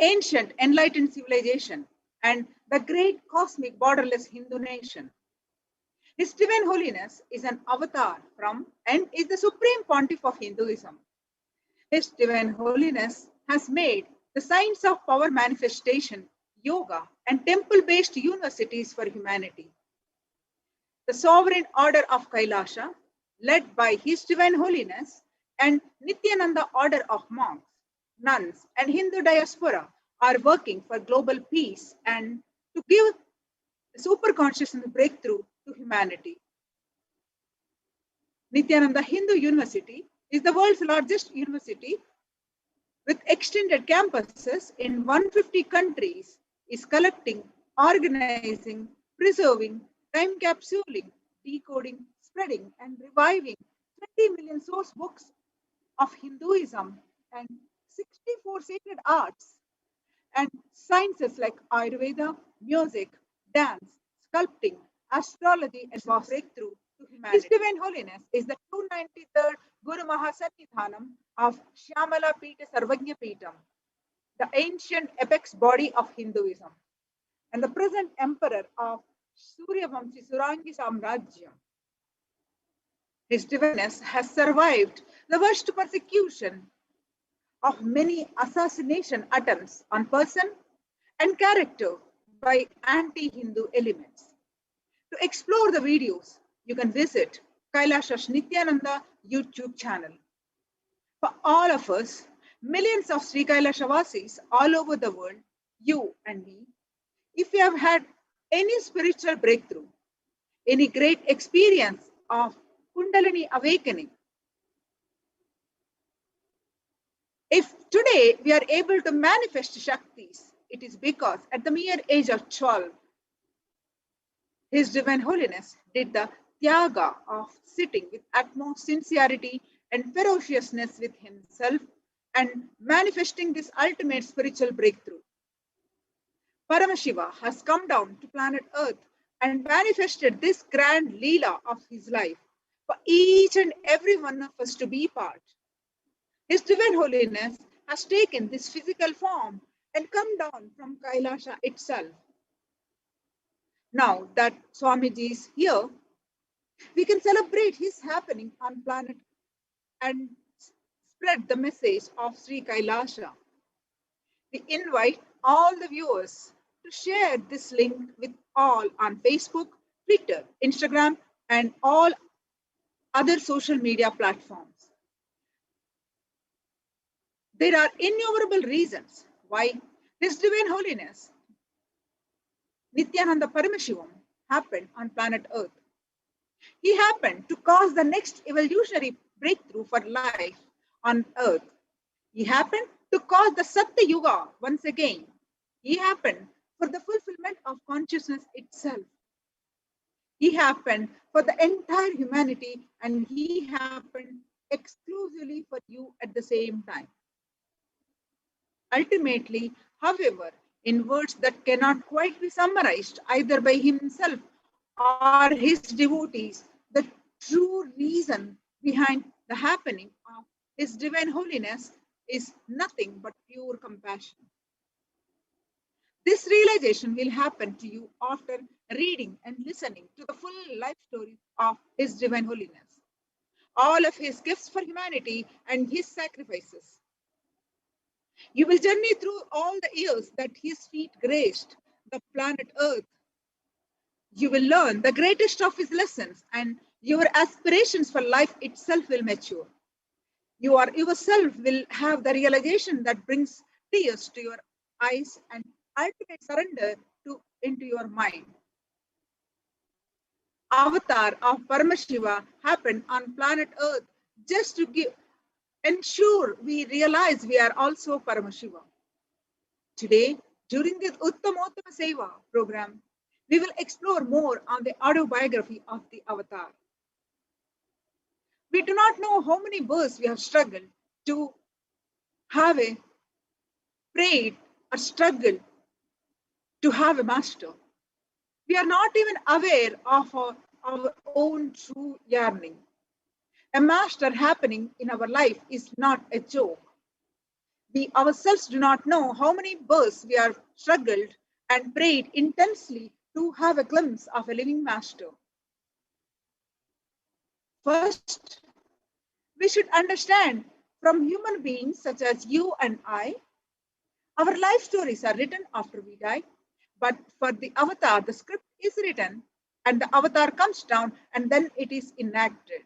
ancient enlightened civilization, and the great cosmic borderless Hindu nation. His Divine Holiness is an avatar from and is the Supreme Pontiff of Hinduism. His Divine Holiness has made the science of power manifestation, yoga, and temple-based universities for humanity. The Sovereign Order of Kailasha, led by His Divine Holiness, and Nithyananda Order of monks, nuns, and Hindu diaspora are working for global peace and to give superconsciousness breakthrough to humanity. Nithyananda Hindu University is the world's largest university with extended campuses in 150 countries, is collecting, organizing, preserving, time capsuling, decoding, spreading, and reviving 20 million source books of Hinduism and 64 sacred arts and sciences like Ayurveda, music, dance, sculpting, astrology, and breakthrough to humanity. His Divine Holiness is the 293rd Guru Mahasannidhanam of Shyamala Pita Sarvagnya Pitam, the ancient apex body of Hinduism, and the present emperor of Suryavamsi Surangi Samrajyam. His Divineness has survived the worst persecution of many assassination attempts on person and character by anti-Hindu elements. To explore the videos, you can visit Kailasha's Nithyananda YouTube channel. For all of us, millions of Sri Kailashavasis all over the world, you and me, if we have had any spiritual breakthrough, any great experience of Kundalini awakening, if today we are able to manifest Shaktis, it is because at the mere age of 12, His Divine Holiness did the Tyaga of sitting with utmost sincerity and ferociousness with himself and manifesting this ultimate spiritual breakthrough. Paramashiva has come down to planet Earth and manifested this grand Leela of his life for each and every one of us to be part. His Divine Holiness has taken this physical form and come down from Kailasha itself. Now that Swamiji is here, we can celebrate his happening on planet and spread the message of Sri Kailasha. We invite all the viewers to share this link with all on Facebook, Twitter, Instagram, and all other social media platforms. There are innumerable reasons why His Divine Holiness Nithyananda Paramashivam happened on planet Earth. He happened to cause the next evolutionary breakthrough for life on Earth. He happened to cause the Satya Yuga once again. He happened for the fulfillment of consciousness itself. He happened for the entire humanity, and he happened exclusively for you at the same time. Ultimately, however, in words that cannot quite be summarized either by himself or his devotees, the true reason behind the happening of His Divine Holiness is nothing but pure compassion. This realization will happen to you after reading and listening to the full life story of His Divine Holiness, all of his gifts for humanity and his sacrifices. You will journey through all the years that his feet graced the planet Earth. You will learn the greatest of his lessons, and your aspirations for life itself will mature. You yourself will have the realization that brings tears to your eyes and ultimate surrender into your mind. Avatar of Paramashiva happened on planet Earth just to ensure we realize we are also Paramashiva. Today, during this Uttamottama Seva program, we will explore more on the autobiography of the Avatar. We do not know how many births we have struggled to have prayed or struggled to have a master. We are not even aware of our own true yearning. A master happening in our life is not a joke. We ourselves do not know how many births we have struggled and prayed intensely to have a glimpse of a living master. First, we should understand from human beings such as you and I, our life stories are written after we die. But for the avatar, the script is written and the avatar comes down and then it is enacted.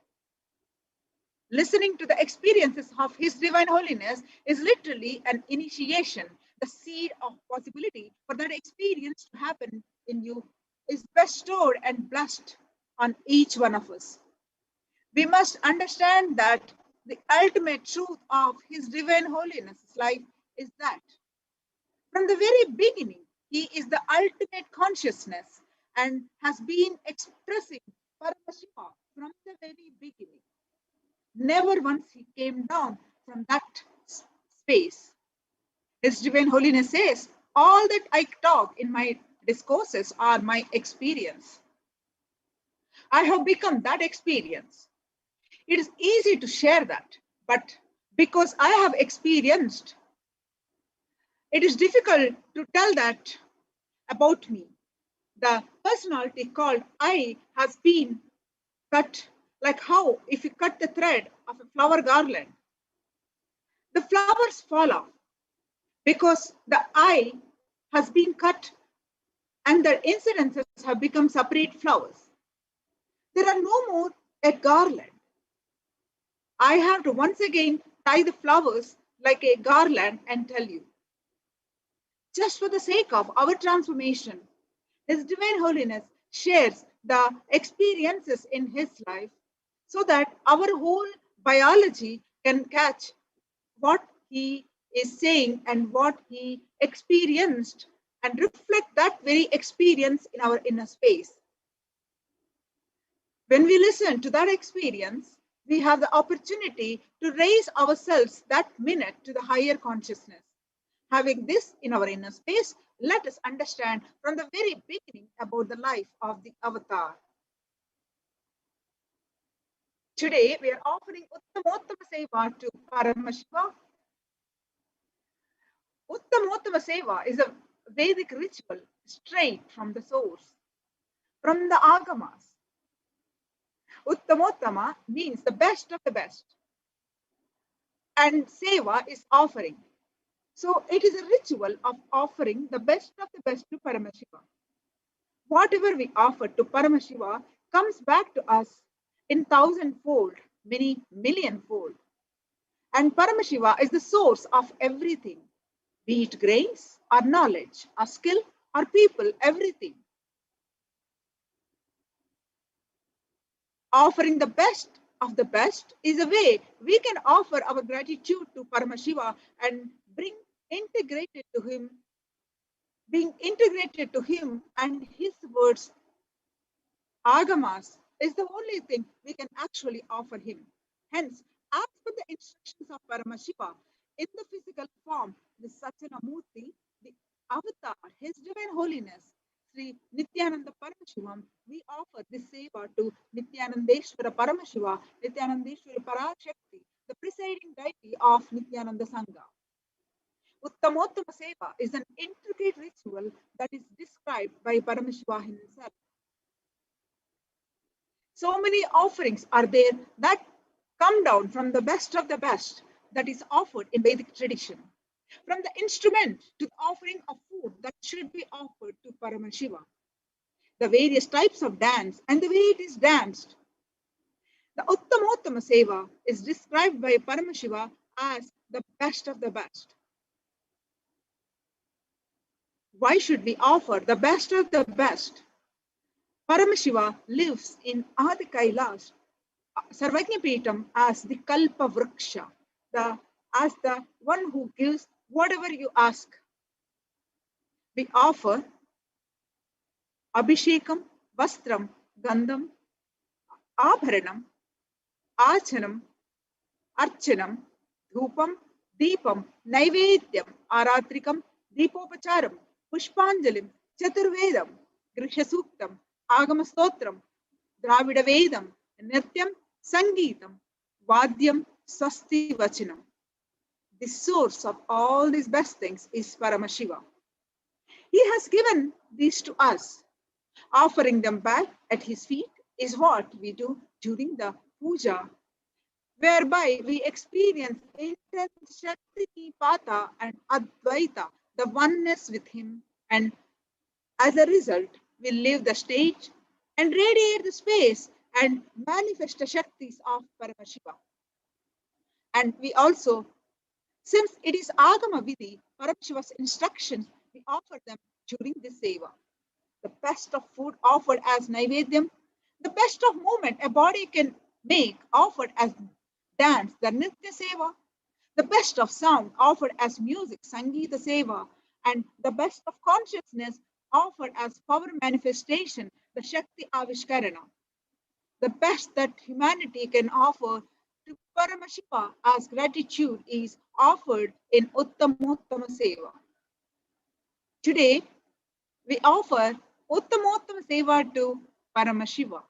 Listening to the experiences of His Divine Holiness is literally an initiation. The seed of possibility for that experience to happen in you is bestowed and blessed on each one of us. We must understand that the ultimate truth of His Divine Holiness' life is that from the very beginning, He is the ultimate consciousness and has been expressing Paramashiva from the very beginning. Never once he came down from that space. His Divine Holiness says, all that I talk in my discourses are my experience. I have become that experience. It is easy to share that, but because I have experienced, it is difficult to tell that about me. The personality called I has been cut like how if you cut the thread of a flower garland, the flowers fall off because the I has been cut and the incidences have become separate flowers. There are no more a garland. I have to once again tie the flowers like a garland and tell you, just for the sake of our transformation, His Divine Holiness shares the experiences in his life so that our whole biology can catch what he is saying and what he experienced and reflect that very experience in our inner space. When we listen to that experience, we have the opportunity to raise ourselves that minute to the higher consciousness. Having this in our inner space, let us understand from the very beginning about the life of the avatar. Today, we are offering Uttamottama Seva to Paramashiva. Uttamottama Seva is a Vedic ritual straight from the source, from the Agamas. Uttamottama means the best of the best, and Seva is offering. So it is a ritual of offering the best of the best to Paramashiva. Whatever we offer to Paramashiva comes back to us in thousandfold, many millionfold. And Paramashiva is the source of everything, be it grace or knowledge or skill or people, everything. Offering the best of the best is a way we can offer our gratitude to Paramashiva and being integrated to him and his words, Agamas, is the only thing we can actually offer him. Hence, as per the instructions of Paramashiva, in the physical form, the Satyanamurti, the avatar, His Divine Holiness, Sri Nithyananda Paramashivam, we offer this seva to Nithyanandeshwara Paramashiva, Nithyanandeshwara Parashakti, the presiding deity of Nithyananda Sangha. Uttamottama Seva is an intricate ritual that is described by Paramashiva himself. So many offerings are there that come down from the best of the best that is offered in Vedic tradition. From the instrument to the offering of food that should be offered to Paramashiva, the various types of dance and the way it is danced. The Uttamottama Seva is described by Paramashiva as the best of the best. Why should we offer the best of the best? Paramashiva lives in Adi Kailas, Sarvajnapeetam, as the Kalpa Vriksha, as the one who gives whatever you ask. We offer Abhishekam, Vastram, Gandham, Abharanam, Achanam, Archanam, Dhupam, Deepam, Naivedyam, Aratrikam, Deepopacharam, Pushpanjalim, Chaturvedam, Grihasuktam, Agamastotram, Dravida Vedam, Nrityam, Sangeetam, Vadyam, Swasti Vachanam. The source of all these best things is Paramashiva. He has given these to us. Offering them back at his feet is what we do during the puja, whereby we experience intense Shakti, Pata, and Advaita, the oneness with him, and as a result, we leave the stage and radiate the space and manifest the Shaktis of Paramashiva. And we also, since it is Agama Vidhi, Paramashiva's instructions, we offer them during this seva. The best of food offered as Naivedyam, the best of movement a body can make offered as dance, the Nitya Seva, the best of sound offered as music, Sangeeta Seva, and the best of consciousness offered as power manifestation, the Shakti Avishkarana. The best that humanity can offer to Paramashiva as gratitude is offered in Uttamottama Seva. Today, we offer Uttamottama Seva to Paramashiva.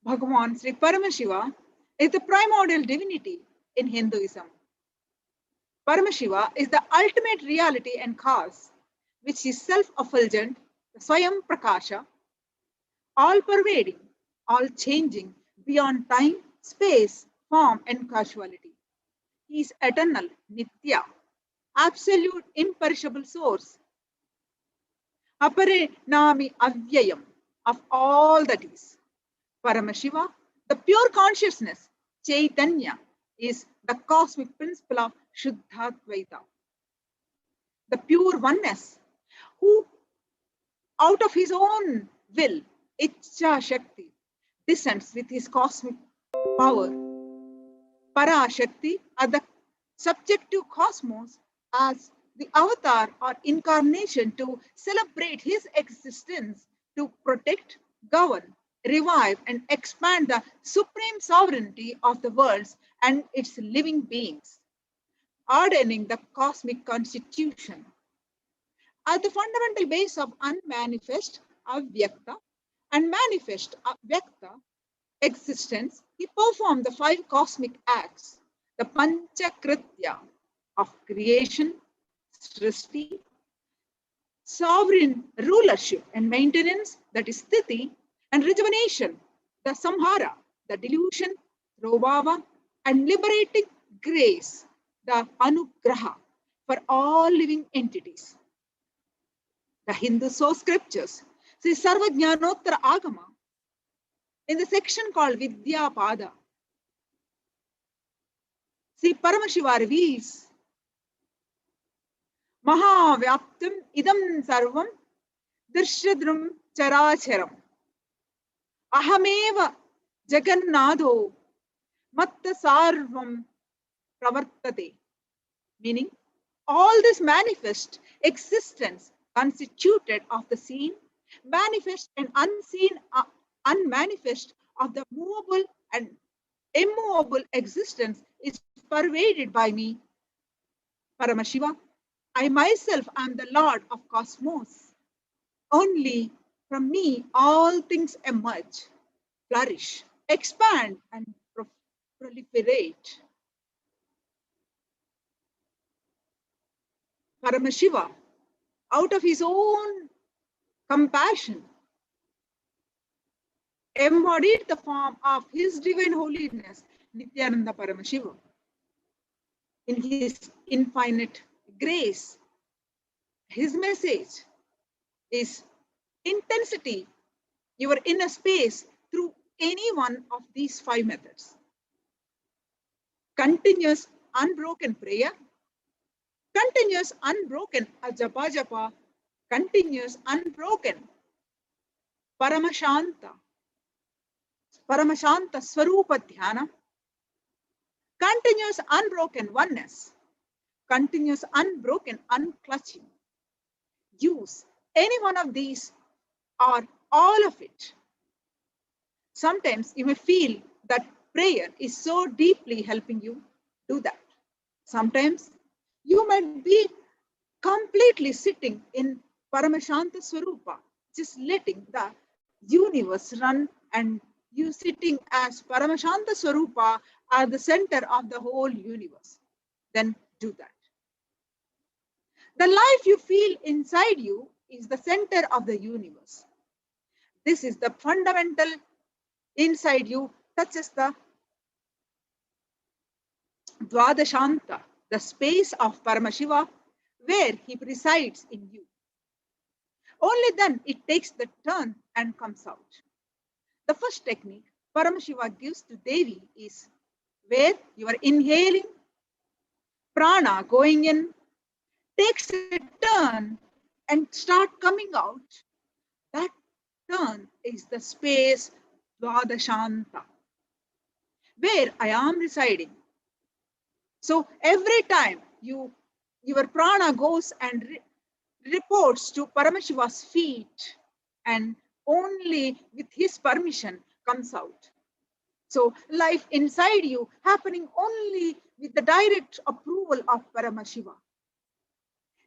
Bhagavan Sri Paramashiva is the primordial divinity in Hinduism. Paramashiva is the ultimate reality and cause, which is self-effulgent, the Swayam Prakasha, all-pervading, all-changing, beyond time, space, form, and causality. He is eternal, Nitya, absolute, imperishable source, Apare Nami Avyayam, of all that is. Paramashiva, the pure consciousness, Chaitanya, is the cosmic principle of Shuddhatvaita. The pure oneness, who out of his own will, Ichcha Shakti, descends with his cosmic power. Para Shakti are the subjective cosmos as the avatar or incarnation to celebrate his existence, to protect, govern, revive, and expand the supreme sovereignty of the worlds and its living beings, ordaining the cosmic constitution. At the fundamental base of unmanifest, avyakta, and manifest, avyakta, existence, he performed the 5 cosmic acts, the Panchakritya of creation, srishti, sovereign rulership and maintenance, that is sthiti, and rejuvenation, the samhara, the delusion, robhava, and liberating grace, the anugraha, for all living entities. The Hindu source scriptures, Sri Sarva Jnanottara Agama, in the section called Vidya Pada, Sri Paramashiva reveals Mahavyaptam idam sarvam dirshadrum characharam ahameva jagannadho matta sarvam pravartate, meaning all this manifest existence constituted of the seen, manifest and unseen, unmanifest of the movable and immovable existence is pervaded by me, Paramashiva. I myself am the Lord of cosmos. Only from me all things emerge, flourish, expand, and proliferate. Paramashiva, out of his own compassion, embodied the form of his divine holiness, Nithyananda Paramashivam. In his infinite grace, his message is intensity, your inner space through any one of these 5 methods. Continuous unbroken prayer, continuous unbroken ajapa japa, continuous unbroken Paramashanta Swarupa Dhyana, continuous unbroken oneness, continuous unbroken unclutching. Use any one of these or all of it. Sometimes you may feel that prayer is so deeply helping you. Do that. Sometimes you might be completely sitting in Paramashanta Swarupa, just letting the universe run, and you sitting as Paramashanta Swarupa are the center of the whole universe, then do that. The life you feel inside you is the center of the universe. This is the fundamental inside you touches the Dvadashanta, the space of Paramashiva, where he resides in you. Only then it takes the turn and comes out. The first technique Paramashiva gives to Devi is where you are inhaling prana going in, takes a turn and start coming out. That turn is the space Dvadashanta, where I am residing. So every time your prana goes and reports to Paramashiva's feet, and only with his permission comes out. So life inside you happening only with the direct approval of Paramashiva.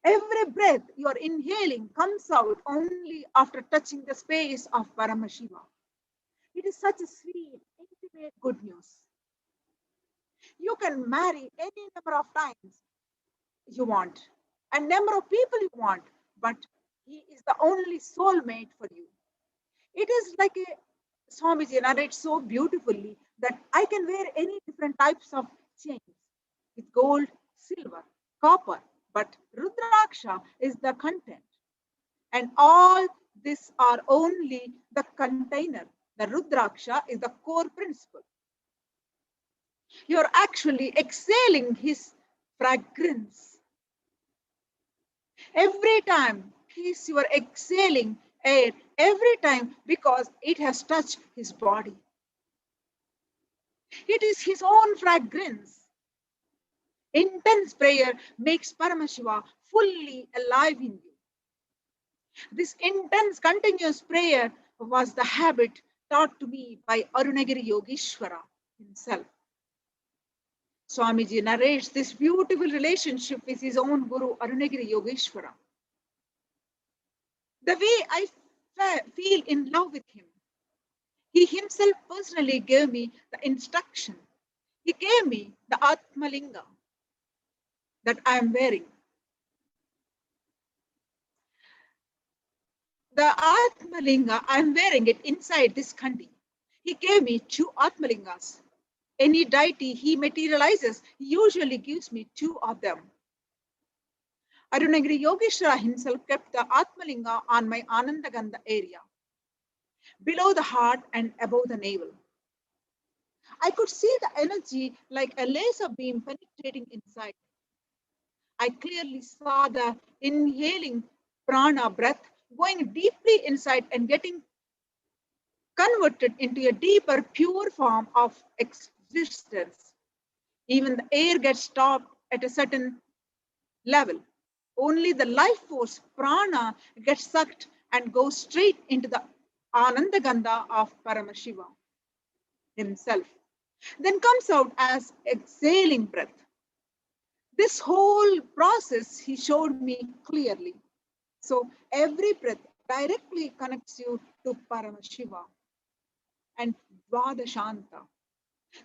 Every breath you are inhaling comes out only after touching the space of Paramashiva. It is such a sweet, intimate good news. You can marry any number of times you want, and number of people you want, but he is the only soulmate for you. It is like a Swamiji narrates so beautifully that I can wear any different types of chains with gold, silver, copper, but Rudraksha is the content. And all these are only the container. The Rudraksha is the core principle. You're actually exhaling his fragrance. Every time you are exhaling air, every time because it has touched his body. It is his own fragrance. Intense prayer makes Paramashiva fully alive in you. This intense, continuous prayer was the habit taught to me by Arunagiri Yogeshwara himself. Swamiji narrates this beautiful relationship with his own Guru, Arunagiri Yogeshwara. The way I feel in love with him, he himself personally gave me the instruction. He gave me the Atmalinga that I am wearing. The Atmalinga, I am wearing it inside this khandi. He gave me 2 Atmalingas. Any deity he materializes, he usually gives me 2 of them. Arunagiri Yogeshwara himself kept the Atmalinga on my Anandagandha area, below the heart and above the navel. I could see the energy like a laser beam penetrating inside. I clearly saw the inhaling prana breath going deeply inside and getting converted into a deeper, pure form of existence. Even the air gets stopped at a certain level. Only the life force, prana, gets sucked and goes straight into the Anandagandha of Paramashiva himself. Then comes out as exhaling breath. This whole process he showed me clearly. So every breath directly connects you to Paramashiva and Dvadashanta.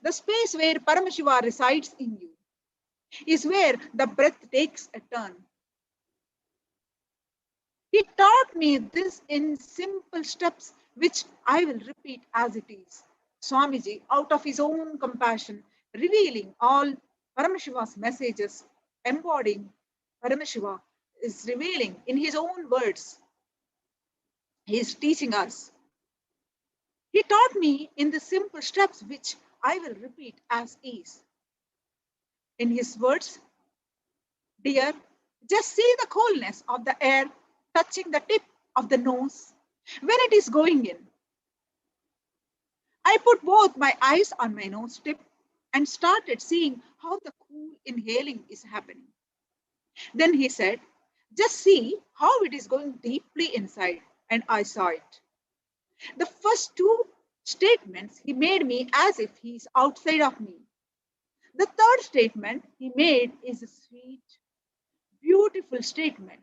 The space where Paramashiva resides in you is where the breath takes a turn. He taught me this in simple steps, which I will repeat as it is. Swamiji, out of his own compassion, revealing all Paramashiva's messages, embodying Paramashiva, is revealing in his own words. He is teaching us. He taught me in the simple steps, which I will repeat as is. In his words, dear, just see the coolness of the air touching the tip of the nose when it is going in. I put both my eyes on my nose tip and started seeing how the cool inhaling is happening. Then he said, just see how it is going deeply inside, and I saw it. The first 2 statements he made me as if he is outside of me. The third statement he made is a sweet, beautiful statement.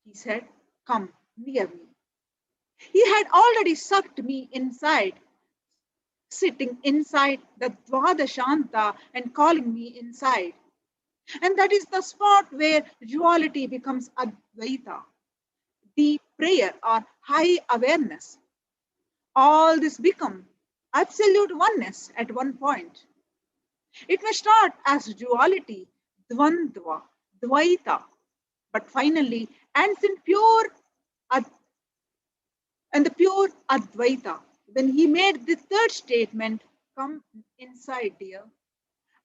He said, come near me. He had already sucked me inside, sitting inside the Dvadashanta and calling me inside. And that is the spot where duality becomes Advaita, deep prayer or high awareness. All this become absolute oneness at one point. It may start as duality, dvandva, dvaita, but finally ends in pure and the pure Advaita. When he made the third statement, come inside, dear,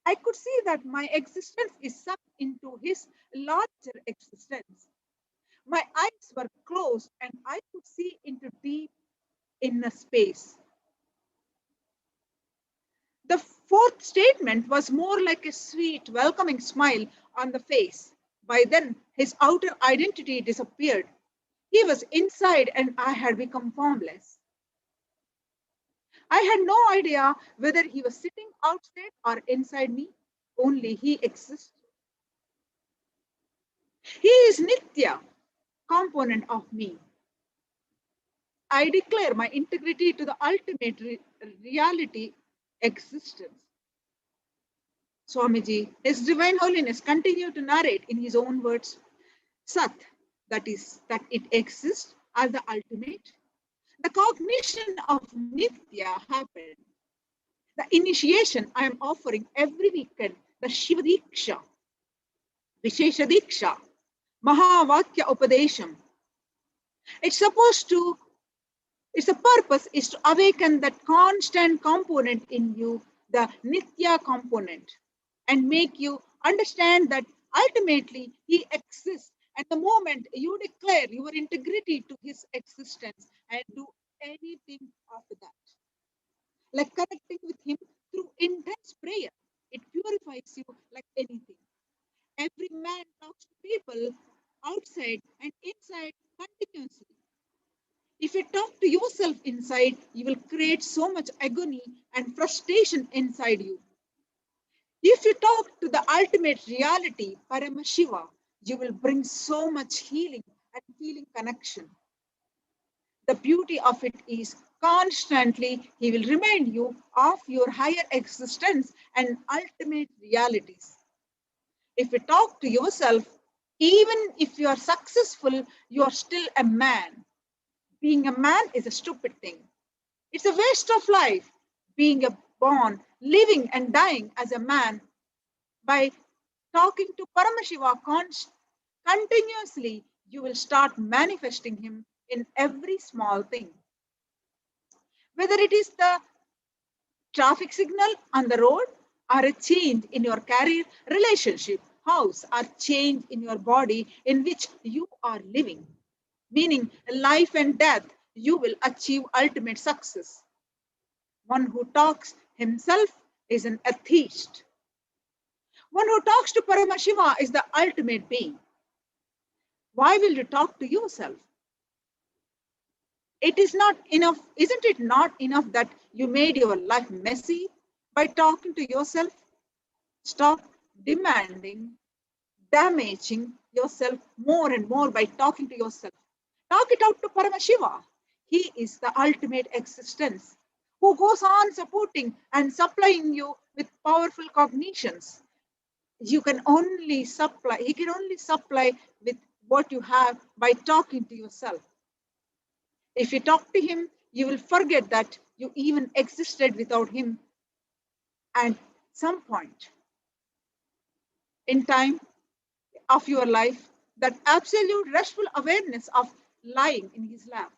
I could see that my existence is sucked into his larger existence. My eyes were closed and I could see into deep inner space. The fourth statement was more like a sweet, welcoming smile on the face. By then, his outer identity disappeared. He was inside and I had become formless. I had no idea whether he was sitting outside or inside me, only he exists. He is Nitya, component of me. I declare my integrity to the ultimate reality existence. Swamiji, His Divine Holiness continued to narrate in his own words, Sat, that is, that it exists as the ultimate. The cognition of Nitya happened. The initiation I am offering every weekend, the Shiva Diksha, Vishesha Diksha, Mahavakya Upadesham. It's the purpose is to awaken that constant component in you, the Nitya component, and make you understand that ultimately he exists. And the moment you declare your integrity to his existence and do anything after that, like connecting with him through intense prayer, it purifies you like anything. Every man talks to people outside and inside continuously. If you talk to yourself inside, you will create so much agony and frustration inside you. If you talk to the ultimate reality, Paramashiva, you will bring so much healing and feeling connection. The beauty of it is constantly he will remind you of your higher existence and ultimate realities. If you talk to yourself, even if you are successful, you are still a man. Being a man is a stupid thing. It's a waste of life. Being a born, living and dying as a man, by talking to Paramashiva continuously, you will start manifesting him in every small thing. Whether it is the traffic signal on the road, or a change in your career, relationship, house, or change in your body in which you are living. Meaning life and death, you will achieve ultimate success. One who talks himself is an atheist. One who talks to Paramashiva is the ultimate being. Why will you talk to yourself? It is not enough, isn't it not enough that you made your life messy by talking to yourself? Stop demanding, damaging yourself more and more by talking to yourself. Talk it out to Paramashiva. He is the ultimate existence who goes on supporting and supplying you with powerful cognitions. You can only supply, he can only supply with what you have by talking to yourself. If you talk to him, you will forget that you even existed without him. And some point in time of your life, that absolute restful awareness of lying in his lap,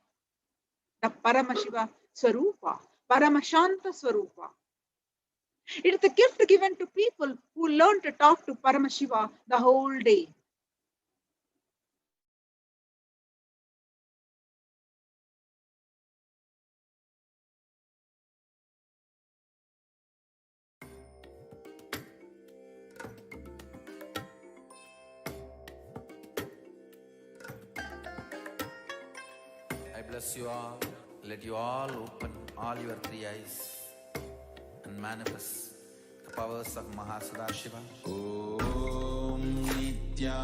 the Paramashiva Swarupa, Paramashanta Swarupa. It is the gift given to people who learn to talk to Paramashiva the whole day. I bless you all. Let you all open all your three eyes and manifest the powers of Mahasadashiva. Om Nithyananda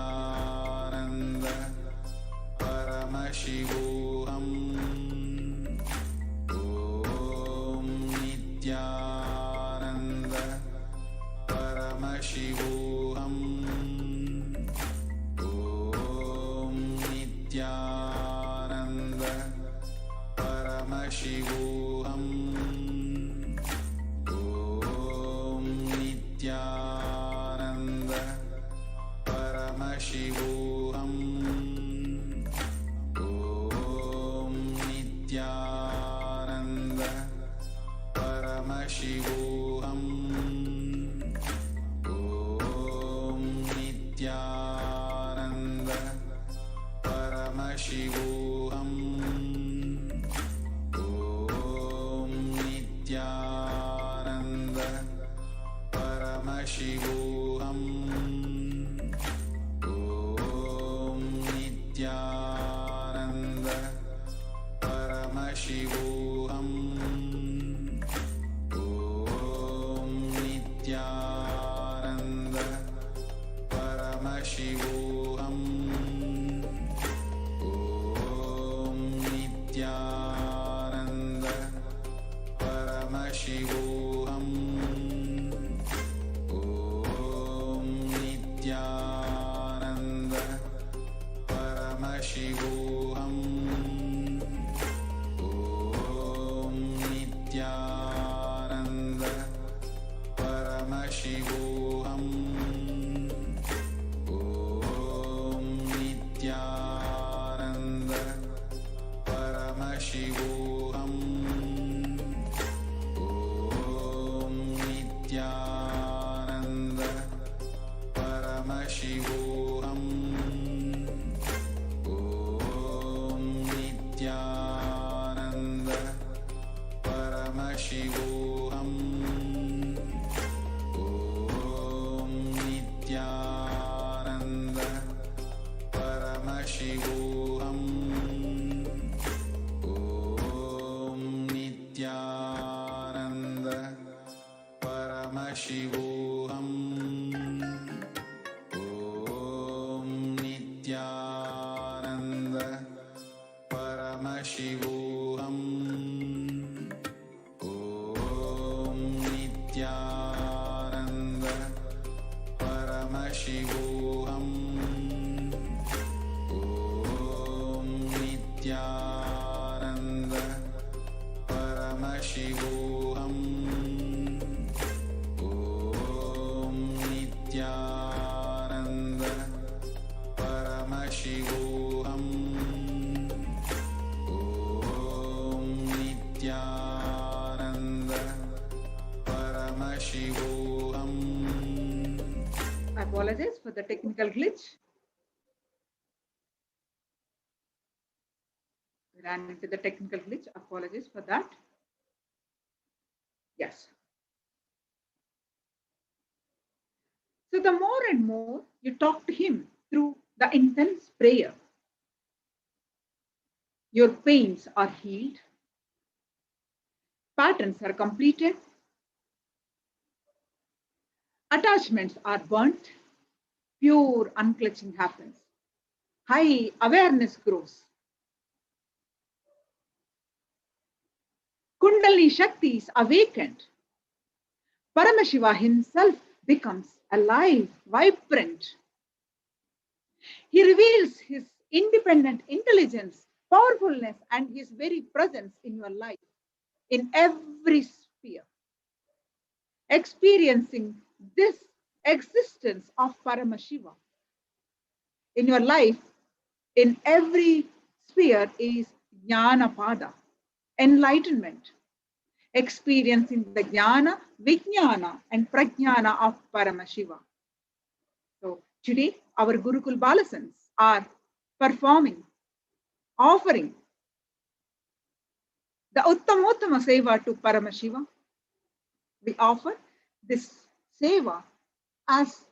Paramashivoham. Om Nithyananda Nithyananda Paramashivoham. Om Nithyananda Paramashivoham. Om Nithyananda Paramashivoham. Om Nithyananda Paramashivoham. Om Nithyananda Paramashivoham. Om Nithyananda Paramashivoham. Om Nithyananda Paramashivoham. Om Nithyananda Paramashivoham. Om Nithyananda Paramashivoham. Om Nithyananda Paramashivoham. Om Nithyananda Paramashivoham. Om Nithyananda Paramashivoham. Om Nithyananda Paramashivoham. Om Nithyananda Paramashivoham. Om Nithyananda Paramashivoham. Om Nithyananda Paramashivoham. Om Nithyananda Paramashivoham. Om Nithyananda Paramashivoham. Om Nithyananda Paramashivoham. Om Nithyananda Paramashivoham. I apologize for the technical glitch. We ran into the technical glitch. Apologies for that. Yes. So the more and more you talk to him through the intense prayer, your pains are healed, patterns are completed, attachments are burnt, pure unclutching happens, high awareness grows. Kundalini Shakti is awakened. Paramashiva himself becomes alive, vibrant. He reveals his independent intelligence, powerfulness, and his very presence in your life, in every sphere. Experiencing this existence of Paramashiva in your life, in every sphere, is Jnana Pada, enlightenment. Experiencing the Jnana, Vijnana, and Prajnana of Paramashiva. So today, our Gurukul Balasans are performing, offering the Uttamottama Seva to Paramashiva. We offer this Seva as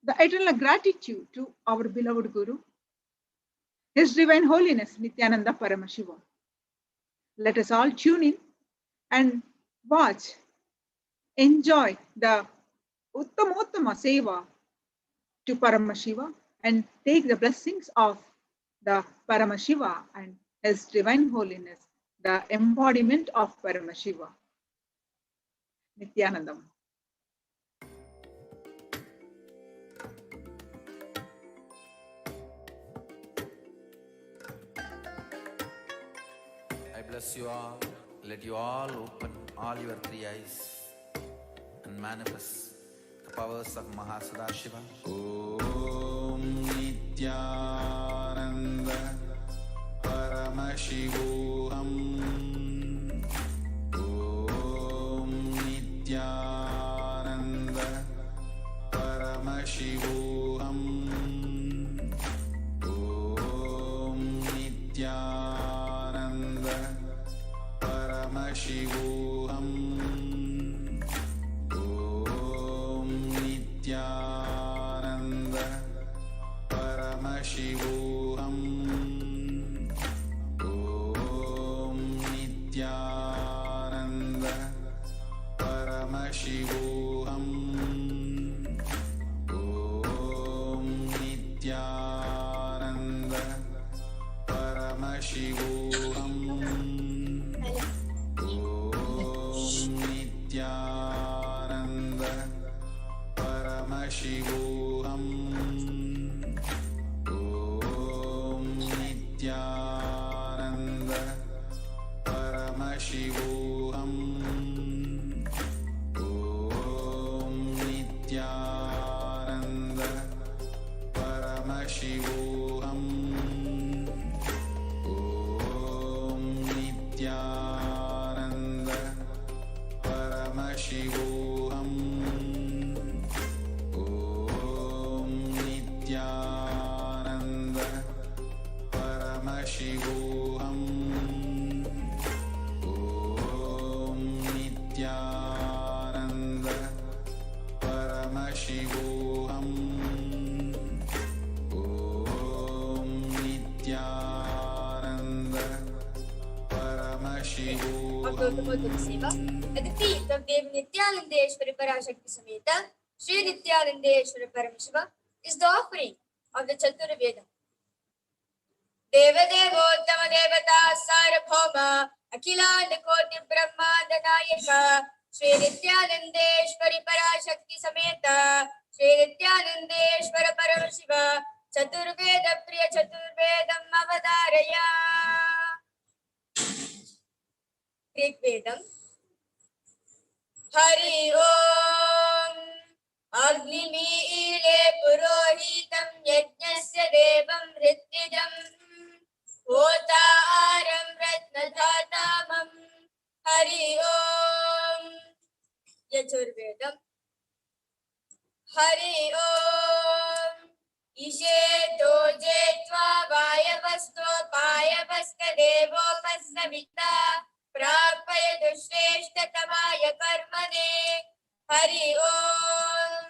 the eternal gratitude to our beloved Guru, His Divine Holiness Nithyananda Paramashivam. Let us all tune in and watch, enjoy the Uttamottama Seva to Paramashiva and take the blessings of the Paramashiva and His Divine Holiness, the embodiment of Paramashiva. Nithyanandam. bless you all. Let you all open all your three eyes and manifest the powers of Mahasadashiva. Om Nithyananda Paramashivoham. Om Nithyananda Paramashivoham. Om Nithyananda Paramashivoham. Om Nithyananda Paramashivoham. Om Nithyananda Paramashivoham. Om Nithyananda Paramashivoham. Om Nithyananda Paramashivoham. Om Nithyananda Paramashivoham. Om Nithyananda Paramashivoham. Om Nithyananda Paramashivoham. Om Nithyananda Paramashivoham. Om Nithyananda Paramashivoham. Om Nithyananda Paramashivoham. Seva at the feet of Dev Nithyanandeshwari Parashakti Sameta Sri Nithyanandeshwari Paramashiva is the offering of the Chaturveda. Devadevottama Devata Sarabhoma Akhilanda Koti Brahmanda Nayaka Sri Nithyanandeshwari Parashakti Sameta Sri Nithyanandeshwara Paramashiva Chaturveda Priya Chaturvedam Avadaraya. Rig Vedam. Hari Om Agnimile Purohitam Yajnasya Devam Ritvidam Hotaram Ratnadhatamam. Hari Om Yajurvedam. Hari Om Isheto Jetva Vayavasto Payavaska Devo Pasavita Prapaya Dushreshthatamaya Karmane. Hari Om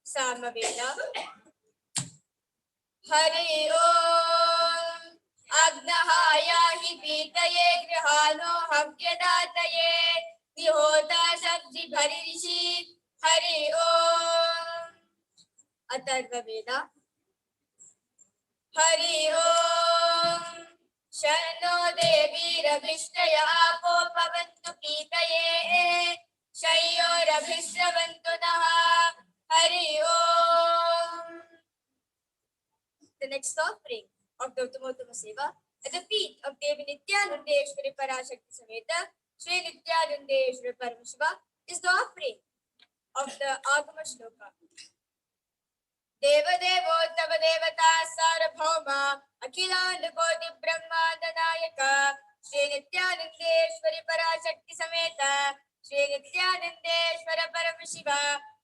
Samaveda. Hari Om Agnahaya hi Pitaye Grihano Havyadataye Nihota Sabji Bharirishi. Hari Om Atharva Veda. Hari Om Shano Devi Rabhishtaya Apo Pavantu Pitaye Shayo Rabhishravantu Naha. Hari Om. The next offering of the Uttamotama Seva at the feet of Devi Nithyanandeshwari Parashakti Sameta Sri Nithyanandeshwari Paramashiva is the offering of the Agama Shloka. Devadevottama Devata Sarabhoma Akhilanda Koti Brahmanda Nayaka Sri Nithyanandeshwari Parashakti Sameta Sri Nithyanandeshwara Paramashiva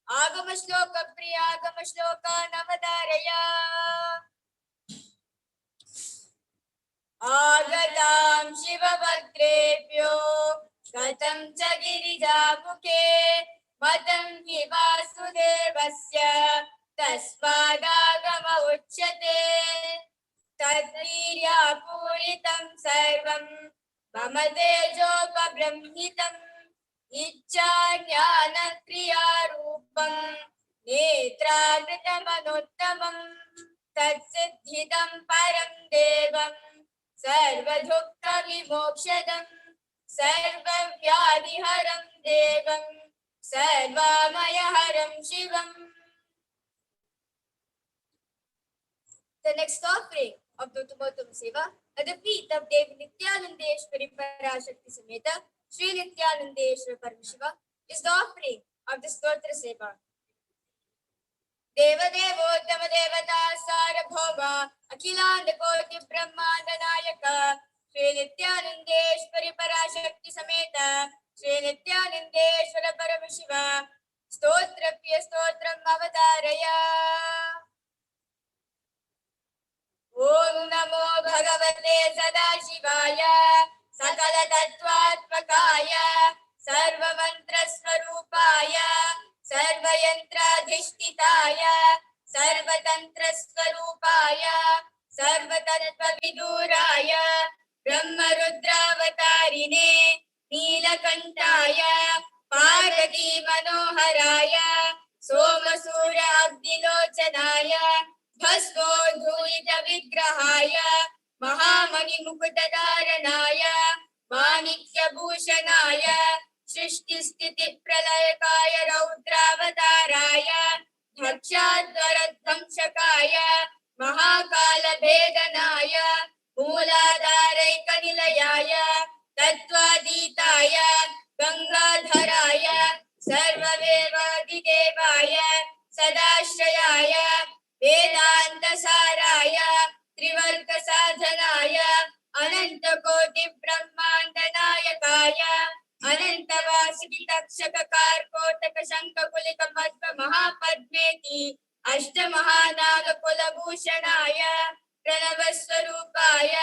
Agama Shloka Priya Agama Shloka Navadaraya. Agatam Shivabhadrebhyo Gatam cha Girijamukhe Matam hi Vasudevasya Tasmadagama Uchyate Tadvirya Puritam Sarvam Mama Tejopa Brahmitam Ichcha Jnana Kriya Rupam Netravritamanuttamam Tatsiddhidam Param Devam Sarvadukta Vimokshadam Sarvavyadiharam Devam Sarvamayaharam Shivam. The next offering of the Uttamottam Seva at the feet of Devi Nithyanandeshwari Parashakti Sameta Sri Nithyanandeshwari Paramashivam is the offering of the Stotra Seva. देवदेवोत्तम देवता सार्वभौम अखिलांड कोटि ब्रह्मांड नायक श्री नित्यानंदेश्वरी पराशक्ति समेत श्री नित्यानंदेश्वर परमशिव स्तोत्रप्य स्तोत्रम् अवतारय। ओम नमो भगवते सदाशिवाय सकल तत्वात्मकाय सर्वमंत्र स्वरूपाय सर्वयंत्राधिष्ठिताय सर्वतंत्र स्वरूपाय सर्वतत्त्वविदूराय ब्रह्मरुद्रावतारिणे नीलकंठाय पार्वती मनोहराय सोमसूर्य अग्निलोचनाय भस्मोद्धूलित विग्रहाय महामणिमुकुटधारणाय माणिक्यभूषणाय सृष्टिस्थिति प्रलयकाय रौद्रावताराय धक्षाध्वरध्वंसकाय महाकालभेदनाय मूलाधारैकनिलयाय तत्त्वातीताय गंगाधराय सर्वदेवादिदेवाय सदाश्रयाय वेदान्तसाराय त्रिवर्गसाधनाय अनन्तकोटि ब्रह्माण्डनायकाय अनंतवासिकी तक्षक कार्कोटक शंखकुलिक पद्म महापद्मेति अष्टमहानाग कुलभूषणाय प्रणव स्वरूपाय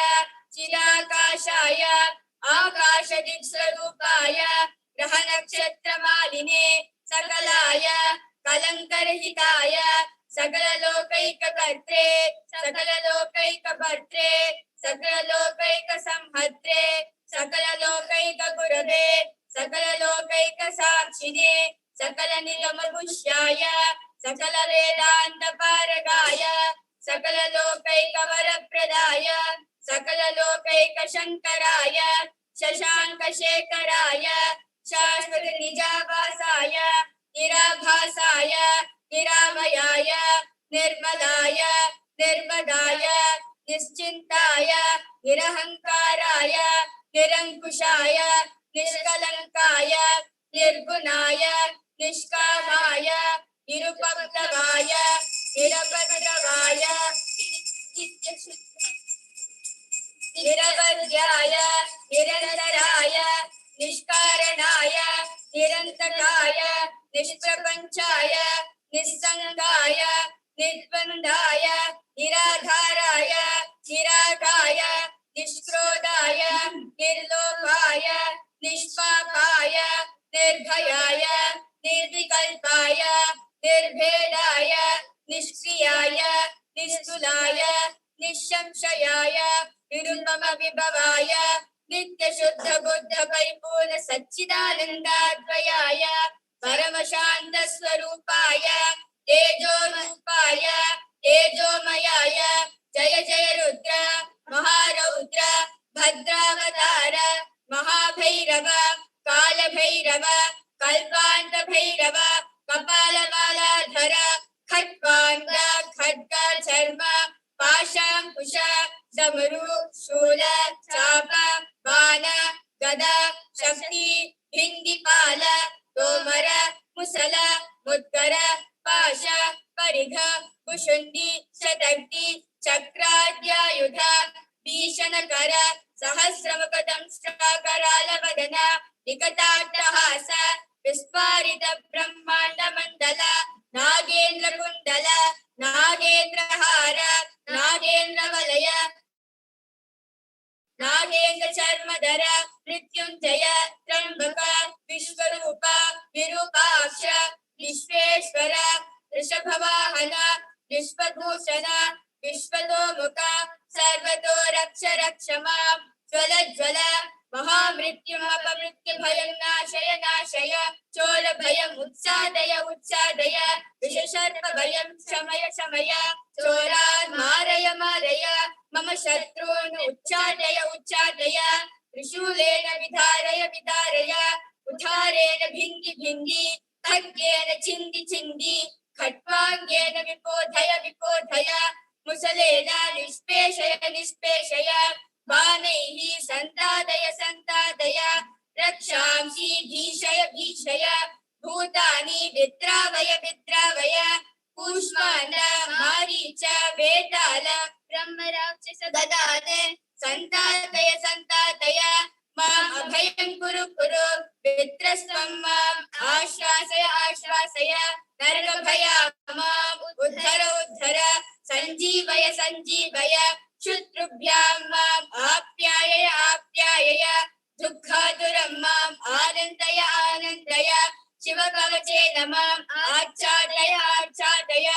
चिराकाशाय आकाशदिक्स्वरूपाय ग्रह नक्षत्र मालिने सकलाय कलंकरहिताय सकल लोकैक कर्त्रे सकल लोकैक भर्त्रे सकल लोकैक संहर्त्रे सकल लोकैक गुरवे सकल लोकैक साक्षिणे सकल निगम पुष्याय सकल वेदांत पारगाय सकल लोकैक वरप्रदाय सकल लोकैक शंकराय शशांक शेखराय शाश्वत निजावासाय निराभासाय निरामयाय निर्मलाय निर्मदाय निश्चिंताय निरहंकाराय निरंकुशाय निष्कलंकाय निर्गुणाय निष्कामाय निरुपद्रवाय निरपद्रवाय निरवध्याय निरंतराय निष्कारणाय निरंतकाय निष्प्रपंचाय निस्संगाय निर्बंधाय निराधाराय निरागाय निष्क्रोधाय निर्लोभाय निष्पापाय निर्भयाय निर्विकल्पाय निर्भेदाय निष्क्रियाय निस्तुलाय निःशंशयाय निरुपम विभवाय नित्य शुद्ध बुद्ध परिपूर्ण सच्चिदानंदाद्वयाय परम शांत स्वरूपाय तेजोरूपाय तेजोमयाय जय जय रुद्र महारौद्र भद्रावतार महाभैरव कालभैरव कल्पांत भैरव कपालमालाधर खड्गांग खड्ग चर्म पाशांकुश डमरू शूल चाप बाण गदा शक्ति भिंडिपाल तोमर मुसल मुद्गर पाश परिघ कुशुंडी शतग्नि चक्राद्यायुध भीषणकर सहस्रमुखदंष्ट्राकराल वदन निकटाट्टहास विस्फारित ब्रह्मांड मंडल नागेन्द्र कुंडल नागेन्द्र हार नागेन्द्र वलय नागेन्द्र चर्मधर मृत्युंजय त्र्यंबक विश्वरूप विरूपाक्ष विश्वेश्वर ऋषभवाहन विश्वभूषण विश्वतोमुख सर्वतो रक्ष रक्ष मां ज्वल ज्वल महामृत्युमपमृत्यु भयं नाशय नाशय चोर भयं उत्सादय उत्सादय विषसर्प भयं शमय शमय चोरान् मारय मारय मम शत्रून् उच्चाटय उच्चाटय त्रिशूलेन विधारय विधारय उठारेण भिन्धि भिन्धि खड्गेन छिन्दि छिन्दि खट्वाङ्गेन विपोधय विपोधय मुसलेन निष्पेषय निष्पेषय बाणैः सन्तादय सन्तादय रक्षांसि भीषय भीषय भूतानि विद्रावय विद्रावय कूष्माण्ड मारीच वेताल ब्रह्मराक्षस ददान सन्तादय सन्तादय माम् अभयं कुरु कुरु वित्रस्त्वं माम् आश्वासय आश्वासय नरकभयामाम् उद्धर उद्धर सञ्जीवय सञ्जीवय शत्रुभ्यां माम् आप्यायय आप्यायय दुःखातुरं माम् आनन्दय आनन्दय शिवकवचेन माम् आच्छादय आच्छादय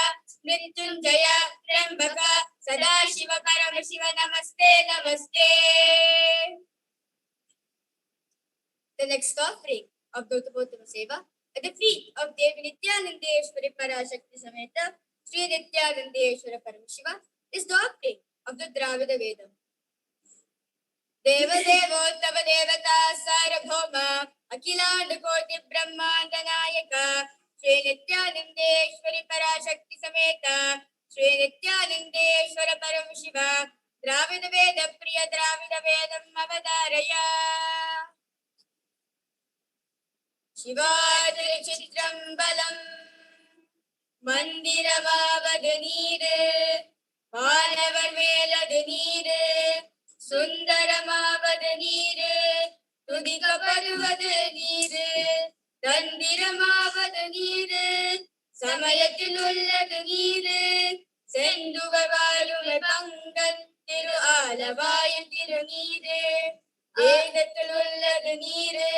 मृत्युञ्जय त्र्यम्बक सदाशिव परमशिव नमस्ते नमस्ते. The next offering of Dautapotama Seva at the feet of Devi Nithyanandeshwari Parashakti Sameta Sri Nithyanandeshwara Paramashiva is the offering of the Dravida Vedam. Deva Devottava Devata Sarabhoma Akhiland Koti Brahmanda Nayaka Sri Nithyanandeshwari Parashakti Sameta Sri Nithyanandeshwara Paramashiva Dravida Veda Priya Dravida Vedam Avadaraya शिवादिचित्रं बलं मन्दिरमावद नीरे मानवर मेलद नीरे सुन्दरमावद नीरे तुदिक पर्वद नीरे तन्दिरमावद नीरे समयतिलुल्लद नीरे सेन्दुगवालुमे पंगन् तिरु आलवाय तिरु नीरे वेदतिलुल्लद नीरे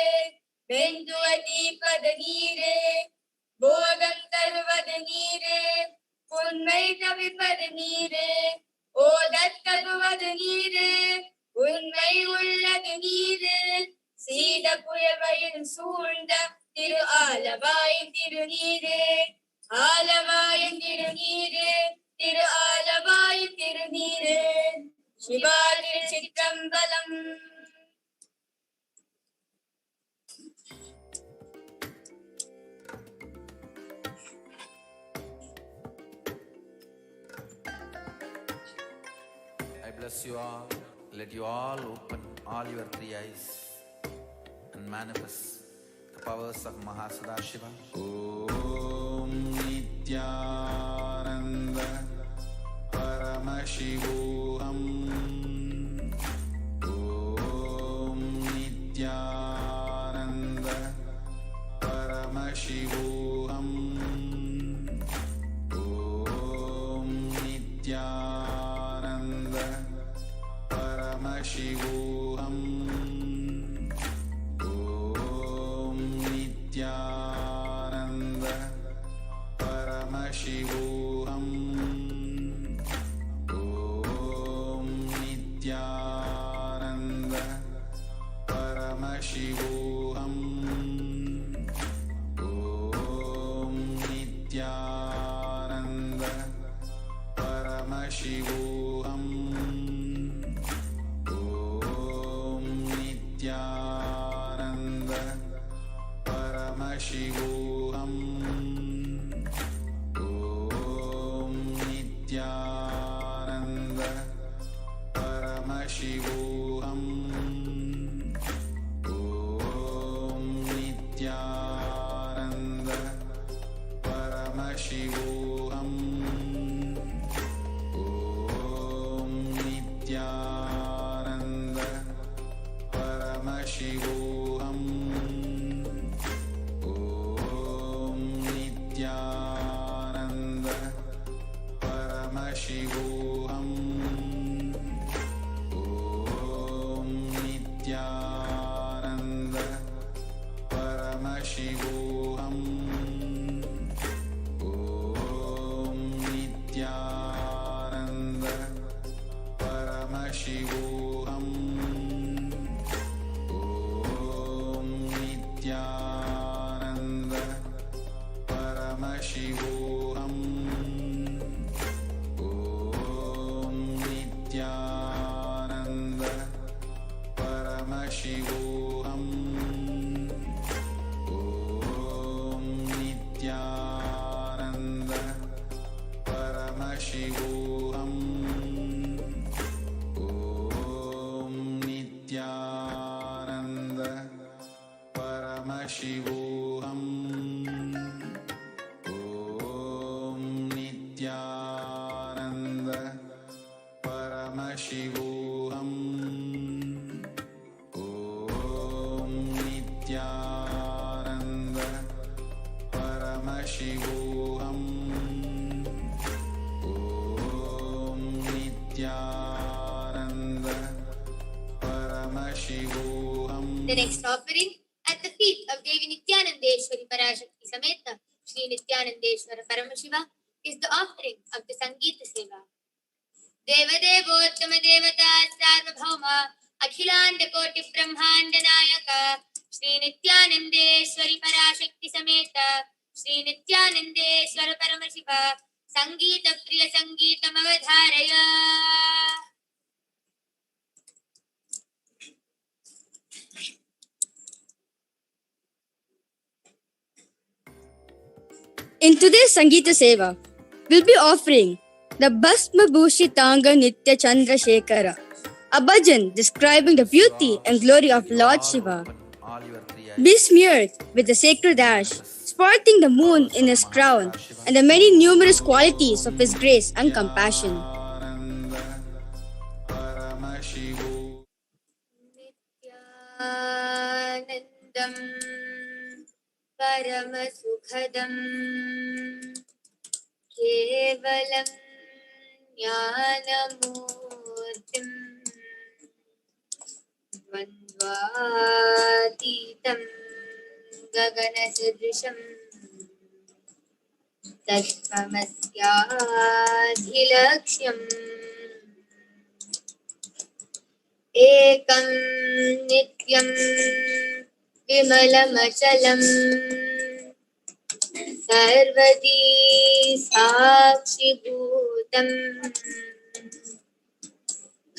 बेन्दुवदीपद नीरे भोगन्तर्वद नीरे पुन्मै कविपद नीरे ओदत्तवद नीरे उन्मै उल्लद नीरे सीदपुयवयन् सूण्ड तिरु आलवायन् तिरु नीरे आलवायन् तिरु नीरे तिरु आलवायन् तिरु नीरे शिवादिचित्रं बलम्. Bless you all. Let you all open all your three eyes and manifest the powers of Mahasadashiva. Om Nithyananda Paramashivoham. Om Nithyananda Paramashivoham. Om Nithyananda Paramashivoham. Om Nithyananda Paramashivoham. Om Nithyananda Paramashivoham. Om Nithyananda Paramashivoham. Nithyananda Paramashivoham. Om Nithyananda Paramashivoham. Om Nithyananda Paramashivoham. Om Nithyananda Paramashivoham. Om Nithyananda Paramashivoham. Om Nithyananda Paramashivoham. Om Nithyananda Paramashivoham. Om Nithyananda Paramashivoham. Om Nithyananda Paramashivoham. Om Nithyananda Paramashivoham. Paramashivoham. Om Nithyananda Paramashivoham. Om Nithyananda Paramashivoham. The next offering at the feet of Devi Nithyanandeshwari Parashakti Sameta Shri Nithyanandeshwara Paramashiva is the offering of the Sangeeta Seva. Devadevottama Devata Sarvabhauma Akhilanda Koti Brahmanda Nayaka Shri Nithyanandeshwari Parashakti Sameta Shri Nithyanandeshwara Paramashiva Sangeeta Priya Sangeetam Avadharaya. In today's Sangeeta Seva, we'll be offering the Bhasma Bhushitanga Nitya Chandra Shekhara, a bhajan describing the beauty and glory of Lord Shiva. Be smeared with the sacred ash, sporting the moon in his crown, and the many numerous qualities of his grace and compassion. Nityanandam Paramasukhadam Kevalam Jnanamurtim Dvandvatitam Gaganasadrisham Tattvamasyadhilaksham Ekam Nityam Vimalamachalam Sarvadi Sakshibhutam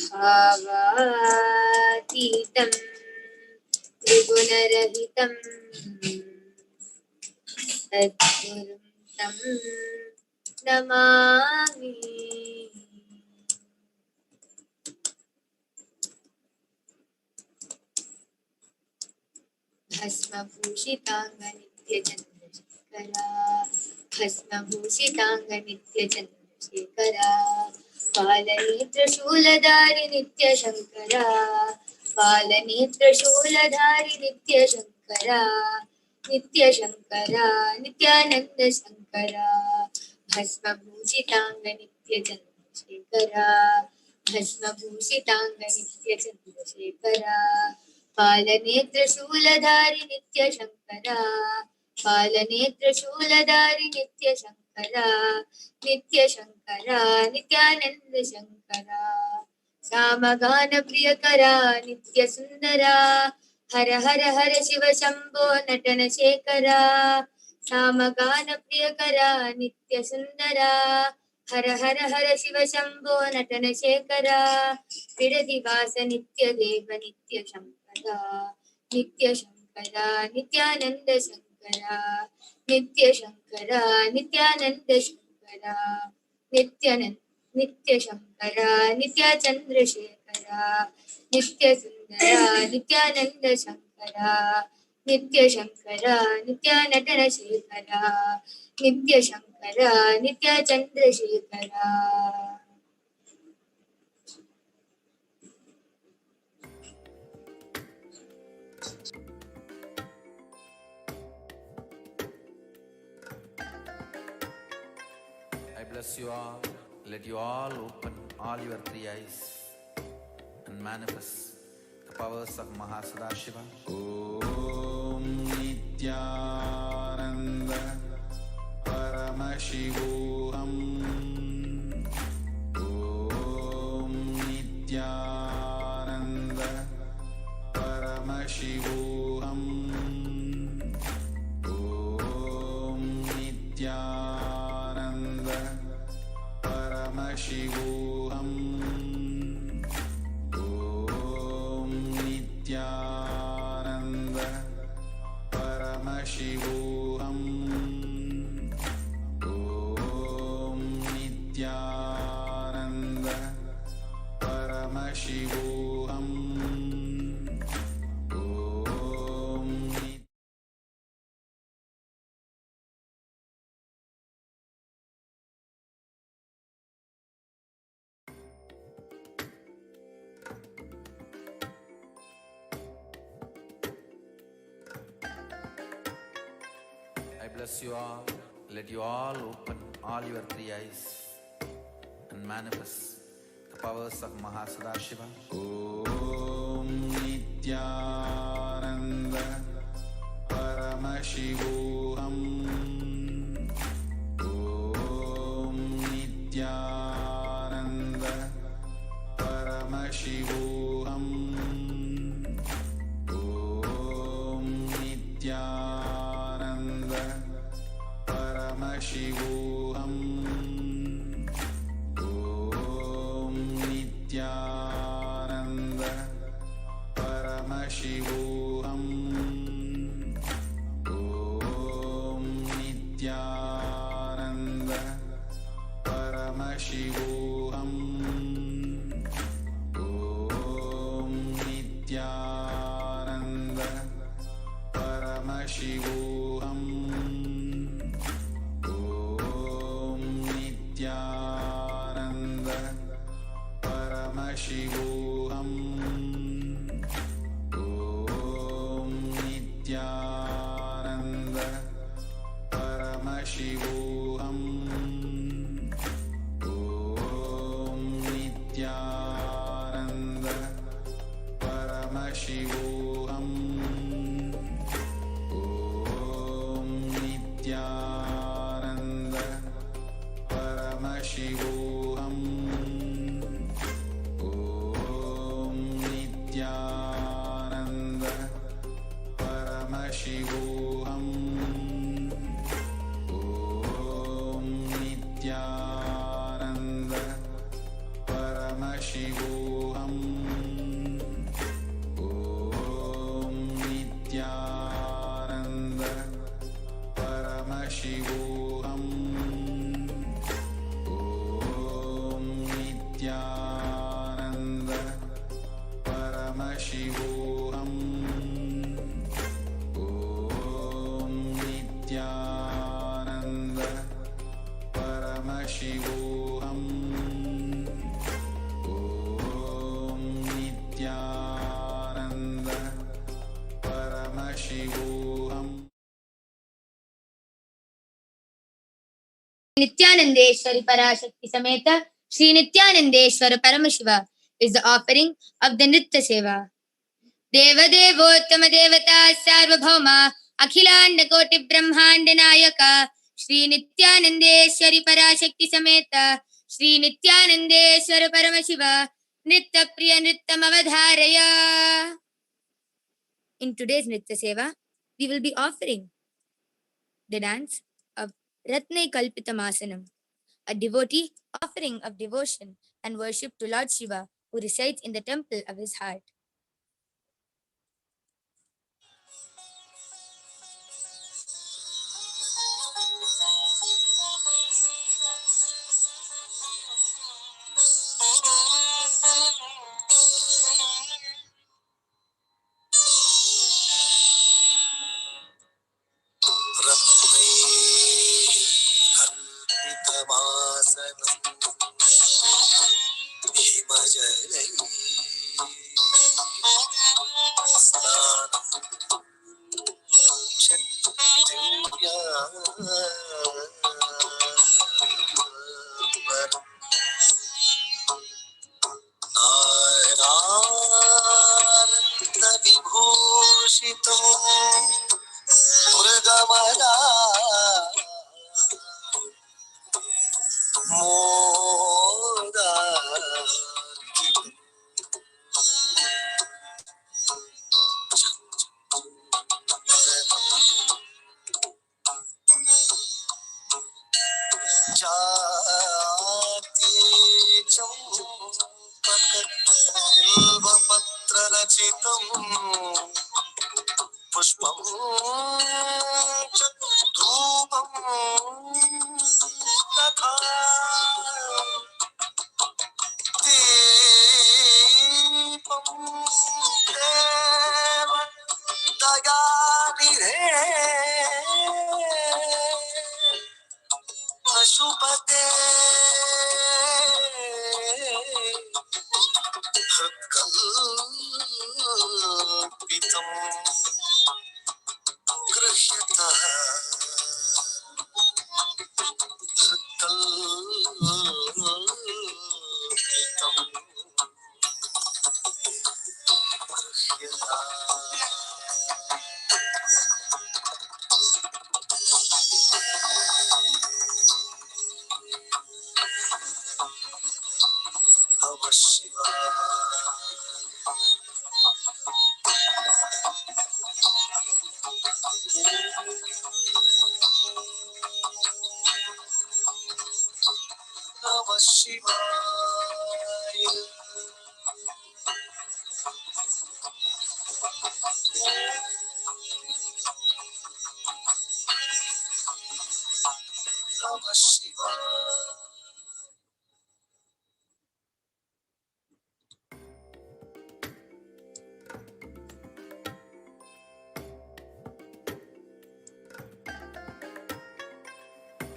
Bhavatitam Trigunarahitam Sadgurum Tam Namami. Bhasma Bhushitanga Nitya Chandra Shekhara Bhasma Bhushitanga Nitya Chandra Shekhara Palanitra Shuladhari Nitya Shankara Palanitra Shuladhari Nitya Shankara Nitya Shankara Nityananda Shankara Bhasma Bhushitanga Nitya Chandra Shekhara Bhasma Bhushitanga Nitya Chandra Shekhara Palanetra Shuladhari Nitya Shankara Palanetra Shuladhari Nitya Shankara Nitya Shankara Nityananda Shankara Samagana Priyakara Nitya Sundara Hara Hara Hara Shiva Shambho Natana Shekhara Samagana Priyakara Nitya Sundara Hara Hara Hara Shiva Shambho Natana Shekhara Vidadivasa Nitya Deva Nitya Shankara Nitya Shankara Nityananda Shankara Nitya Shankara Nityananda Shankara Nitya Shankara Nitya Chandra Shekhara Nitya Sundara Nityananda Shankara Nitya Shankara Nitya Natana Shekhara Nitya Shankara Nitya Chandra Shekhara. I bless you all. Let you all open all your three eyes and manifest the powers of Mahasadashiva. Om Nithyananda Paramashivoham. Om Nithyananda Paramashivoham. Om Nithyananda Paramashivoham. Om Nithyananda Paramashivoham. Om Nithyananda Paramashivoham. bless you all. Let you all open all your three eyes and manifest the powers of Mahasadashiva. Om Nithyananda Paramashivoham. Om Nithyananda Paramashivoham. Om Nithyananda Paramashivoham. Om Nithyananda Paramashivoham. Om Nithyananda Paramashivoham. Om Nithyananda Paramashivoham. Om Nithyananda Paramashivoham. Om Nithyananda Paramashivoham. Om Nithyananda Paramashivoham. Om Nithyananda Paramashivoham. Om Nithyananda Paramashivoham. Om Nithyananda Paramashivoham. Om Nithyananda Paramashivoham. Om Nithyananda Paramashivoham. Om Nithyananda Paramashivoham. Om Nithyananda Paramashivoham. Nithyanandeshwari Parashakti Sameta Sri Nithyanandeshwara Paramashiva is the offering of the Nritya Seva. Deva Devottama Devata Sarvabhauma Akhilanda Koti Brahmanda Nayaka Sri Nithyanandeshwari Parashakti Sameta Sri Nithyanandeshwara Paramashiva Nritya Priya Nrityam Avadharaya. In today's Nritya Seva, we will be offering the dance of Ratnai Kalpitamasanam, a devotee offering of devotion and worship to Lord Shiva, who resides in the temple of his heart. पुष्पं च धूपं तथा दीपं देव दयानिधे पशुपते हृत्कल्पितं गृह्यता Namah Shivaya. Namah Shivaya.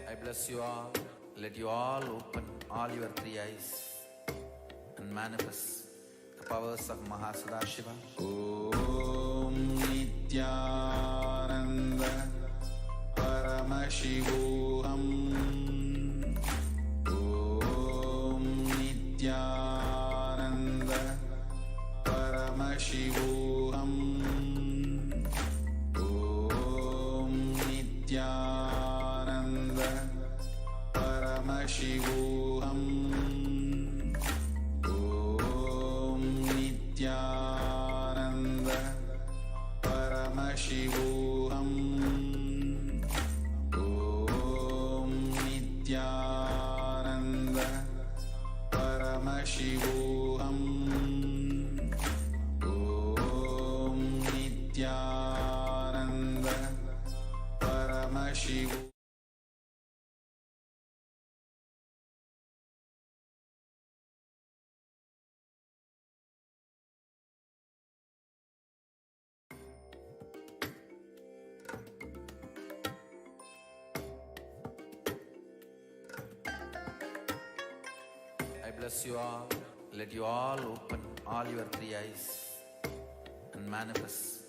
I bless you all. Let you all open all your three eyes and manifest the powers of Mahasadashiva. Om Nithyananda Paramashivoham. Om Nithyananda Paramashivoham. Om Nithyananda Paramashivoham. Om Nithyananda Paramashivoham. Om Nithyananda Paramashivoham. Om Nithyananda Paramashivoham. I bless you all. Let you all open all your three eyes and manifest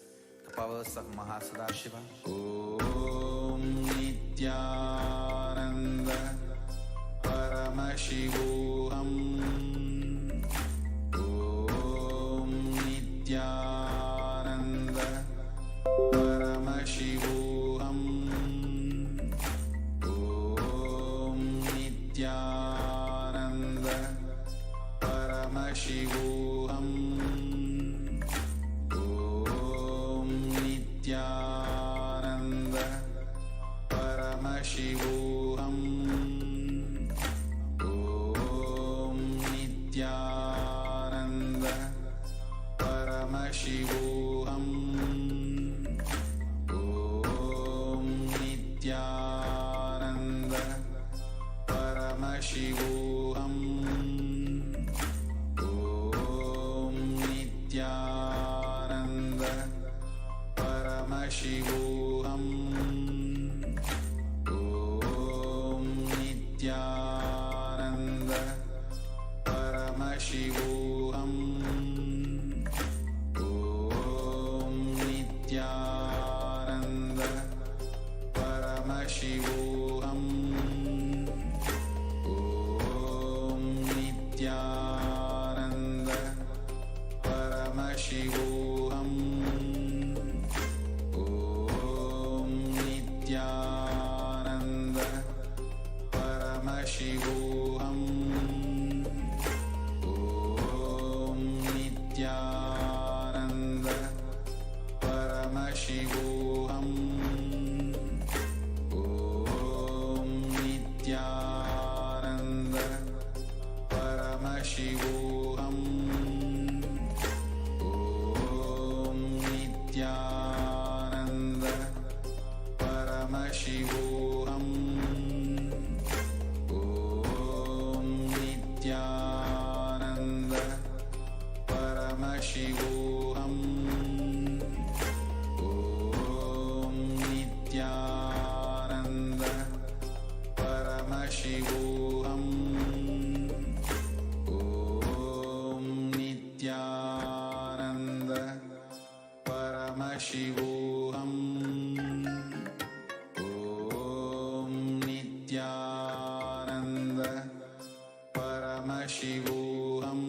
the powers of Mahasadashiva. Om Nithyananda Paramashivoham. Om Nithyananda Paramashivoham. Om Nithyananda Paramashivoham. Om Nithyananda Paramashivoham. Om Nithyananda Paramashivoham. Om Nithyananda Paramashivoham. Om Nithyananda Paramashivoham. Om Nithyananda Paramashivoham. Om Nithyananda Paramashivoham. Om Nithyananda Paramashivoham. Om Nithyananda Paramashivoham. Om Nithyananda Paramashivoham. Om Nithyananda Paramashivoham. Om Nithyananda Paramashivoham. Om Nithyananda Paramashivoham. Om Nithyananda Paramashivoham. Om Nithyananda Paramashivoham. Om Nithyananda Paramashivoham.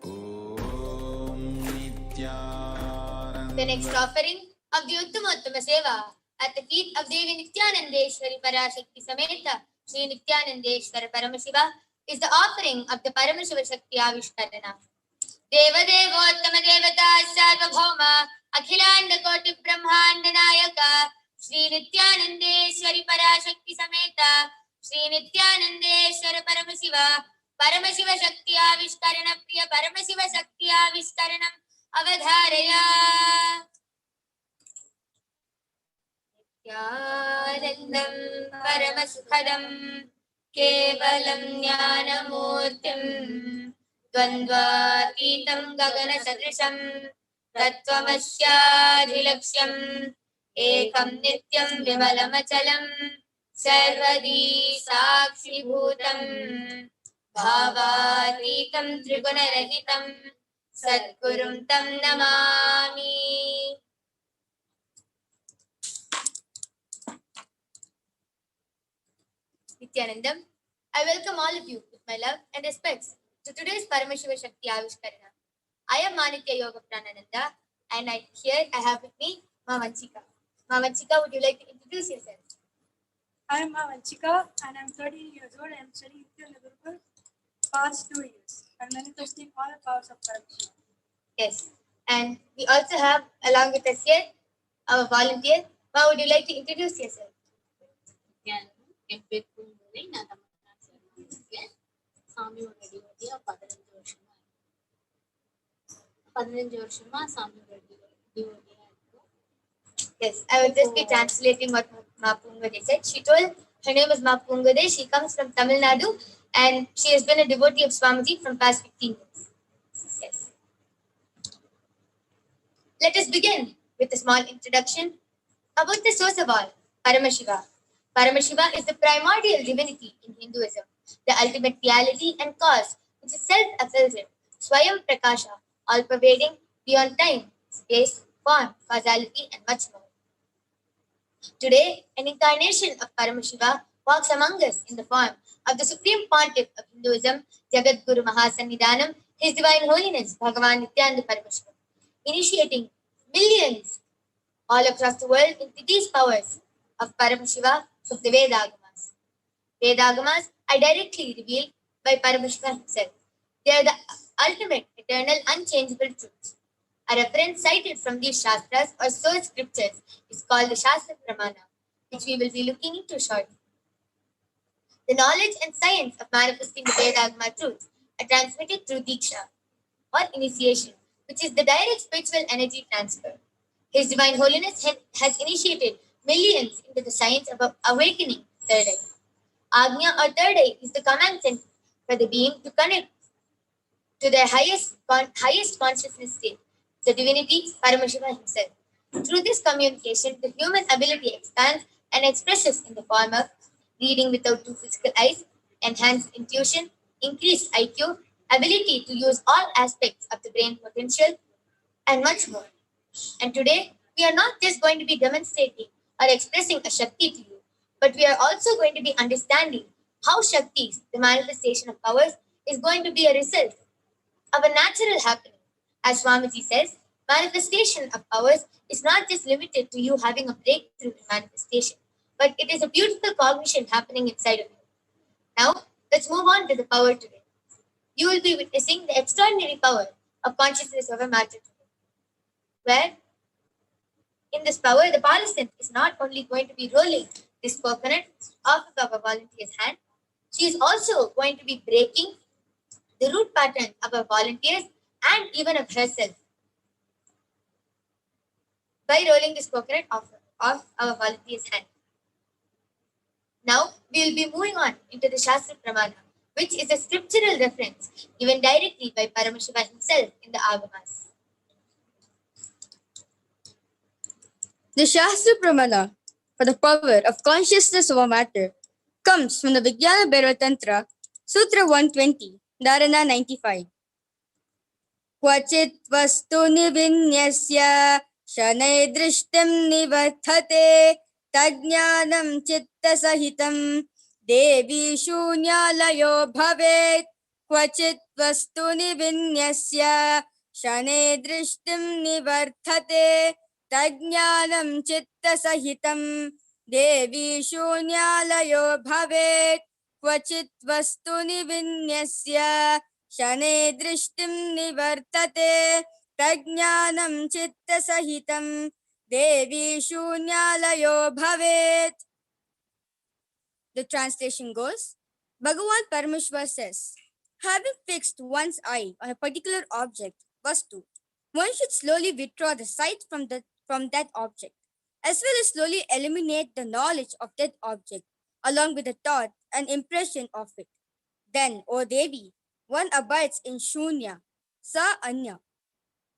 Om Nithyananda. The next offering of the Uttama Seva at the feet of Devi Nithyanandeshwari Parashakti Sameta Sri Nithyanandeshwara Paramashiva is the offering of the Paramashiva Shakti Avishkarana. Devadevottama Devata Sarvabhauma Akhilanda Koti Brahmanda Nayaka Sri Nithyanandeshwari Parashakti Sameta Sri Nithyanandeshwara Paramashiva Shakti Avishkarana Priya Paramashiva Shakti Avishkaranam Avadharaya Nityanandam Paramasukhadam Kevalam Jnanamurtim Dvandvatītam Gagana Sadrisham Tattvamashyaadhilaksham Ekam Nityam Vimalamachalam Sarvadi Sakshibhutam Bhavatītam Trigunarahitam Sadgurum Tam Namami. Nithyanandam, I welcome all of you with my love and respects to today's Paramashiva Shakti Avishkarana. I am Manitya Yoga Pranananda and here I have with me Ma Vanchika. Ma Vanchika, would you like to introduce yourself? I am Vanchika and I am 13 years old. I am studying in Liverpool past 2 years. I am manifesting all the powers of Paramashiva. Yes, and we also have along with us here our volunteer. Ma, would you like to introduce yourself? Yes, I will just be translating what Ma Pungade said. She told her name is Ma Pungade. She comes from Tamil Nadu and she has been a devotee of Swamiji from past 15 years. Yes. Let us begin with a small introduction about the source of all, Paramashiva. Paramashiva is the primordial divinity in Hinduism, the ultimate reality and cause, which is self-effulgent, Swayam Prakasha, all-pervading, beyond time, space, form, causality, and much more. Today, an incarnation of Paramashiva walks among us in the form of the Supreme Pontiff of Hinduism, Jagat Guru Mahasannidhanam, His Divine Holiness, Bhagavan Nithyananda Paramashivam, initiating millions all across the world into these powers of Paramashiva of the Vedagamas. Vedagamas are directly revealed by Paramashiva himself. They are the ultimate, eternal, unchangeable truths. A reference cited from these Shastras or source scriptures is called the Shastra Pramana, which we will be looking into shortly. The knowledge and science of manifesting the Vedagama truths are transmitted through Diksha or initiation, which is the direct spiritual energy transfer. His Divine Holiness has initiated millions into the science of awakening third eye. Agnya or third eye is the command center for the being to connect to their highest consciousness state, the divinity Paramashiva himself. Through this communication, the human ability expands and expresses in the form of reading without two physical eyes, enhanced intuition, increased IQ, ability to use all aspects of the brain potential, and much more. And today, we are not just going to be demonstrating or expressing a Shakti to you, but we are also going to be understanding how Shaktis, the manifestation of powers, is going to be a result of a natural happening. As Swamiji says, manifestation of powers is not just limited to you having a breakthrough in manifestation, but it is a beautiful cognition happening inside of you. Now, let's move on to the power today. You will be witnessing the extraordinary power of consciousness over matter today, where in this power, the participant is not only going to be rolling this coconut off of our volunteer's hand, she is also going to be breaking the root pattern of our volunteers and even of herself by rolling this coconut off our volunteer's hand. Now, we will be moving on into the Shastra Pramana, which is a scriptural reference given directly by Paramashiva himself in the Agamas. The Shastra Pramana for the power of consciousness over matter comes from the Vijnana Bhairava Tantra, Sutra 120, Dharana 95. Kvachit vastu nivinyasya shanai drishtim nivarthate tajnanam chitta sahitam devi shunyalayo bhavet. Kvachit vastu nivinyasya shanai drishtim nivarthate tajnanam chitta sahitam devi shunyalayo bhavet. क्वचित् वस्तुनि विन्यस्य शने दृष्टिं निवर्तते प्रज्ञानं चित्तसहितं देवी शून्यालयो भवेत्. The translation goes, Bhagavan Parameshwar says, having fixed one's eye on a particular object, vastu, one should slowly withdraw the sight from that object, as well as slowly eliminate the knowledge of that object, along with the thought and impression of it. Then, O Devi, one abides in Shunya, Sa Anya,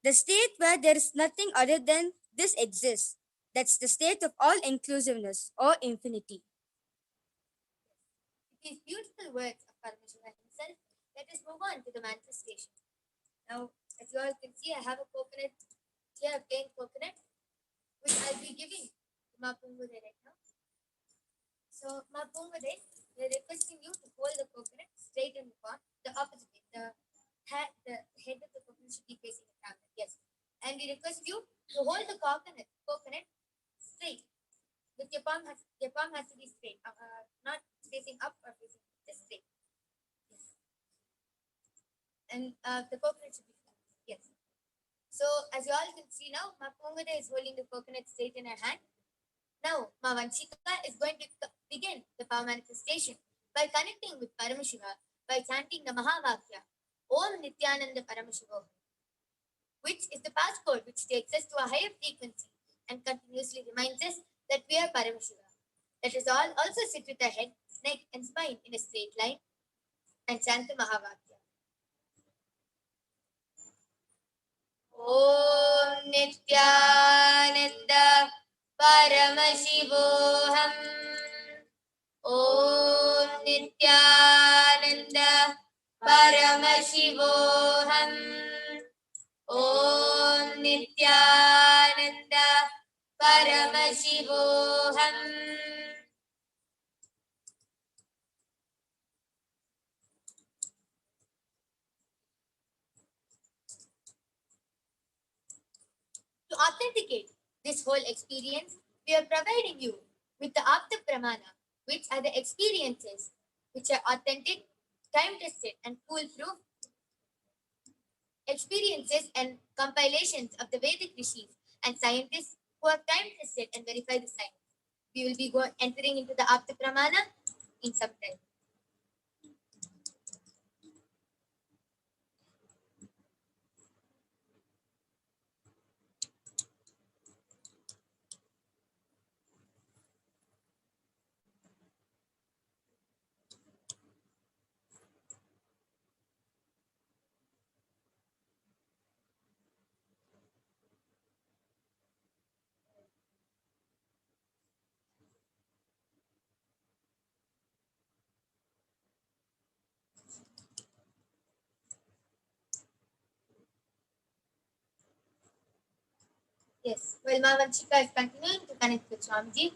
the state where there is nothing other than this exists. That's the state of all inclusiveness or infinity. These beautiful words of Paramashiva himself, let us move on to the manifestation. Now, as you all can see, I have a coconut here, a plain coconut, which I'll be giving to Ma Pungude right now. So, Ma Pungude, we're requesting you to hold the coconut straight in the palm, the opposite way. The head of the coconut should be facing the camera. Yes. And we request you to hold the coconut straight. With your palm has to be straight, not facing up or facing just straight. Yes. And the coconut should be flat. Yes. So as you all can see now, Ma Pungade is holding the coconut straight in her hand. Now Ma Vanchika is going to begin the power manifestation by connecting with Paramashiva by chanting the Mahavakya, Om Nithyananda Paramashivoham, which is the passcode which takes us to a higher frequency and continuously reminds us that we are Paramashiva. Let us all also sit with our head, neck, and spine in a straight line and chant the Mahavakya. Om Nithyananda Paramashivoham. Om Nithyananda Paramashivoham. Om Nithyananda Paramashivoham. To authenticate this whole experience, we are providing you with the Apta Pramana, which are the experiences which are authentic, time-tested, and foolproof experiences and compilations of the Vedic rishis and scientists who have time-tested and verified the science. We will be entering into the Apta Pramana in some time. Yes, well, Ma Vanchika is continuing to connect with Swamiji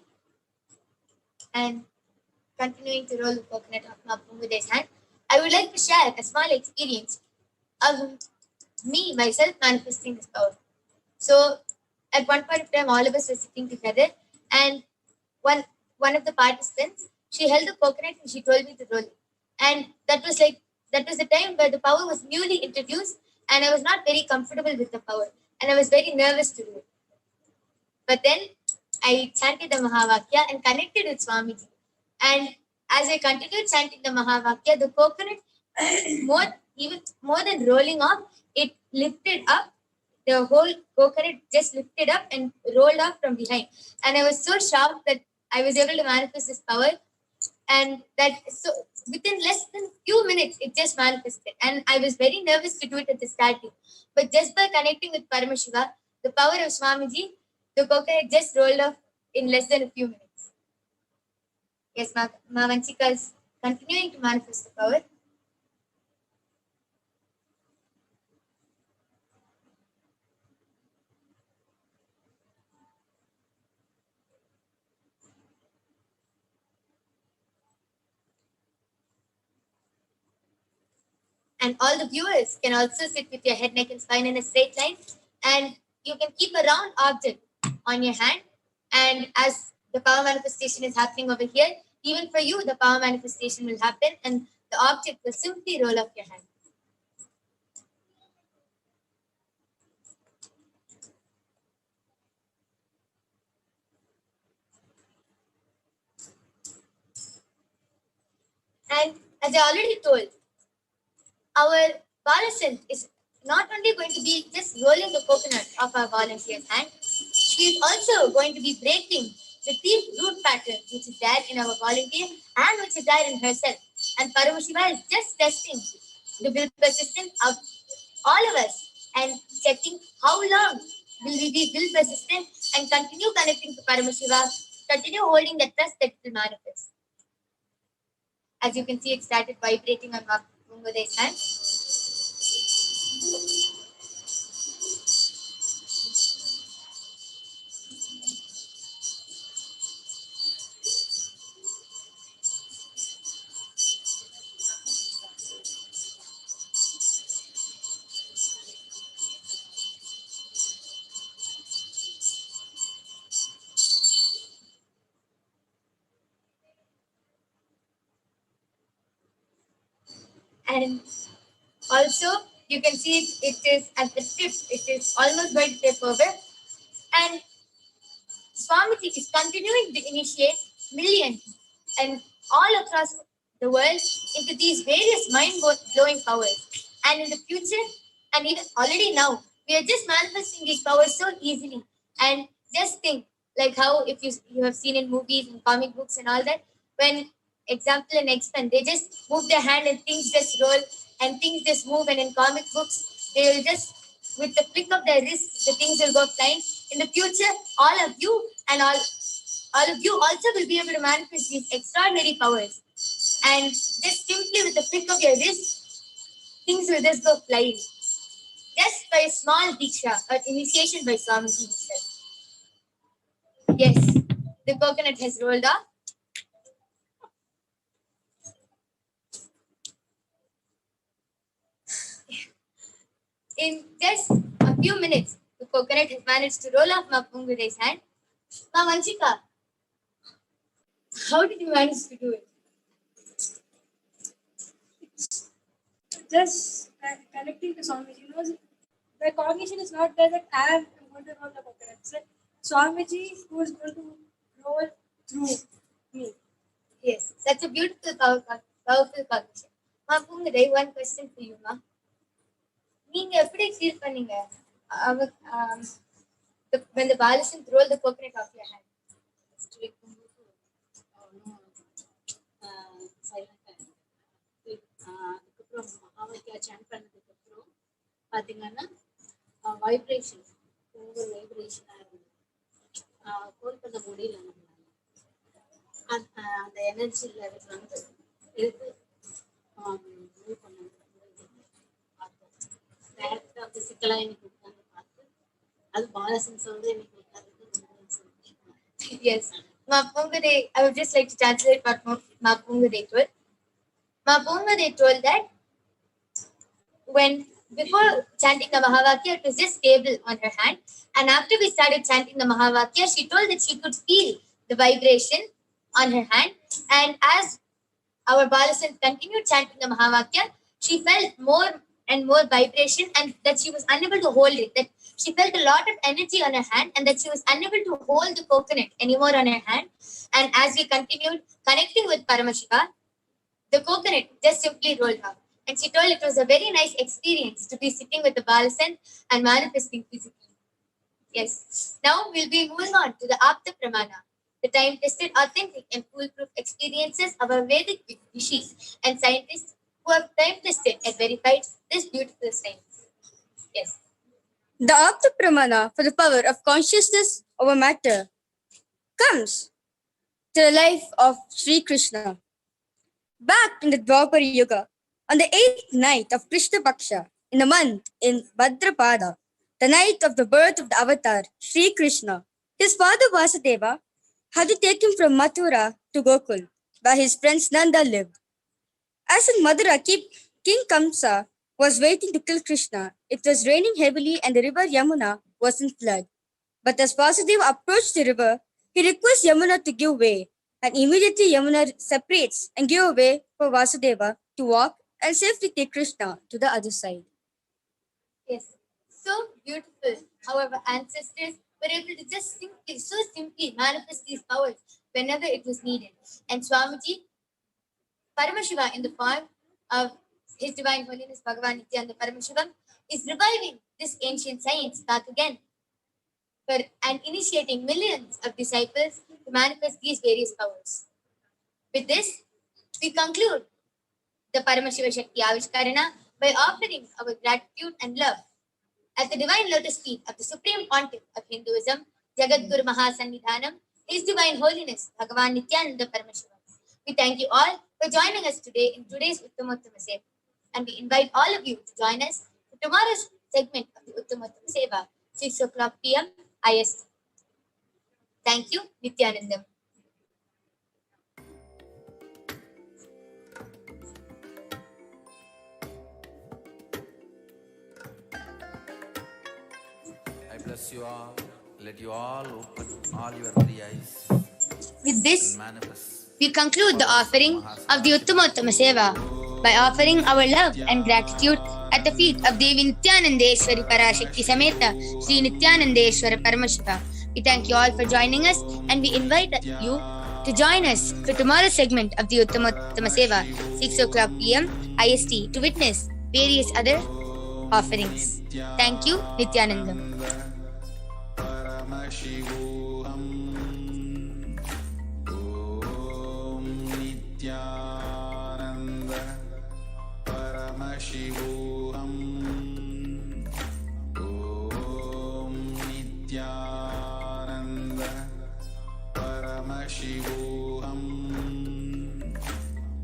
and continuing to roll the coconut of Ma Pungude's hand. I would like to share a small experience of me, myself, manifesting this power. So, at one point of time, all of us were sitting together, and one of the participants, she held the coconut and she told me to roll it. And that was the time where the power was newly introduced, and I was not very comfortable with the power, and I was very nervous to do it. But then I chanted the Mahavakya and connected with Swamiji. And as I continued chanting the Mahavakya, the coconut, even more than rolling off, it lifted up. The whole coconut just lifted up and rolled off from behind. And I was so shocked that I was able to manifest this power. And so within less than few minutes, it just manifested. And I was very nervous to do it at the starting. But just by connecting with Paramashiva, the power of Swamiji, the coconut just rolled off in less than a few minutes. Yes, Ma Vanchika is continuing to manifest the power. And all the viewers can also sit with your head, neck, and spine in a straight line. And you can keep a round object on your hand. And as the power manifestation is happening over here, Even for you, the power manifestation will happen and the object will simply roll off your hand. And as I already told, our Balasan is not only going to be just rolling the coconut off our volunteer's hand, she is also going to be breaking the deep root pattern which is there in our volunteer and which is there in herself. And Paramashiva is just testing the will persistence of all of us and checking how long will we be will persistent and continue connecting to Paramashiva, continue holding the trust that will manifest. As you can see, it started vibrating on Mungode's hand. And also, you can see it is at the tip, it is almost going to tip over. And Swamiji is continuing to initiate millions and all across the world into these various mind-blowing powers. And in the future, and even already now, we are just manifesting these powers so easily. And just think, like how if you have seen in movies and comic books and all that, when example in X-Men, they just move their hand and things just roll and things just move. And in comic books, they will just, with the flick of their wrist, the things will go flying. In the future, all of you and all of you also will be able to manifest these extraordinary powers. And just simply with the flick of your wrist, things will just go flying. Just by a small diksha or initiation by Swamiji himself. Yes, the coconut has rolled off. In just a few minutes, the coconut has managed to roll off Mapungure's hand. Ma Vanchika, how did you manage to do it? Just connecting to Swamiji. The cognition is not there that I am going to roll the coconut. It's like Swamiji who is going to roll through me. Yes, that's a beautiful, powerful cognition. Mapungure, one question for you, ma. நீங்க எப்படி feel பண்ணீங்க when the Balasan rolled the coconut off your hand? அதுக்கப்புறம் மகாவாக்கியா sand பண்ணதுக்கு அப்புறம் பார்த்தீங்கன்னா vibration ஒவ்வொரு வைப்ரேஷனாக இருந்தது. Phone பண்ண முடியல நம்மளால. அந்த எனர்ஜி லெவல் வந்து எடுத்து மூவ் பண்ண பார்த்தோம். டேரக்டாக ஃபிசிக்கலாக எனக்கு உட்காந்து பார்த்து அது பாலசன் சொல்றது எனக்கு Yes, Mapungure, I would just like to translate what Mapungure told. Mapungure told that before chanting the Mahavakya, it was just stable on her hand. And after we started chanting the Mahavakya, she told that she could feel the vibration on her hand. And as our Balasan continued chanting the Mahavakya, she felt more and more vibration and that she was unable to hold it. That she felt a lot of energy on her hand and that she was unable to hold the coconut anymore on her hand. And as we continued connecting with Paramashiva, the coconut just simply rolled off. And she told it was a very nice experience to be sitting with the Balasan and manifesting physically. Yes. Now we'll be moving on to the Apta Pramana, the time-tested, authentic and foolproof experiences of our Vedic rishis and scientists who have time-tested and verified this beautiful science. Yes. The Apta Pramana for the power of consciousness over matter comes to the life of Sri Krishna. Back in the Dwapara Yuga, on the 8th night of Krishna Paksha, in the month in Bhadrapada, the night of the birth of the avatar, Sri Krishna, his father Vasudeva had to take him from Mathura to Gokul, where his friends Nanda lived. As in Mathura, King Kamsa was waiting to kill Krishna. It was raining heavily and the river Yamuna was in flood. But as Vasudeva approached the river, he requested Yamuna to give way. And immediately Yamuna separates and gives way for Vasudeva to walk and safely take Krishna to the other side. Yes, so beautiful. Our ancestors were able to just simply manifest these powers whenever it was needed. And Swamiji, Paramashiva, in the form of His Divine Holiness Bhagavan Nithyananda Paramashivam, is reviving this ancient science back again and initiating millions of disciples to manifest these various powers. With this, we conclude the Paramashiva Shakti Avishkarana by offering our gratitude and love at the divine lotus feet of the Supreme Pontiff of Hinduism, Jagadguru Mahasannidhanam, His Divine Holiness Bhagavan Nithyananda Paramashivam. We thank you all for joining us today in today's Uttamottama Seva, and we invite all of you to join us for tomorrow's segment of the Uttamottama Seva, 6 o'clock p.m. IST. Thank you, Nithyanandam. I bless you all. Let you all open all your three eyes With this, and manifest. we conclude the offering of the Uttamottama Seva by offering our love and gratitude at the feet of Devi Nithyanandeshwari Parashakti Sameta Sri Nithyanandeshwara Paramashiva. We thank you all for joining us, and we invite you to join us for tomorrow's segment of the Uttamottama Seva, 6 o'clock p.m. IST, to witness various other offerings. Thank you, Nithyanandam. Paramashivoham. Om Nithyananda Paramashivoham. Om Nithyananda Paramashivoham.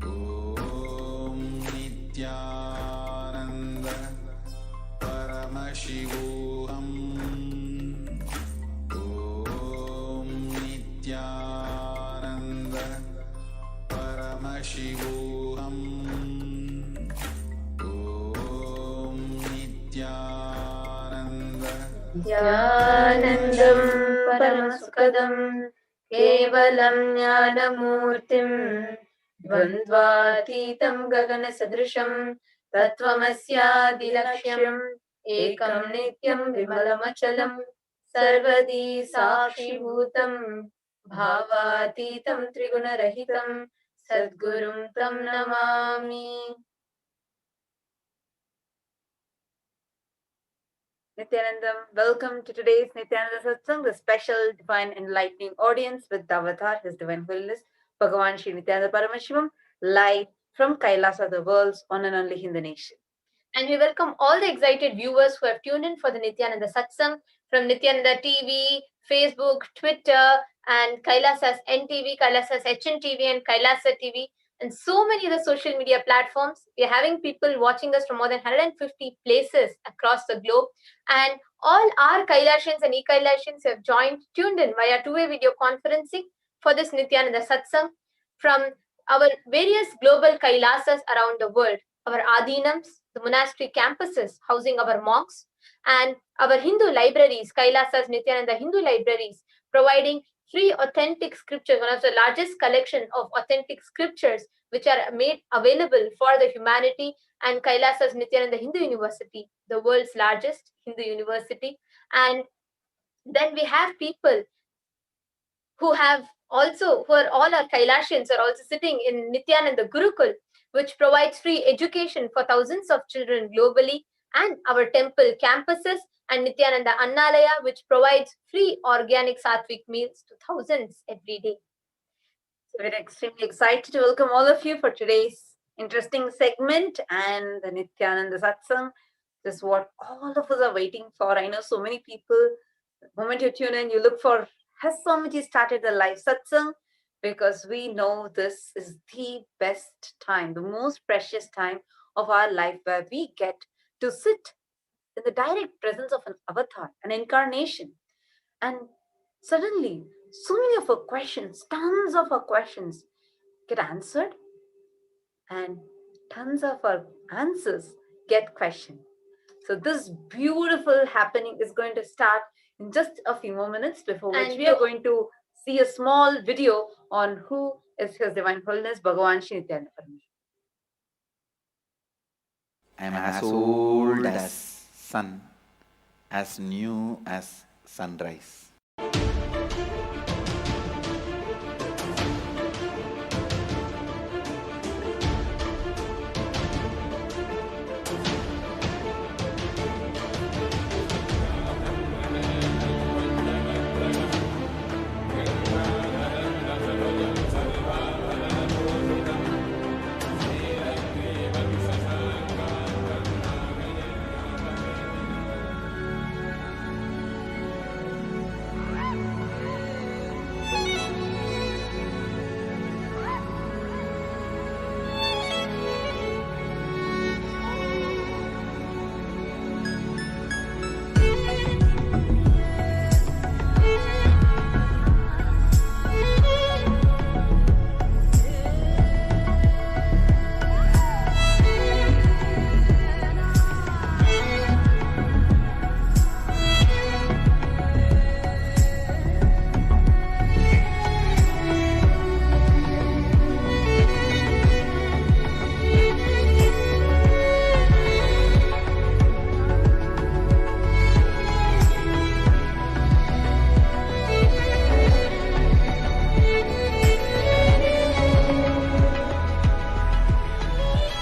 Om Nithyananda Paramashivoham. Om Nithyananda Paramashivoham. Om Nithyananda Nithyanandam Paramasukadam Kevalam Jnanamurtim Dvandvatitam Gaganasadrisham Tattvamasyadilaksham Ekam Nityam Vimalamachalam Sarvadi Sakshibhutam Bhavatitam Trigunarahitam Sadgurum Tam Namami. Nithyanandam, welcome to today's Nithyananda Satsangh, the special divine enlightening audience with the avatar, His Divine Holiness, Bhagavan Shri Nithyananda Paramashivam, live from Kailasa, the world's one and only Hindu nation. And we welcome all the excited viewers who have tuned in for the Nithyananda Satsang from Nithyananda TV, Facebook, Twitter, and Kailasa's NTV, Kailasa's HNTV, and Kailasa TV, and so many other social media platforms. We are having people watching us from more than 150 places across the globe. And all our Kailashans and E-Kailashans have tuned in via two-way video conferencing for this Nithyananda Satsang from our various global Kailasas around the world, our Adinams, the monastery campuses housing our monks, and our Hindu libraries, Kailasa's Nithyananda Hindu libraries, providing free authentic scriptures, one of the largest collection of authentic scriptures which are made available for the humanity, and Kailasa's Nithyananda Hindu University, the world's largest Hindu university. And then we have people who are all our Kailashans are also sitting in Nithyananda Gurukul, which provides free education for thousands of children globally, and our temple campuses, and Nithyananda Annalaya, which provides free organic sattvic meals to thousands every day. So we're extremely excited to welcome all of you for today's interesting segment and the Nithyananda Satsang. This is what all of us are waiting for. I know so many people, the moment you tune in, you look for, has Swamiji started the live satsang? Because we know this is the best time, the most precious time of our life, where we get to sit in the direct presence of an avatar, an incarnation. And suddenly, so many of our questions, tons of our questions get answered, and tons of our answers get questioned. So this beautiful happening is going to start in just a few more minutes, before which we are going to see a small video on who is His Divine Holiness Bhagavan Shri Nithyananda Paramashivam. I am as old as sun, as new as sunrise.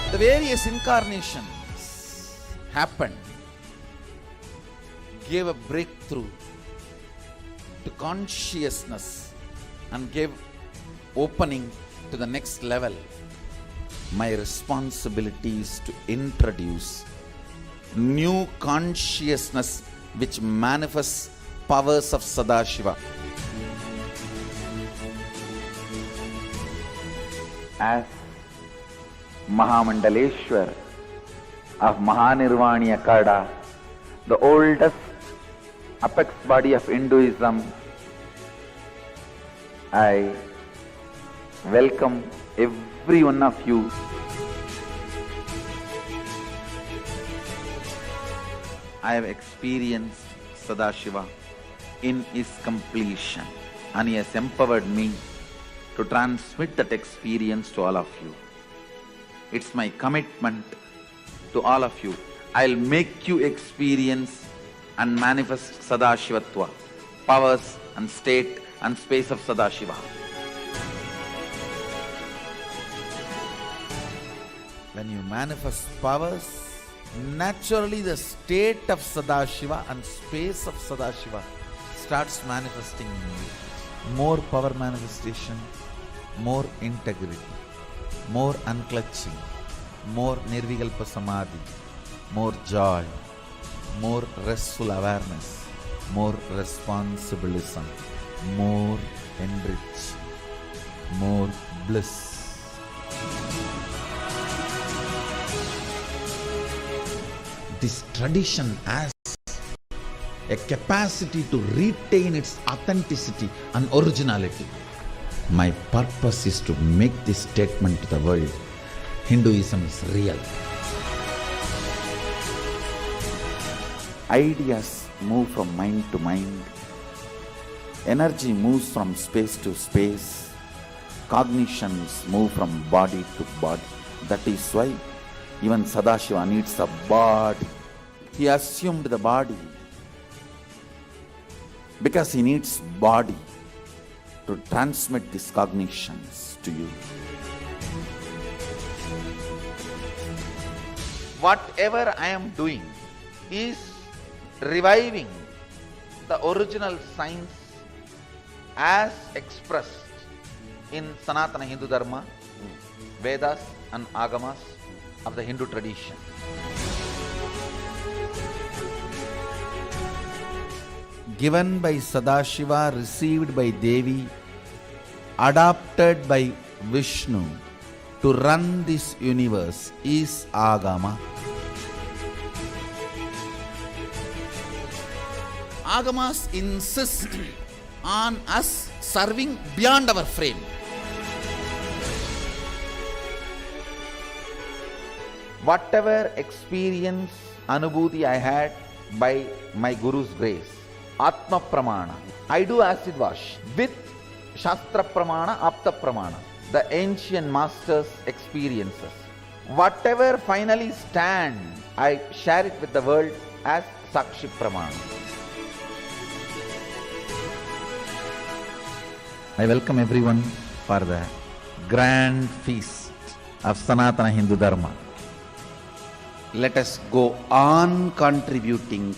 The various incarnations happened, gave a breakthrough to consciousness and gave opening to the next level. My responsibility is to introduce new consciousness which manifests powers of Sadashiva. As Mahamandaleshwar of Mahanirvani Akada, the oldest apex body of Hinduism, I welcome every one of you. I have experienced Sadashiva in his completion, and he has empowered me to transmit that experience to all of you. It's my commitment to all of you. I'll make you experience and manifest Sadashivatva, powers and state and space of Sadashiva. When you manifest powers, naturally the state of Sadashiva and space of Sadashiva starts manifesting in you. More power manifestation, more integrity, more unclutching, more nirvikalpa samadhi, more joy, more restful awareness, more responsibilism, more enrich, more bliss. This tradition has a capacity to retain its authenticity and originality. My purpose is to make this statement to the world. Hinduism is real. Ideas move from mind to mind. Energy moves from space to space. Cognitions move from body to body. That is why even Sadashiva needs a body. He assumed the body because he needs body to transmit these cognitions to you. Whatever I am doing is reviving the original science as expressed in Sanatana Hindu Dharma, Vedas and Agamas of the Hindu tradition. Given by Sadashiva, received by Devi, adopted by Vishnu to run this universe is Agama. Agamas insist on us serving beyond our frame. Whatever experience, anubhuti I had by my Guru's grace, Atma Pramana, I do acid wash with Shastra Pramana, Apta Pramana, the ancient masters' experiences. Whatever finally stand, I share it with the world as Sakshi Pramana. I welcome everyone for the grand feast of Sanatana Hindu Dharma. Let us go on contributing.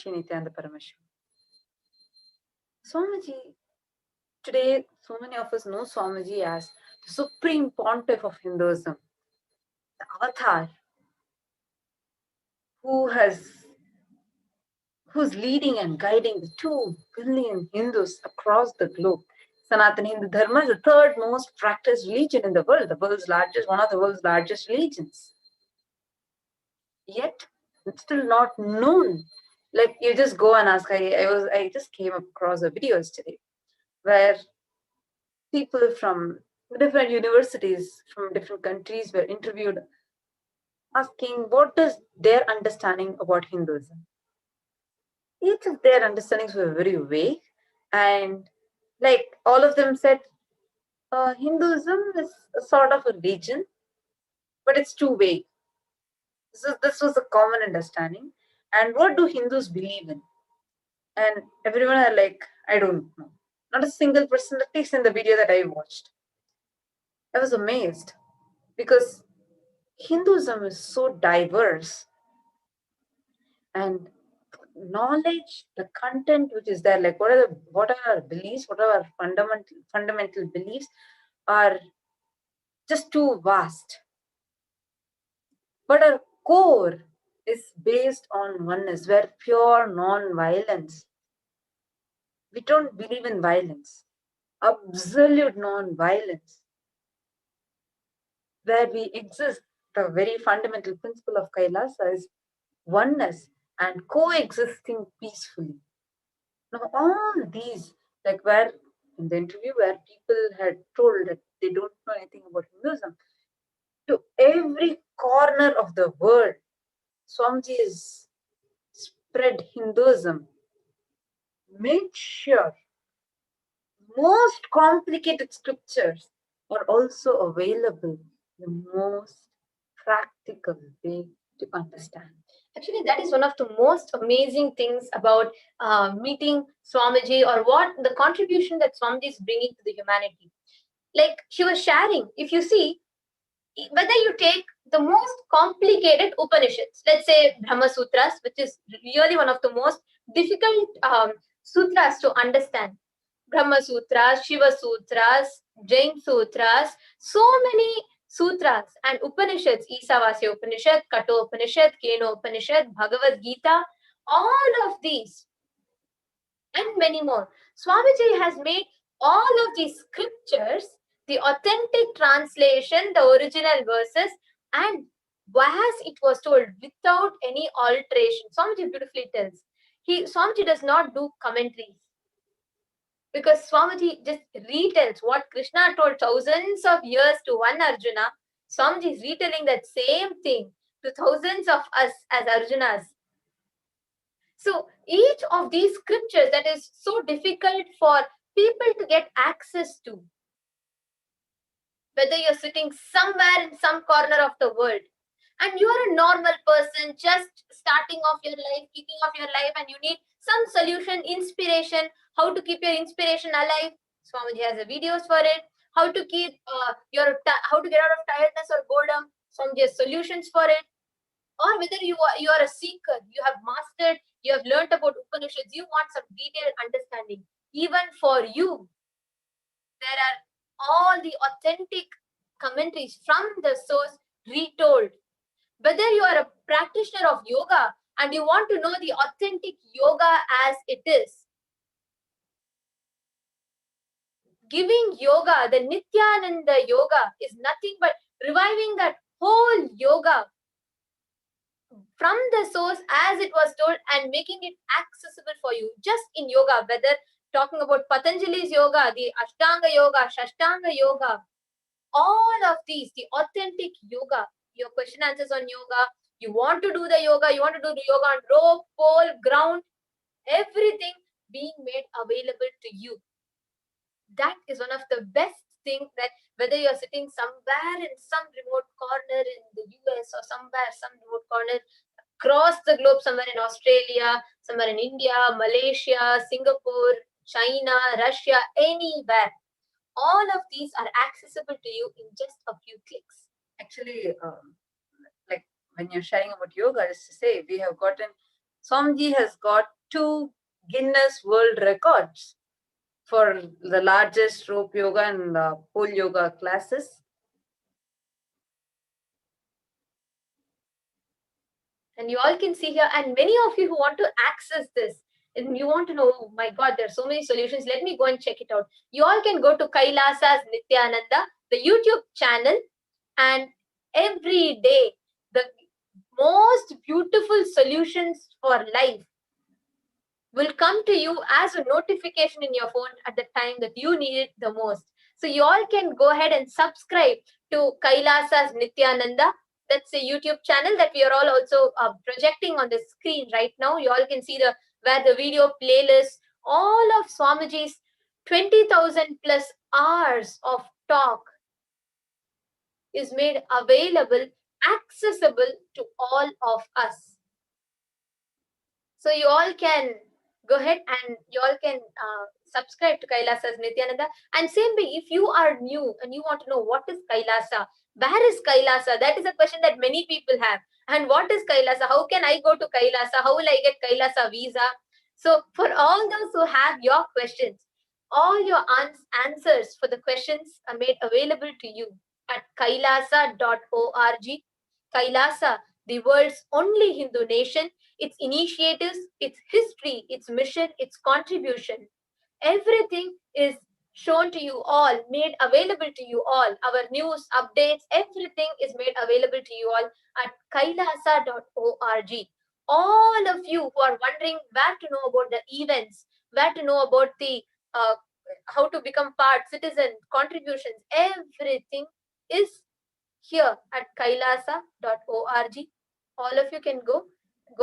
Nithyananda Paramashivam. Swamiji, today so many of us know Swamiji as the supreme pontiff of Hinduism, the avatar who's leading and guiding the 2 billion Hindus across the globe. Sanatana Hindu Dharma is the 3rd most practiced religion in the world, one of the world's largest religions. Yet, it's still not known. Like, you just go and ask. I just came across a video yesterday where people from different universities from different countries were interviewed, asking what is their understanding about Hinduism. Each of their understandings were very vague, and like all of them said, Hinduism is a sort of a religion, but it's too vague. This was a common understanding. And what do Hindus believe in? And everyone are like, I don't know. Not a single person, at least in the video that I watched. I was amazed because Hinduism is so diverse, and knowledge, the content which is there, like what are our beliefs, what are our fundamental beliefs, are just too vast. But our core is based on oneness, where pure non-violence. We don't believe in violence, absolute non-violence, where we exist. The very fundamental principle of Kailasa is oneness and coexisting peacefully. Now, all these, like where in the interview where people had told that they don't know anything about Hinduism, to every corner of the world, Swamiji has spread Hinduism, made sure most complicated scriptures are also available in the most practical way to understand. Actually, that is one of the most amazing things about meeting Swamiji, or what the contribution that Swamiji is bringing to the humanity. Like she was sharing, if you see, whether you take the most complicated Upanishads, let's say Brahma Sutras, which is really one of the most difficult sutras to understand. Brahma Sutras, Shiva Sutras, Jain Sutras, so many sutras and Upanishads, Isavasya Upanishad, Kato Upanishad, Keno Upanishad, Bhagavad Gita, all of these and many more. Swamiji has made all of these scriptures, the authentic translation, the original verses, and as it was told, without any alteration. Swamiji beautifully tells. Swamiji does not do commentaries, because Swamiji just retells what Krishna told thousands of years to one Arjuna. Swamiji is retelling that same thing to thousands of us as Arjunas. So each of these scriptures that is so difficult for people to get access to, whether you're sitting somewhere in some corner of the world and you're a normal person just starting off your life, kicking off your life, and you need some solution, inspiration, how to keep your inspiration alive. Swamiji has the videos for it. How to keep how to get out of tiredness or boredom. Swamiji has solutions for it. Or whether you are a seeker, you have mastered, you have learned about Upanishads, you want some detailed understanding. Even for you, there are all the authentic commentaries from the source retold. Whether you are a practitioner of yoga and you want to know the authentic yoga as it is, giving yoga, the Nithyananda yoga, is nothing but reviving that whole yoga from the source as it was told and making it accessible for you just in yoga, whether talking about Patanjali's yoga, the Ashtanga yoga, Shashtanga yoga, all of these, the authentic yoga, your question answers on yoga, you want to do the yoga, you want to do the yoga on rope, pole, ground, everything being made available to you. That is one of the best things, that whether you're sitting somewhere in some remote corner in the US or somewhere, some remote corner across the globe, somewhere in Australia, somewhere in India, Malaysia, Singapore, China, Russia, anywhere, all of these are accessible to you in just a few clicks. Actually, like when you're sharing about yoga, is to say we have gotten, Swamiji has got 2 Guinness World Records for the largest rope yoga and pole yoga classes. And you all can see here, and many of you who want to access this, and you want to know, oh my God, there are so many solutions, let me go and check it out. You all can go to Kailasa's Nithyananda, the YouTube channel, and every day, the most beautiful solutions for life will come to you as a notification in your phone at the time that you need it the most. So you all can go ahead and subscribe to Kailasa's Nithyananda. That's a YouTube channel that we are all also projecting on the screen right now. You all can see where the video playlist, all of Swamiji's 20,000 plus hours of talk is made available, accessible to all of us. So you all can go ahead and you all can subscribe to Kailasa's Nithyananda. And same way, if you are new and you want to know what is Kailasa, where is Kailasa? That is a question that many people have. And what is Kailasa? How can I go to Kailasa? How will I get Kailasa visa? So for all those who have your questions, all your answers for the questions are made available to you at kailasa.org. Kailasa, the world's only Hindu nation, its initiatives, its history, its mission, its contribution. Everything is shown to you all, made available to you all. Our news, updates, everything is made available to you all at kailasa.org. All of you who are wondering where to know about the events, where to know about the how to become part, citizen, contributions, everything is here at kailasa.org. All of you can go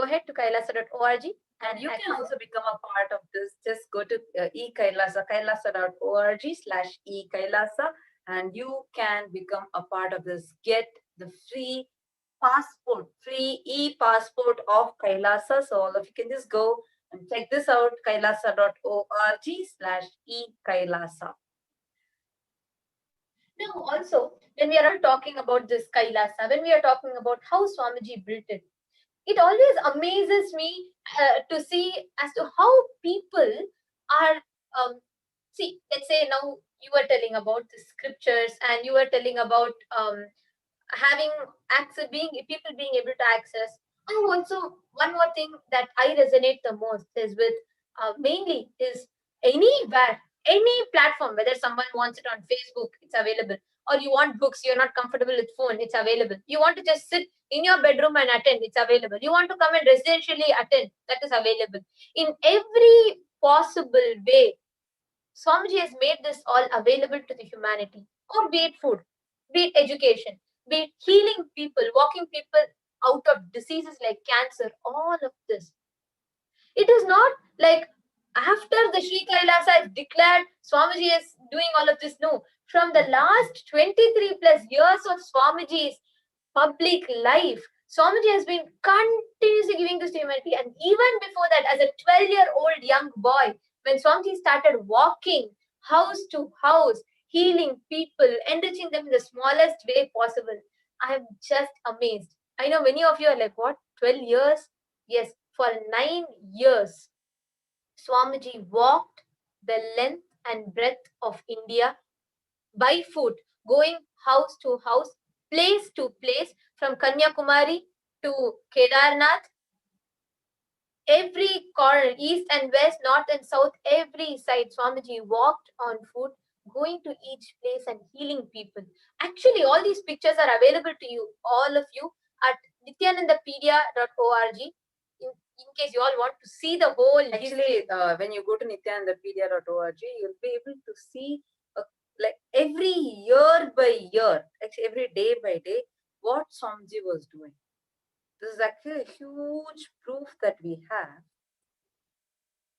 ahead to kailasa.org. And you can also become a part of this. Just go to eKailasa, kailasa.org/eKailasa, and you can become a part of this. Get the free passport, free e-passport of Kailasa. So all of you can just go and check this out, kailasa.org/eKailasa. Now also, when we are talking about this Kailasa, when we are talking about how Swamiji built it, it always amazes me to see as to how people are, see, let's say now you were telling about the scriptures and you were telling about having access, people being able to access. And also one more thing that I resonate the most is with mainly is anywhere, any platform, whether someone wants it on Facebook, it's available. Or you want books, you're not comfortable with phone, it's available. You want to just sit in your bedroom and attend, it's available. You want to come and residentially attend, that is available. In every possible way, Swamiji has made this all available to the humanity. Or be it food, be it education, be it healing people, walking people out of diseases like cancer, all of this. declared Swamiji is doing all of this. No, from the last 23 plus years of Swamiji's public life, Swamiji has been continuously giving this to humanity. And even before that, as a 12-year-old young boy, when Swamiji started walking house to house, healing people, enriching them in the smallest way possible, I am just amazed. I know many of you are like, what, 12 years? Yes, for 9 years, Swamiji walked the length and breadth of India by foot, going house to house, place to place, from Kanyakumari to Kedarnath, every corner, east and west, north and south, every side, Swamiji walked on foot, going to each place and healing people. Actually, all these pictures are available to you, all of you, at nithyanandapedia.org. In case you all want to see the whole Actually, when you go to nithyanandapedia.org, you'll be able to see like every year by year, actually every day by day, what Swamiji was doing. This is actually a huge proof that we have.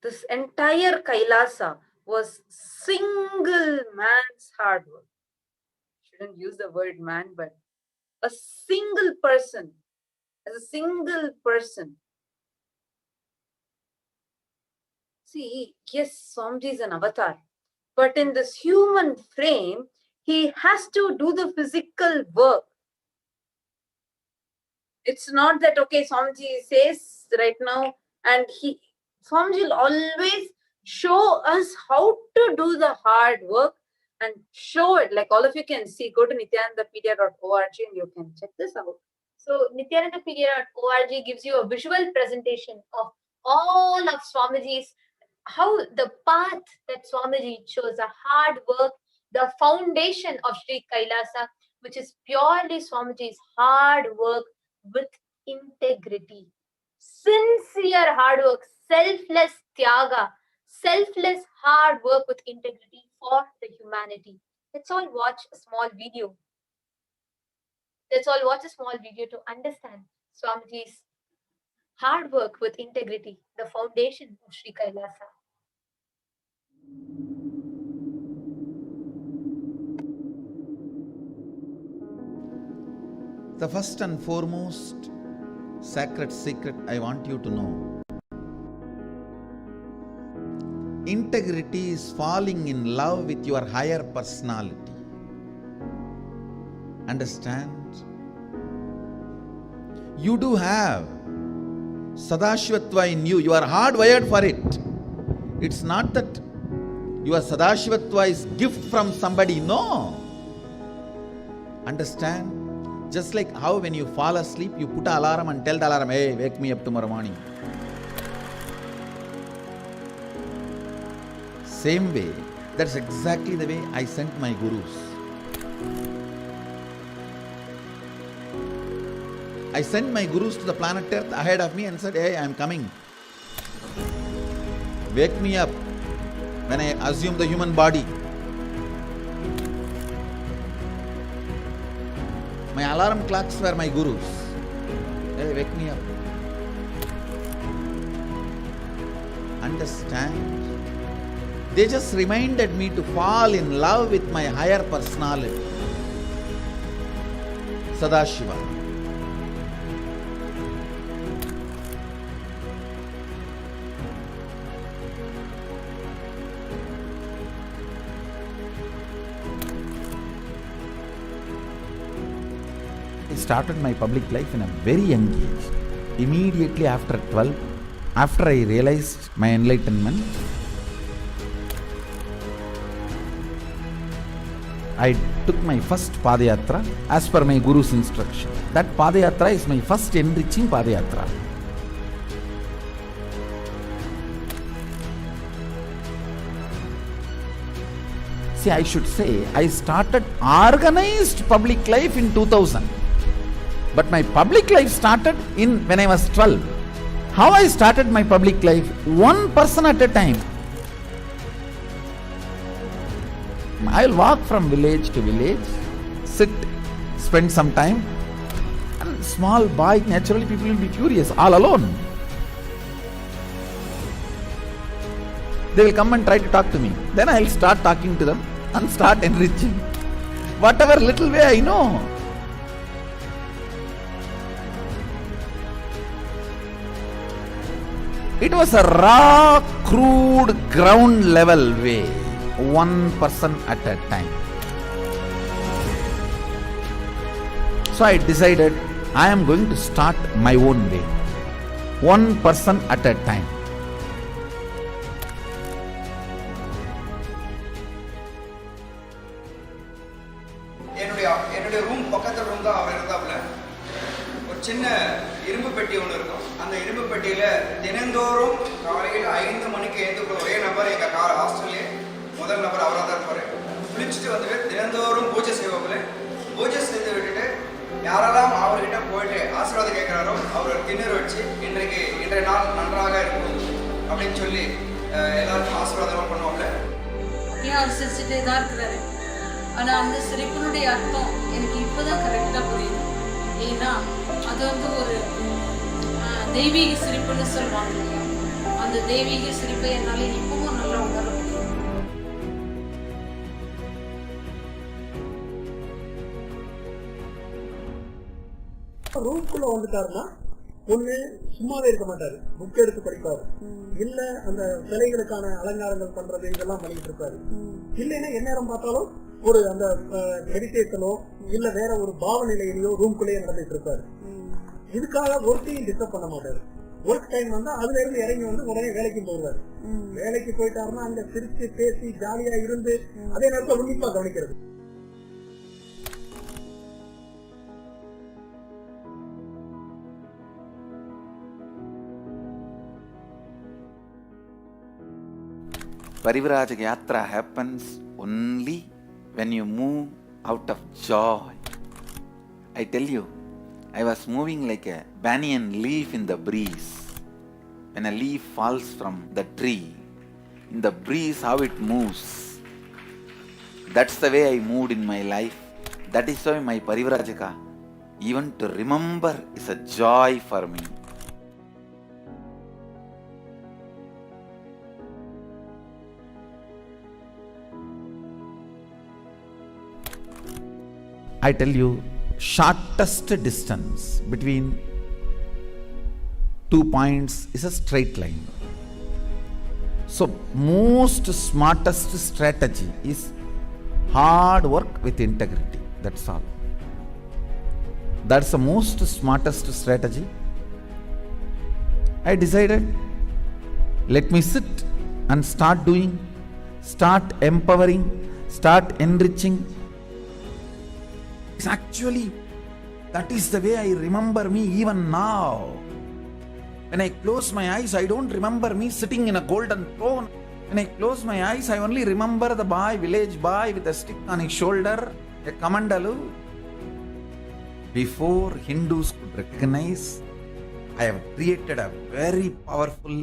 This entire Kailasa was single man's hard work. Shouldn't use the word man, but a single person, as a single person. See, yes, Swamiji is an avatar, but in this human frame, he has to do the physical work. It's not that, okay, Swamiji says right now, and Swamiji will always show us how to do the hard work and show it. Like all of you can see, go to nithyanandapedia.org and you can check this out. So nithyanandapedia.org gives you a visual presentation of all of Swamiji's, how the path that Swamiji chose, the hard work, the foundation of Sri Kailasa, which is purely Swamiji's hard work with integrity, sincere hard work, selfless tyaga, selfless hard work with integrity for the humanity. Let's all watch a small video. Let's all watch a small video to understand Swamiji's hard work with integrity, the foundation of Sri Kailasa. The first and foremost sacred secret I want you to know. Integrity is falling in love with your higher personality. Understand? You do have Sadashivatva in you. You are hardwired for it. It's not that your Sadashivatva is gift from somebody. No. Understand? Just like how when you fall asleep, you put an alarm and tell the alarm, hey, wake me up tomorrow morning. Same way, that's exactly the way I sent my gurus. I sent my gurus to the planet Earth ahead of me and said, hey, I am coming. Wake me up when I assume the human body. My alarm clocks were my gurus. Hey, wake me up. Understand? They just reminded me to fall in love with my higher personality, Sadashiva. I started my public life in a very young age. Immediately after 12, after I realized my enlightenment, I took my first Padayatra as per my Guru's instruction. That Padayatra is my first enriching Padayatra. See, I should say, I started organized public life in 2000. But my public life started when I was 12. How I started my public life? One person at a time. I'll walk from village to village, sit, spend some time, and small boy, naturally people will be curious, all alone. They will come and try to talk to me. Then I will start talking to them and start enriching. Whatever little way I know. It was a raw, crude, ground level way. One person at a time. So I decided I am going to start my own way. One person at a time. என்னுடைய room பக்கத்து room தான் அவர் இருந்தாப்புல. ஒரு சின்ன இரும்பு பெட்டி ஒன்று இருக்கும். அந்த இரும்பு பெட்டியில தினந்தோறும் காலையில் 5 மணிக்கு எழுந்துக்கிற ஒரே நபர் எங்க ஹாஸ்டல்லே முதல் நபர் அவராக தான் இருப்பாரு. குளிச்சுட்டு வந்துட்டு தினந்தோறும் பூஜை செய்வாப்புல. பூஜை செய்து விட்டுட்டு யாரெல்லாம் அவர்கிட்ட போயிட்டு ஆசீர்வாதம் கேட்கிறாரோ அவர் திண்ணூறு வச்சு இன்றைய நாள் நன்றாக இருக்கும் அப்படின்னு சொல்லி எல்லாருக்கும் ஆசீர்வாதம் பண்ணுவாப்புல. அவர் சிரிச்சுட்டே தான் இருக்கிறாரு. ஆனால் அந்த சிரிப்பினுடைய அர்த்தம் எனக்கு இப்போதான் கரெக்டாக புரியுது. ஏன்னா அது ஒரு தெய்வீக சிரிப்புன்னு சொல்லுவாங்க இல்லையா, அந்த தெய்வீக சிரிப்பை என்னால் இப்பவும் நல்லா உணர முடியும். ரூம்குள்ள வந்துட்டாருன்னா ஒண்ணு சும்மாவே இருக்க மாட்டாரு, புக் எடுத்து படிப்பாரு, இல்ல அந்த சிலைகளுக்கான அலங்காரங்கள் பண்றது இதெல்லாம் பண்ணிட்டு இருப்பாரு. இல்லைன்னா எந்நேரம் பார்த்தாலும் ஒரு அந்த மெடிடேஷனோ இல்ல வேற ஒரு பாவ நிலையிலையோ ரூம்குள்ளேயே நடந்துட்டு இருப்பாரு. இதுக்காக ஒர்க்கையும் டிஸ்டர்ப் பண்ண மாட்டாரு. ஒர்க் டைம் வந்தா அதுல இருந்து இறங்கி வந்து உடனே வேலைக்கு போவாரு. வேலைக்கு போயிட்டாருன்னா அங்க சிரிச்சு பேசி ஜாலியா இருந்து அதே நேரத்தில் உன்னிப்பா கவனிக்கிறது. Parivrajaka Yatra happens only when you move out of joy. I tell you, I was moving like a banyan leaf in the breeze. When a leaf falls from the tree, in the breeze how it moves. That's the way I moved in my life. That is why my Parivrajaka, even to remember, is a joy for me. I tell you, shortest distance between 2 points is a straight line. So most smartest strategy is hard work with integrity. That's all. That's the most smartest strategy. I decided, let me sit and start doing, start empowering, start enriching. Actually, that is the way I remember me even now. When I close my eyes, I don't remember me sitting in a golden throne. When I close my eyes, I only remember the boy, village boy with a stick on his shoulder, a kamandalu. Before Hindus could recognize, I have created a very powerful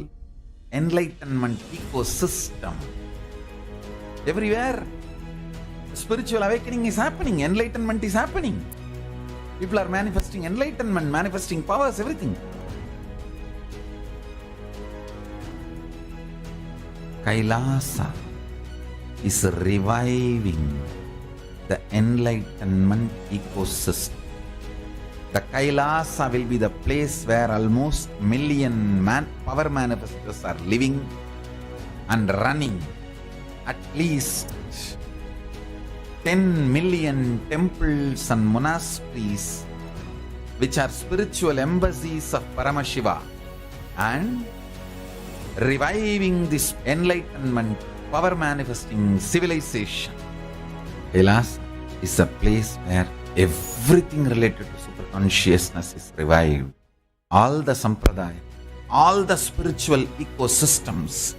enlightenment ecosystem. Everywhere, spiritual awakening is happening, enlightenment is happening. People are manifesting enlightenment, manifesting powers, everything. Kailasa is reviving the enlightenment ecosystem. The Kailasa will be the place where almost million power manifestors are living and running. At least 10 million temples and monasteries, which are spiritual embassies of Paramashiva, and reviving this enlightenment, power manifesting civilization. Kailas is a place where everything related to super consciousness is revived. All the sampradaya, all the spiritual ecosystems.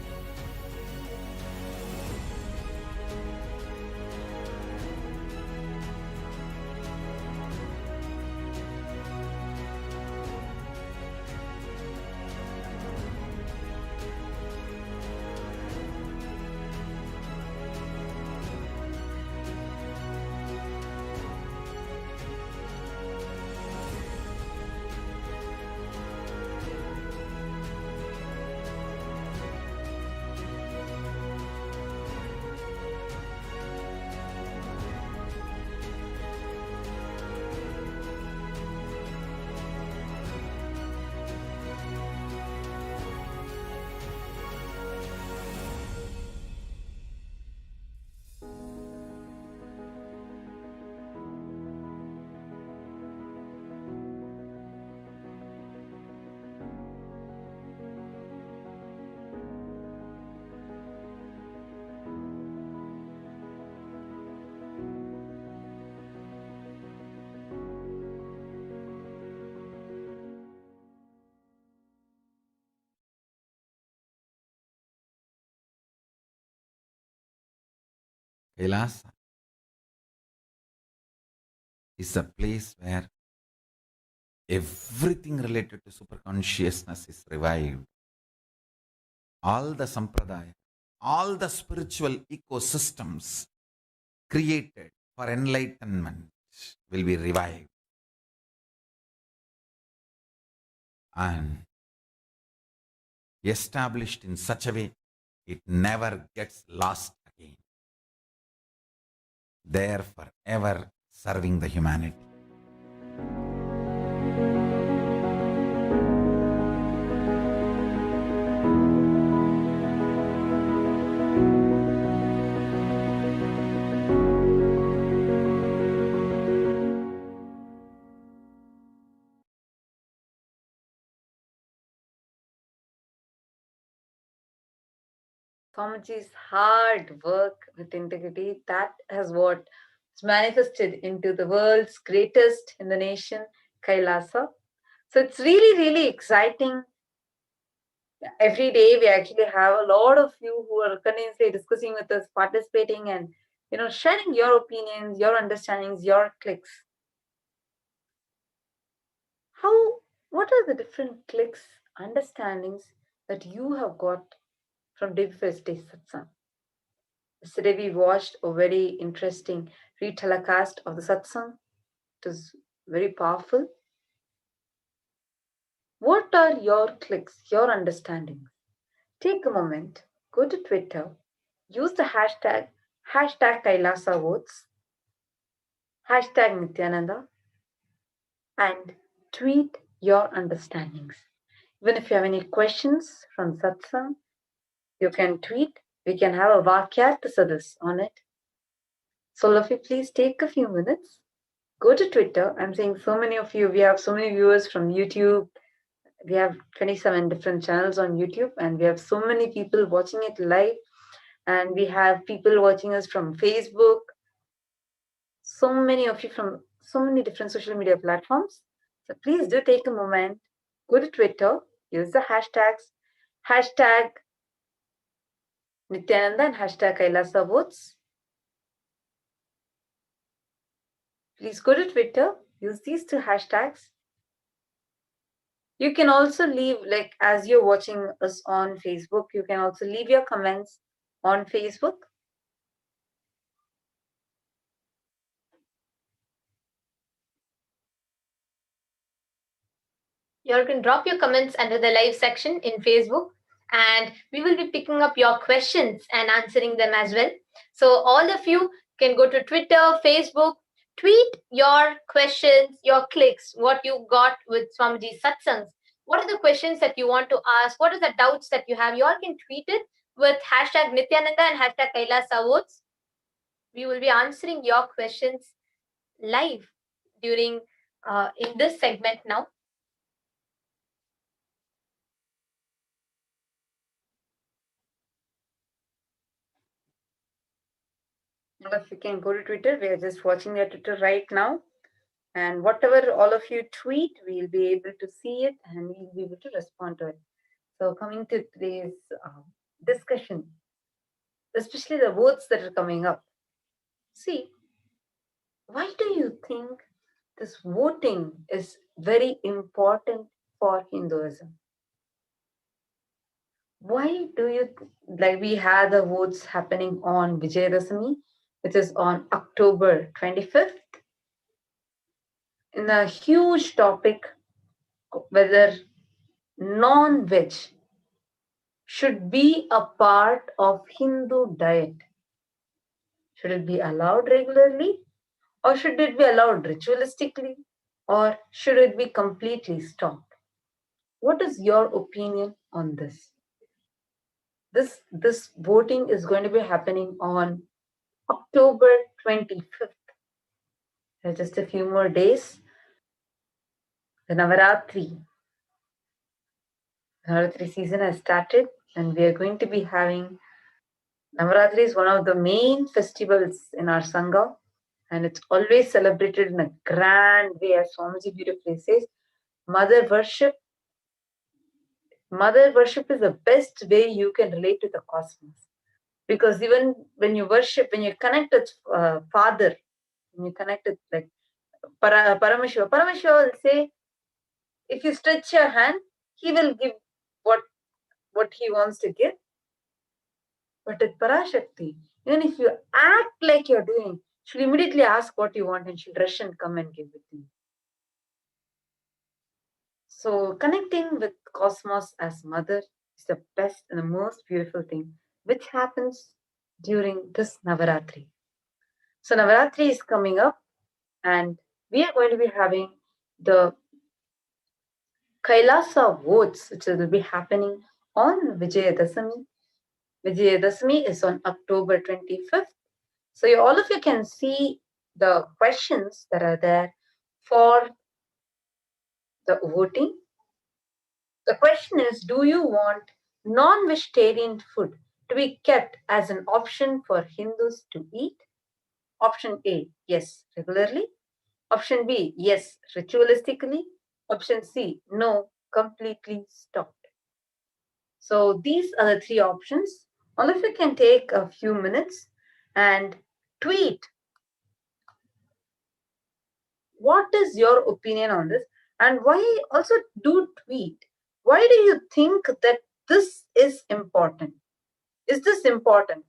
Kailasa is a place where everything related to superconsciousness is revived. All the sampradaya, all the spiritual ecosystems created for enlightenment will be revived. And established in such a way, it never gets lost again. There forever serving the humanity. Swamiji's hard work with integrity, that is what is manifested into the world's greatest in the nation, Kailasa. So it's really, really exciting. Every day we actually have a lot of you who are continuously discussing with us, participating and sharing your opinions, your understandings, your clicks. What are the different clicks, understandings that you have got from day first day satsang? Yesterday we watched a very interesting retelecast of the satsang. It was very powerful. What are your clicks, your understandings? Take a moment, go to Twitter, use the hashtag Kailasa votes, hashtag Nithyananda, and tweet your understandings. Even if you have any questions from satsang, you can tweet. We can have a Vakyartha on it. So, all of you, please take a few minutes. Go to Twitter. I'm saying so many of you, we have so many viewers from YouTube. We have 27 different channels on YouTube, and we have so many people watching it live. And we have people watching us from Facebook. So many of you from so many different social media platforms. So please do take a moment, go to Twitter, use the hashtags, hashtag Nithyananda and hashtag Kailasa votes. Please go to Twitter, use these two hashtags. You can also leave, like as you're watching us on Facebook, you can also leave your comments on Facebook. You can drop your comments under the live section in Facebook, and we will be picking up your questions and answering them as well. So all of you can go to Twitter, Facebook, tweet your questions, your clicks, what you got with Swamiji's satsangs. What are the questions that you want to ask? What are the doubts that you have? You all can tweet it with hashtag Nithyananda and hashtag Kailasa votes. We will be answering your questions live during in this segment now. If you can go to Twitter, we are just watching their Twitter right now. And whatever all of you tweet, we'll be able to see it and we'll be able to respond to it. So coming to today's discussion, especially the votes that are coming up. See, why do you think this voting is very important for Hinduism? Why do you, like we had the votes happening on Vijayadashami, which is on October 25th, in a huge topic whether non-veg should be a part of Hindu diet. Should it be allowed regularly, or should it be allowed ritualistically, or should it be completely stopped? What is your opinion on this? This voting is going to be happening on October 25th. There's just a few more days. The Navaratri season has started, and we are going to be having Navaratri is one of the main festivals in our Sangha, and it's always celebrated in a grand way, as Swamiji beautifully says. Mother worship is the best way you can relate to the cosmos. Because even when you worship, when you connect with Father, when you connect with like Paramashiva, Paramashiva will say, if you stretch your hand, he will give what he wants to give. But with Parashakti, even if you act like you're doing, she'll immediately ask what you want and she'll rush and come and give it to you. So connecting with Cosmos as mother is the best and the most beautiful thing which happens during this Navaratri. So Navaratri is coming up and we are going to be having the Kailasa votes, which will be happening on Vijayadasami. Vijayadasami is on October 25th. So all of you can see the questions that are there for the voting. The question is, do you want non-vegetarian food to be kept as an option for Hindus to eat? Option A, yes, regularly. Option B, yes, ritualistically. Option C, no, completely stopped. So these are the three options. All of you can take a few minutes and tweet. What is your opinion on this? And why also do tweet? Why do you think that this is important? Is this important?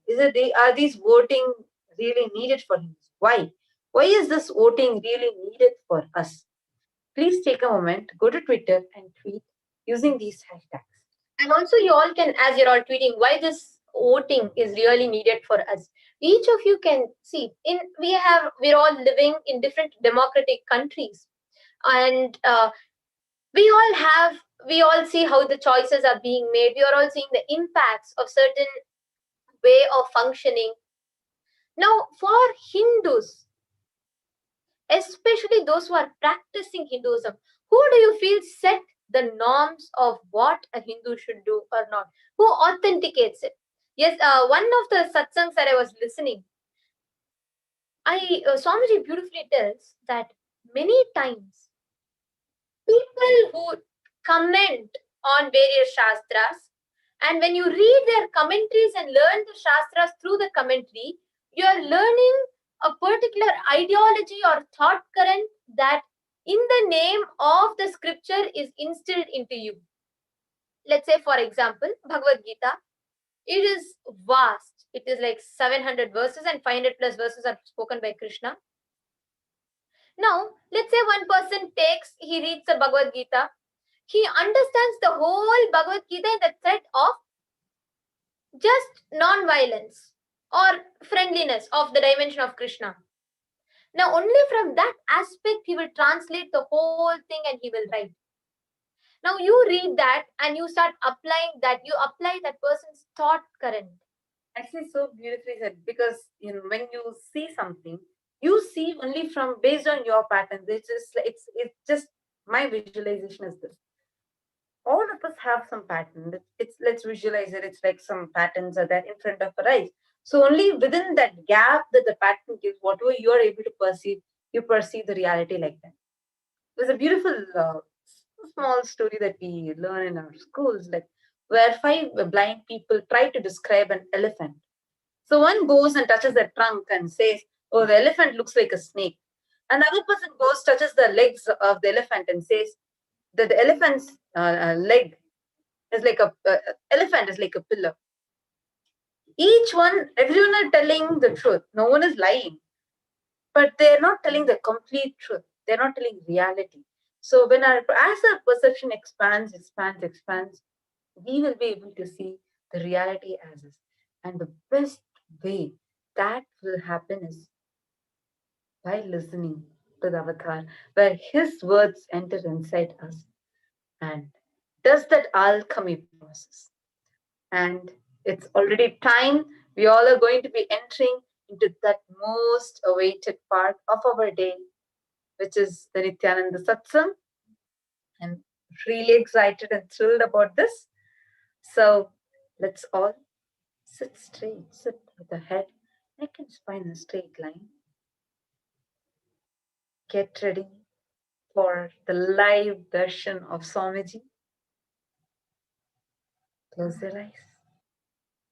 Are these voting really needed for him? Why? Why is this voting really needed for us? Please take a moment, go to Twitter and tweet using these hashtags. And also you all can, as you're all tweeting, why this voting is really needed for us. Each of you can see, we're all living in different democratic countries. And we all see how the choices are being made. We are all seeing the impacts of certain way of functioning. Now, for Hindus, especially those who are practicing Hinduism, who do you feel set the norms of what a Hindu should do or not? Who authenticates it? Yes, one of the satsangs that I was listening, Swamiji beautifully tells that many times people who comment on various shastras, and when you read their commentaries and learn the shastras through the commentary, you are learning a particular ideology or thought current that in the name of the scripture is instilled into you. Let's say, for example, Bhagavad Gita. It is vast. It is like 700 verses and 500 plus verses are spoken by Krishna. Now, let's say one person he reads the Bhagavad Gita. He understands the whole Bhagavad Gita in the thread of just non-violence or friendliness of the dimension of Krishna. Now, only from that aspect he will translate the whole thing and he will write. Now, you read that and you start applying that. You apply that person's thought current. Actually, so beautifully said, because when you see something, you see only from based on your patterns. It's just my visualization is this. All of us have some pattern. Let's visualize it. It's like some patterns are there in front of our eyes. So only within that gap that the pattern gives, whatever you are able to perceive, you perceive the reality like that. There's a beautiful small story that we learn in our schools, like where 5 blind people try to describe an elephant. So one goes and touches the trunk and says, "Oh, the elephant looks like a snake." And the other person goes, touches the legs of the elephant and says that the elephant's leg is like elephant is like a pillar. Everyone are telling the truth. No one is lying. But they're not telling the complete truth. They're not telling reality. So as our perception expands, we will be able to see the reality as is. And the best way that will happen is by listening to the avatar, where his words enter inside us and does that alchemy process. And it's already time. We all are going to be entering into that most awaited part of our day, which is the Nithyananda Satsangh. I'm really excited and thrilled about this. So let's all sit straight, sit with the head, neck and spine in a straight line. Get ready for the live darshan of Swamiji. Close your eyes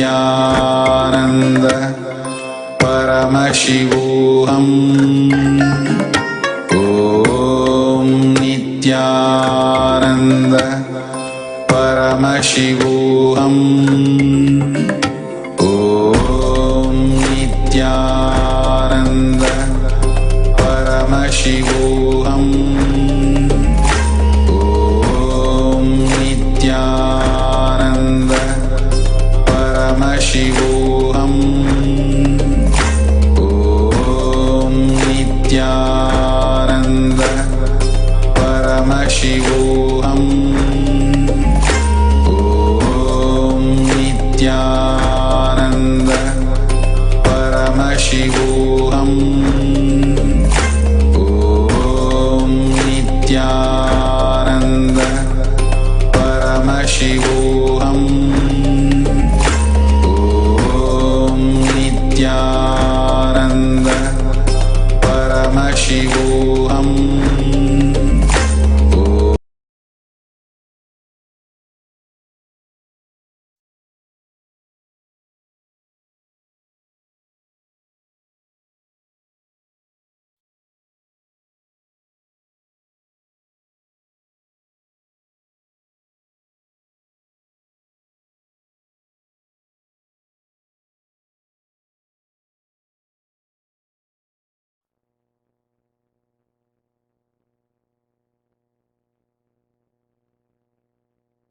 Nithyananda Paramashivoham. Om Nithyananda Paramashivoham. Om Nithyananda Paramashivoham. Om Nithyananda Paramashivoham. Om Nithyananda Paramashivoham. Om Nithyananda Paramashivoham. Om Nithyananda Paramashivoham. Om Nithyananda Paramashivoham.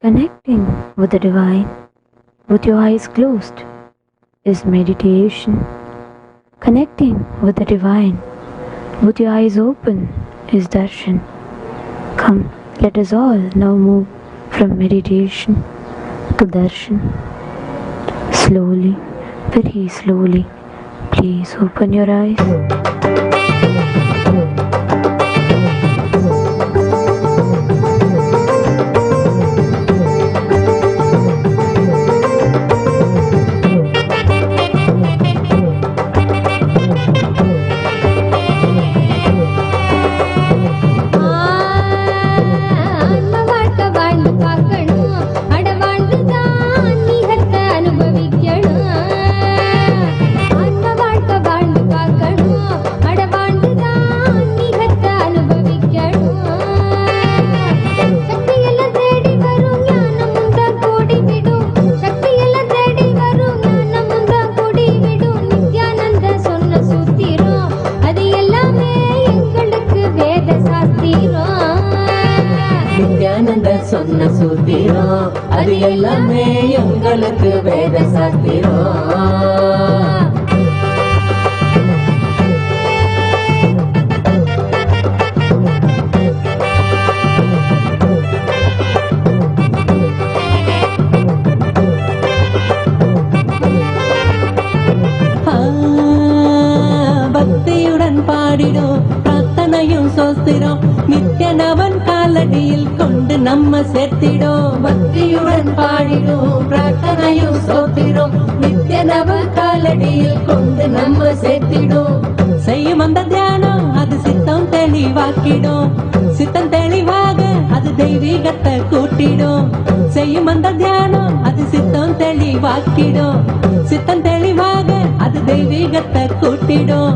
Connecting with the divine with your eyes closed is meditation. Connecting with the divine with your eyes open is darshan. Come, let us all now move from meditation to darshan. Slowly, very slowly, please open your eyes. Nityananda சொன்ன சூத்திரம் அது எல்லாமே எங்களுக்கு வேத சாஸ்திரம். பக்தியுடன் பாடிடும் பிரார்த்தனையும் சோஸ்திரம் நித்யனவன் காலடியில் கொண்டு நம்ம சேர்த்திடும். பக்தியுடன் பாடிடும் பிரார்த்தனையும் சோஸ்திரம் நித்யனவன் காலடியில் கொண்டு நம்ம சேர்த்திடும். செய்யும் அந்த தியானம் அது சித்தம் தெளிவாக்கிடும். சித்தம் தெளிவாக அது தெய்வீகத்தை கூட்டிடும். செய்யும் அந்த தியானம் அது சித்தம் தெளிவாக்கிடும். சித்தம் தெளிவாக அது தெய்வீகத்தை கூட்டிடும்.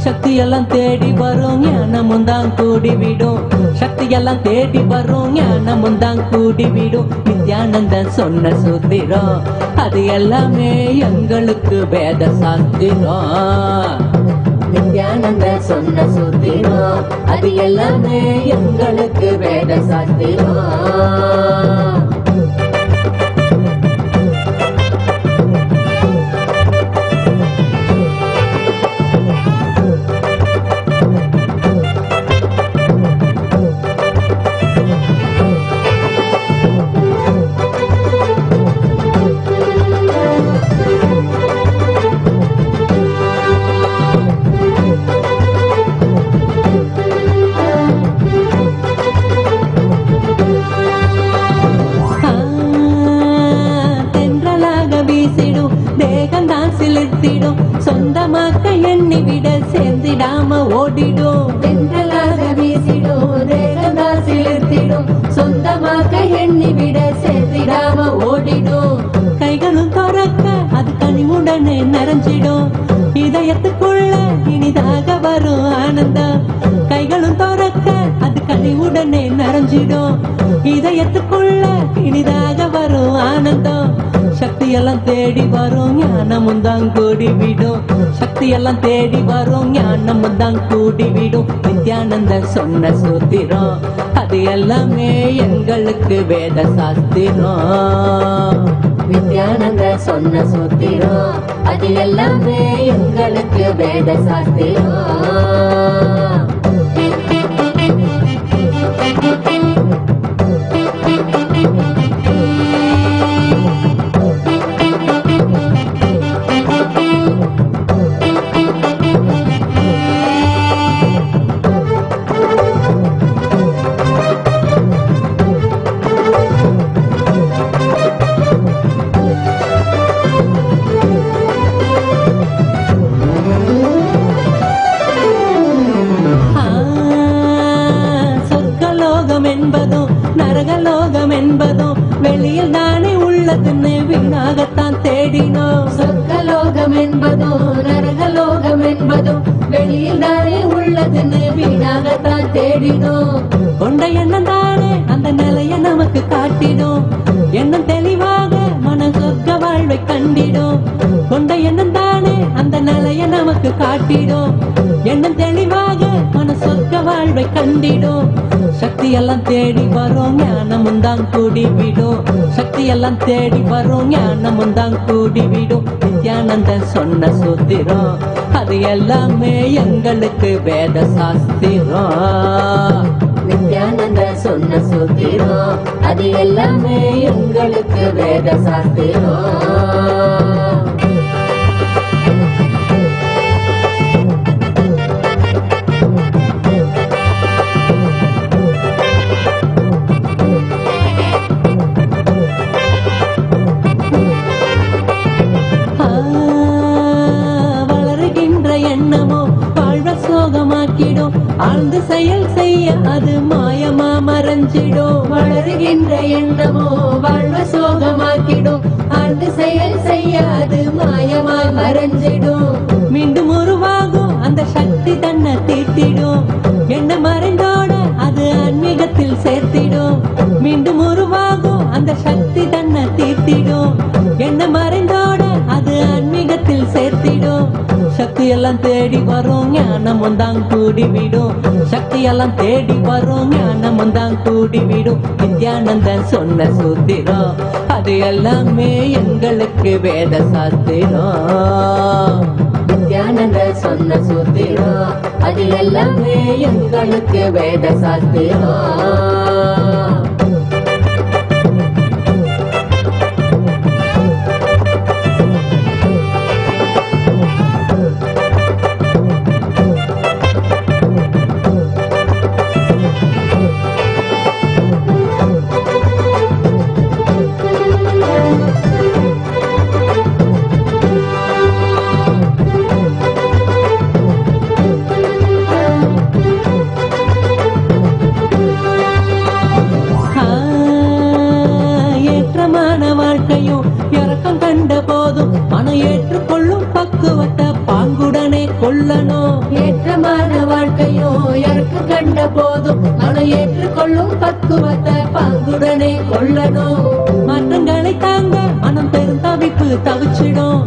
சக்தி எல்லாம் தேடி வரும் ஞானமும் தான் கூடிவிடும். சக்தி எல்லாம் தேடி வரும் ஞானமும் தான் கூடிவிடும். நித்யானந்த சொன்ன சூத்திரம் அது எல்லாமே எங்களுக்கு வேத சாஸ்திரம். நித்யானந்த சொன்ன சூத்திரம் அது எல்லாமே எங்களுக்கு வேத சாஸ்திரம். சொந்தமாக்க எண்ணி விட சேர்ந்திடாம ஓடிடும். தென்றலாக வீசிடும் தேகந்தா சிலிர்த்திடும். சொந்தமாக்க எண்ணி விட சேர்ந்திடாம ஓடிடும். கைகளும் துறக்க அது மறைஞ்சிடும். இதயத்துக்குள்ள இனிதாக வரும் ஆனந்தம். கைகளும் திறக்க அது கனிவுடனே நிறைஞ்சிடும். இதயத்துக்குள்ள இனிதாக வரும் ஆனந்தம். சக்தியெல்லாம் தேடி வரும் ஞானமும் தான் கூடி விடும். சக்தியெல்லாம் தேடி வரும் ஞானமும் தான் கூடி விடும். நித்யானந்தர் சொன்ன சூத்திரம் அது எல்லாமே எங்களுக்கு வேத சாஸ்திரம். நித்யானந்தர் சொன்ன சூத்திரம் அது எல்லாமே எங்களுக்கு வேத சாஸ்திரம். நரகலோகம் என்பதும் வெளியில் தானே உள்ளதுன்னு வீணாகத்தான் தேடினோம். சொர்க்கலோகம் என்பதும் நரகலோகம் என்பதும் வெளியில் தானே உள்ளதுன்னு வீணாகத்தான் தேடினோம். கொண்ட எண்ணம் தானே அந்த நிலைய நமக்கு காட்டிடும். எண்ணம் தெளிவாக மன சொர்க்க வாழ்வை கண்டிடும். கொண்ட எண்ணம் தானே அந்த நிலைய நமக்கு காட்டிடும். எண்ணம் தெளிவாக மன சொர்க்க வாழ்வை கண்டிடும். சக்தி எல்லாம் தேடி வரும் ஞானமும் தான் கூடி விடும். சக்தி எல்லாம் தேடி வரும் ஞானமும் தான் கூடி விடும். நித்யானந்தர் சொன்ன சூத்திரம் அது எல்லாமே எங்களுக்கு வேத சாஸ்திரம். நித்யானந்தர் சொன்ன சூத்திரம் அது எல்லாமே எங்களுக்கு வேத சாஸ்திரம். ஆழ்ந்து செயல் செய்ய அது மாயமா மறைஞ்சிடும். வளருகின்ற எண்ணமோ வாழ்வ சோகமாக்கிடும். ஆழ்ந்து செயல் செய்ய அது மாயமா மறைஞ்சிடும். மீண்டும் உருவாகும் அந்த சக்தி தன்னை தீர்த்திடும். எண்ண மறைந்தோட அது ஆன்மீகத்தில் சேர்த்திடும். மீண்டும் உருவாகும் அந்த சக்தி தன்னை தீர்த்திடும். எண்ண மறைந்தோட அது ஆன்மீகத்தில் சேர்த்திடும். சக்தி எல்லாம் தேடி வரும் ஞானமும் தான் கூடி விடும். சக்தி எல்லாம் தேடி வரும் ஞானமும் தான் கூடி விடும். நித்யானந்தன் சொன்ன சூத்திரம் அது எல்லாமே எங்களுக்கு வேத சாஸ்திரம். நித்யானந்தர் சொன்ன சூத்திரம் அது எல்லாமே எங்களுக்கு வேத சாஸ்திரம். ஏற்றுக்கொள்ளும் பக்குவத்தை பாங்குடனே கொள்ளணும். ஏற்றமான வாழ்க்கையோ இறக்கு கண்ட போதும் மன ஏற்றுக்கொள்ளும் பக்குவத்தை பாங்குடனே கொள்ளணும். மாற்றங்களை தாங்க மனம் பெருந்தவிப்பு தவிச்சிடும்.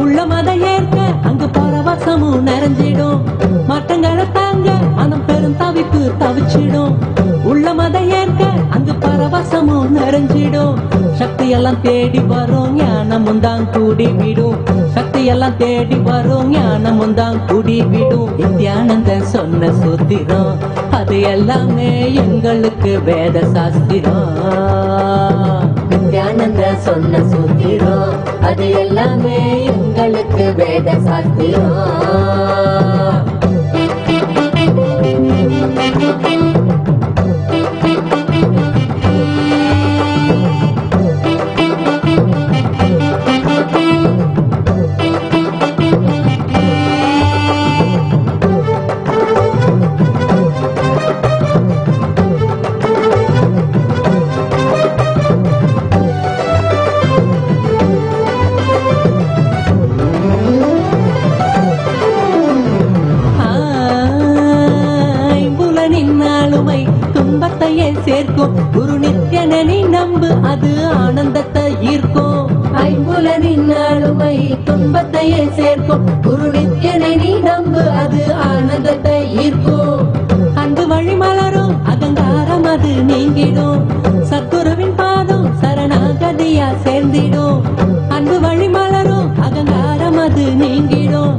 உள்ள மத ஏற்க அங்கு பரவசமும் நிறைஞ்சிடும். மாற்றங்களை தாங்க மனம் பெருந்தவிப்பு தவிச்சிடும். உள்ள மத ஏற்க அங்கு பரவசமும் நிறைஞ்சிடும். சக்தி எல்லாம் தேடி வரும் ஞானமும் தான் கூடி விடும். சக்தி எல்லாம் தேடி வரும் ஞானமும் தான் கூடி விடும். நித்யானந்தர் சொன்ன சூத்திரம் அது எல்லாமே எங்களுக்கு வேத சாஸ்திரம். நித்யானந்தர் சொன்ன சூத்திரம் அது எல்லாமே எங்களுக்கு வேத சாஸ்திரம். தீர்க்கும் ஐம்புலனின் ஆளுமை துன்பத்தையே சேர்க்கும் குரு நித்யனை நீ நம்பு அது ஆனந்தத்தை ஈர்க்கும் அன்பு வழி மலரும் அகங்காரம் அது நீங்கிடும் சத்குருவின் பாதம் சரணாகதியா சேர்ந்திடும் அன்பு வழி மலரும் அகங்காரம் அது நீங்கிடும்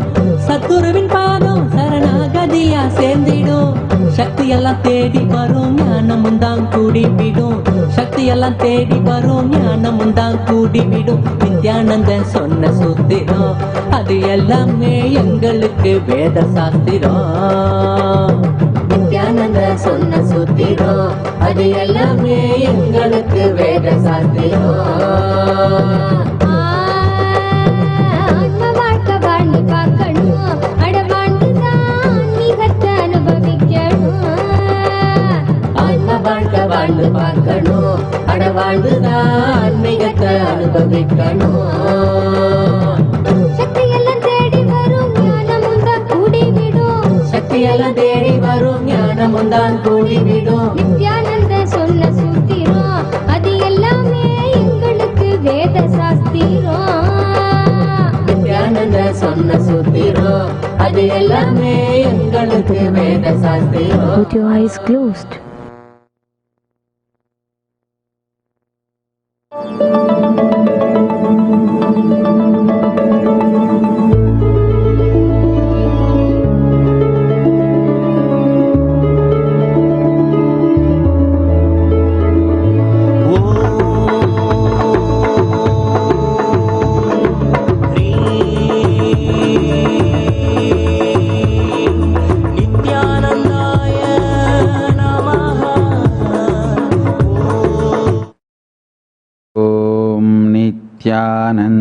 சத்குருவின் பாதம் சரணாகதியா சேர்ந்திடும் சக்தி எல்லாம் தேடி வரும் ஞானமும் தான் கூடிவிடும் சக்தி எல்லாம் தேடி வரும் ஞானமும் தான் கூடிவிடும் நித்யானந்தன் சொன்ன சூத்திரம் அது எல்லாமே எங்களுக்கு வேத சாஸ்திரம் நித்யானந்தன் சொன்ன சூத்திரம் அது எல்லாமே எங்களுக்கு வேத சாஸ்திரம் வாழ்க்கை வாழ்ந்து பார்க்கணும் அட வாழ்ந்துதான் மிகத்தை அனுபவிக்கணும் ஆன்ம வாழ்க்கை வாழ்ந்து பார்க்கணும் அட வாழ்ந்துதான் மிகத்தை அனுபவிக்கணும் சக்தி எல்லாம் தேடி வரும் ஞானமும் தான் கூடிவிடும் சக்தி எல்லாம் தேடி வரும் ஞானமும் தான் கூடிவிடும் நித்யானந்த சொன்ன சூத்திரம் அது எல்லாமே எங்களுக்கு வேத சாஸ்திரம் நித்யானந்த சொன்ன சூத்திரம் அது எல்லாமே எங்களுக்கு வேத சாஸ்திரம். With your eyes closed.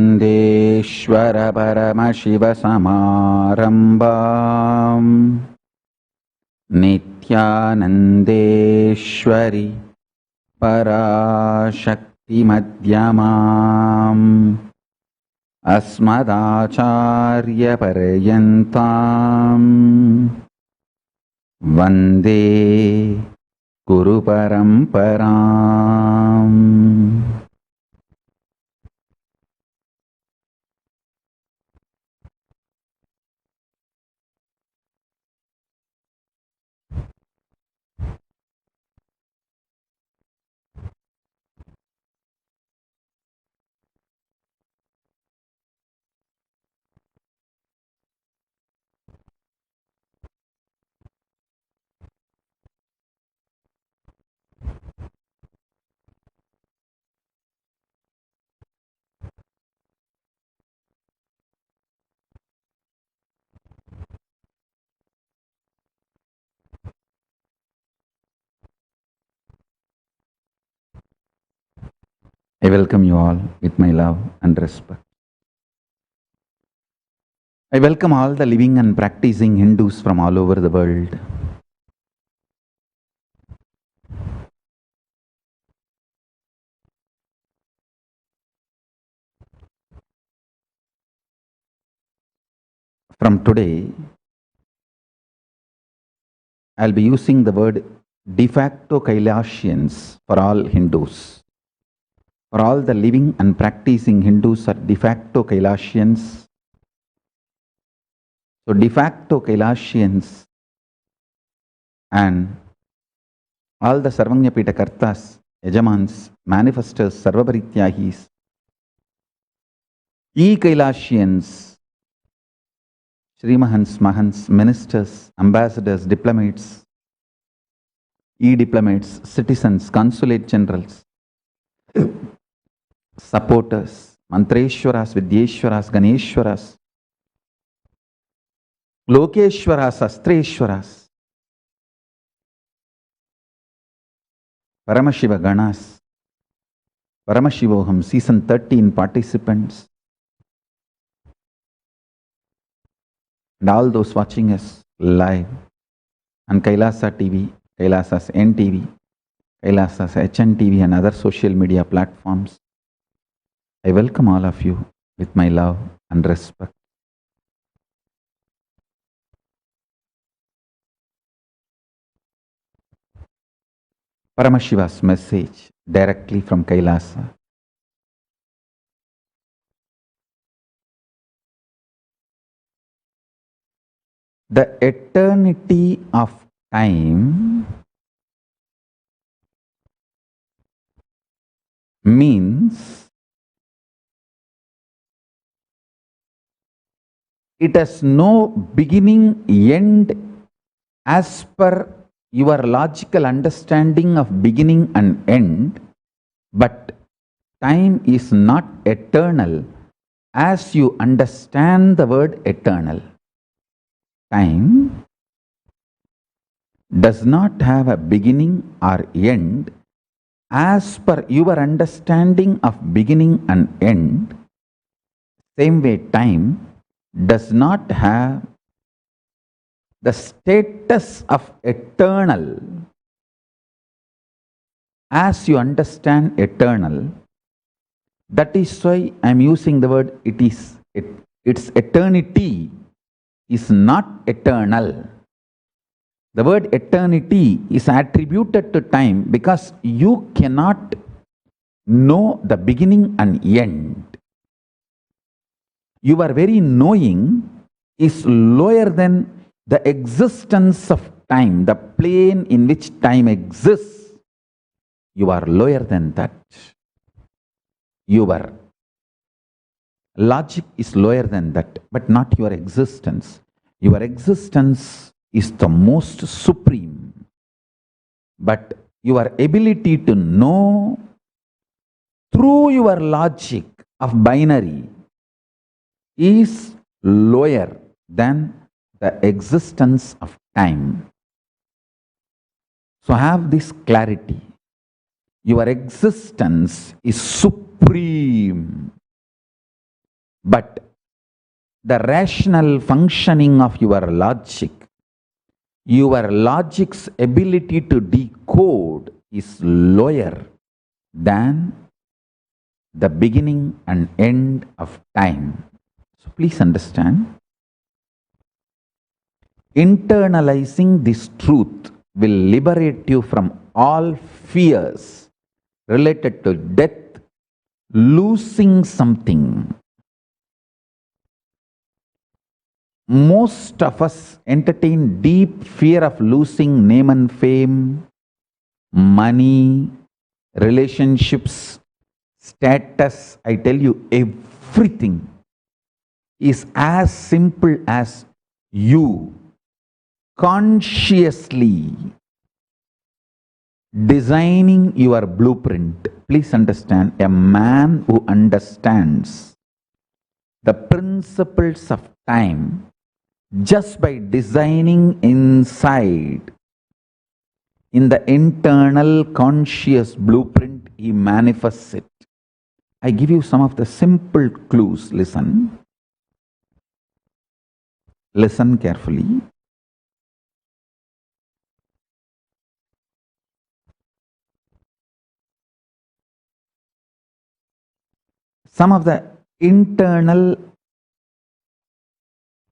नित्यानन्देश्वर परमशिवसमारम्भाम् नित्यानन्देश्वरि पराशक्तिमध्यमाम् अस्मदाचार्यपर्यन्ताम् वन्दे गुरुपरम्पराम्. I welcome you all with my love and respect. I welcome all the living and practicing Hindus from all over the world. From today, I'll be using the word de facto Kailashians for all Hindus. For all the living and practicing Hindus are de facto Kailashians. So de facto Kailashians and all the Sarvanyapita Kartas, Yajamans, Manifestors, Sarvabharityahis, E-Kailashians, Srimahans, Mahans, Ministers, Ambassadors, Diplomats, E-Diplomats, Citizens, Consulate Generals, supporters, Mantreshwaras, Vidyeshwaras, Ganeshwaras, Lokeshwaras, Astreshwaras, Paramashiva Ganas, Paramashivoham Season 13 participants, and all those watching us live on Kailasa TV, Kailasa's NTV, Kailasa's HNTV and other social media platforms. I welcome all of you with my love and respect. Paramashiva's message directly from Kailasa. The eternity of time means it has no beginning, end as per your logical understanding of beginning and end, but time is not eternal as you understand the word eternal. Time does not have a beginning or end as per your understanding of beginning and end. Same way, time does not have the status of eternal as you understand eternal. That is why I am using the word its eternity is not eternal. The word eternity is attributed to time because you cannot know the beginning and end. Your very knowing is lower than the existence of time, the plane in which time exists. You are lower than that. Your logic is lower than that, but not your existence. Your existence is the most supreme. But your ability to know through your logic of binary is lower than the existence of time. So have this clarity. Your existence is supreme, but the rational functioning of your logic's ability to decode is lower than the beginning and end of time. So please understand, internalizing this truth will liberate you from all fears related to death, losing something. Most of us entertain deep fear of losing name and fame, money, relationships, status. I tell you, everything is as simple as you consciously designing your blueprint. Please understand, a man who understands the principles of time just by designing inside, in the internal conscious blueprint, he manifests it. I give you some of the simple clues. Listen. Listen carefully. Some of the internal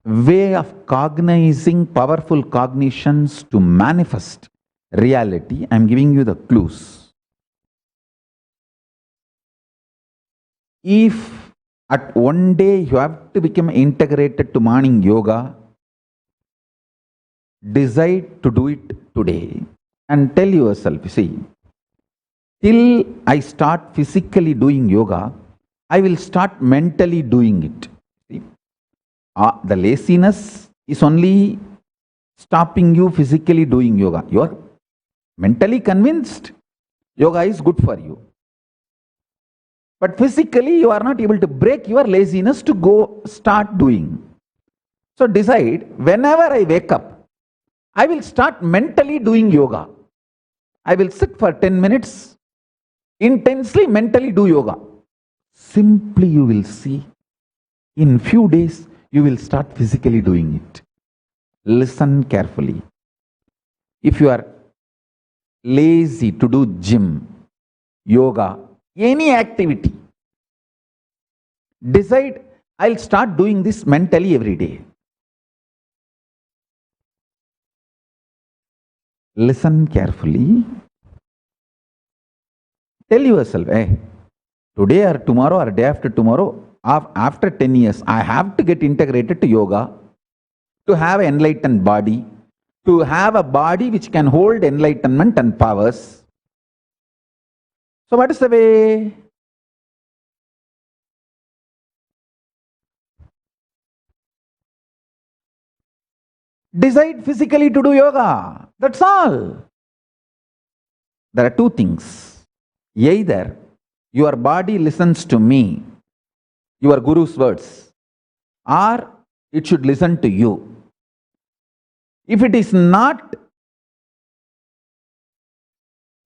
way of cognizing powerful cognitions to manifest reality. I am giving you the clues. If at one day you have to become integrated to morning yoga, decide to do it today and tell yourself, see, till I start physically doing yoga, I will start mentally doing it. See? The laziness is only stopping you physically doing yoga. You are mentally convinced yoga is good for you. But physically you are not able to break your laziness to go start doing. So decide, whenever I wake up, I will start mentally doing yoga. I will sit for 10 minutes, intensely mentally do yoga. Simply you will see, in few days, you will start physically doing it. Listen carefully. If you are lazy to do gym, yoga, any activity, decide, I'll start doing this mentally every day. Listen carefully. Tell yourself, hey, today or tomorrow or day after tomorrow, after 10 years, I have to get integrated to yoga. to have an enlightened body, to have a body which can hold enlightenment and powers. So what is the way? Decide physically to do yoga. That's all. There are two things. Either your body listens to me, your guru's words, or it should listen to you. If it is not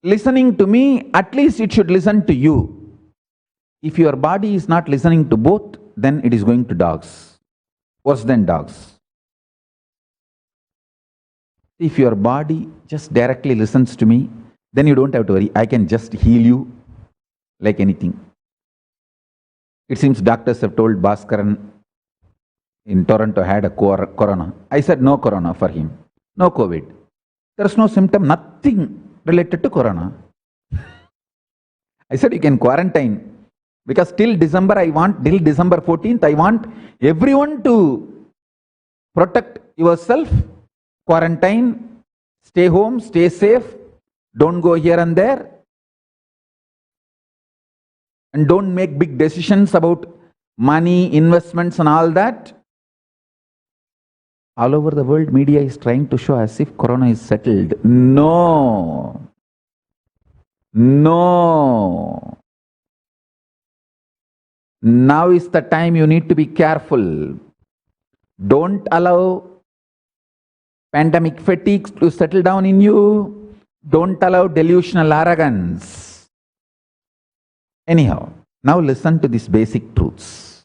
listening to me, at least it should listen to you. If your body is not listening to both, then it is going to dogs. Worse than dogs. If your body just directly listens to me, then you don't have to worry. I can just heal you like anything. It seems doctors have told Bhaskaran in Toronto had a corona. I said no corona for him. No COVID. There's no symptom, nothing related to corona. I said you can quarantine. Because till December 14th, I want everyone to protect yourself, quarantine, stay home, stay safe, don't go here and there, and don't make big decisions about money, investments and all that. All over the world, media is trying to show as if corona is settled. No. No. Now is the time you need to be careful. Don't allow pandemic fatigue to settle down in you. Don't allow delusional arrogance. Anyhow, now listen to these basic truths.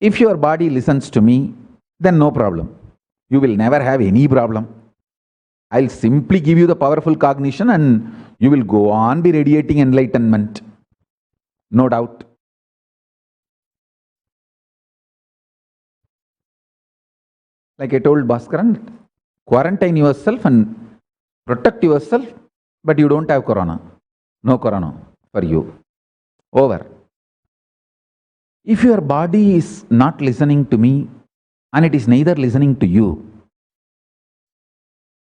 If your body listens to me, then no problem. You will never have any problem. I'll simply give you the powerful cognition and you will go on be radiating enlightenment. No doubt. Like I told Bhaskaran, quarantine yourself and protect yourself, but you don't have corona. No corona for you. Over. If your body is not listening to me and it is neither listening to you,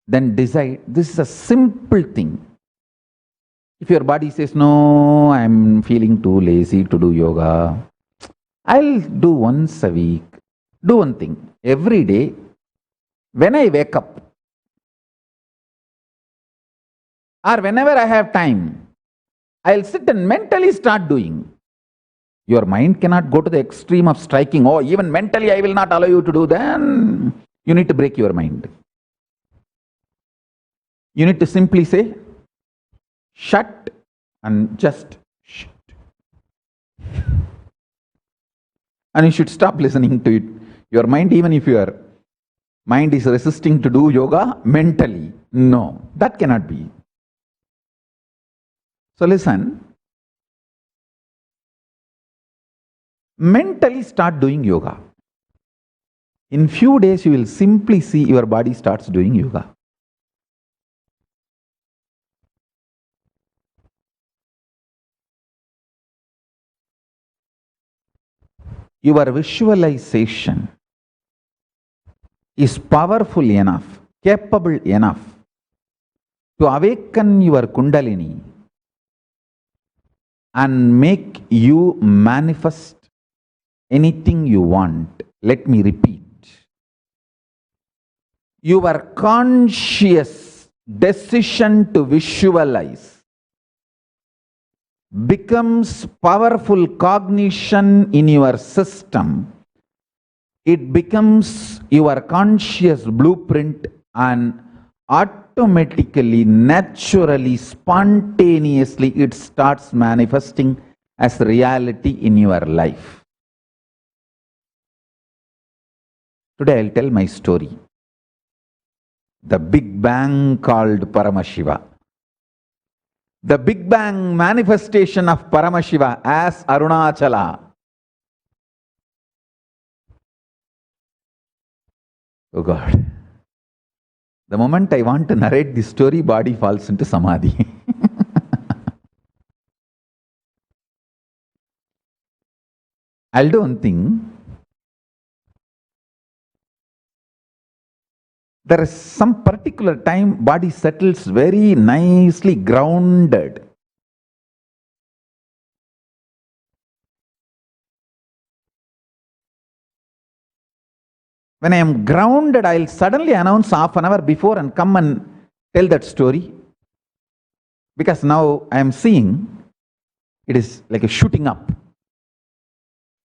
then decide. This is a simple thing. If your body says, no, I'm feeling too lazy to do yoga, I'll do once a week. Do one thing. Every day, when I wake up, or whenever I have time, I'll sit and mentally start doing. Your mind cannot go to the extreme of striking, oh, even mentally I will not allow you to do, then you need to break your mind. You need to simply say, shut and just shut. And you should stop listening to it. Your mind, even if your mind is resisting to do yoga mentally, no, that cannot be. So listen. Mentally start doing yoga. In few days, you will simply see your body starts doing yoga. Your visualization is powerful enough, capable enough to awaken your Kundalini and make you manifest anything you want. Let me repeat. Your conscious decision to visualize becomes powerful cognition in your system. It becomes your conscious blueprint and automatically, naturally, spontaneously, it starts manifesting as reality in your life. Today I'll tell my story. The Big Bang called Paramashiva. The Big Bang manifestation of Paramashiva as Arunachala. Oh God. The moment I want to narrate this story, body falls into samadhi. I'll do one thing. There is some particular time body settles very nicely grounded. When I am grounded, I'll suddenly announce half an hour before and come and tell that story. Because now I am seeing it is like a shooting up.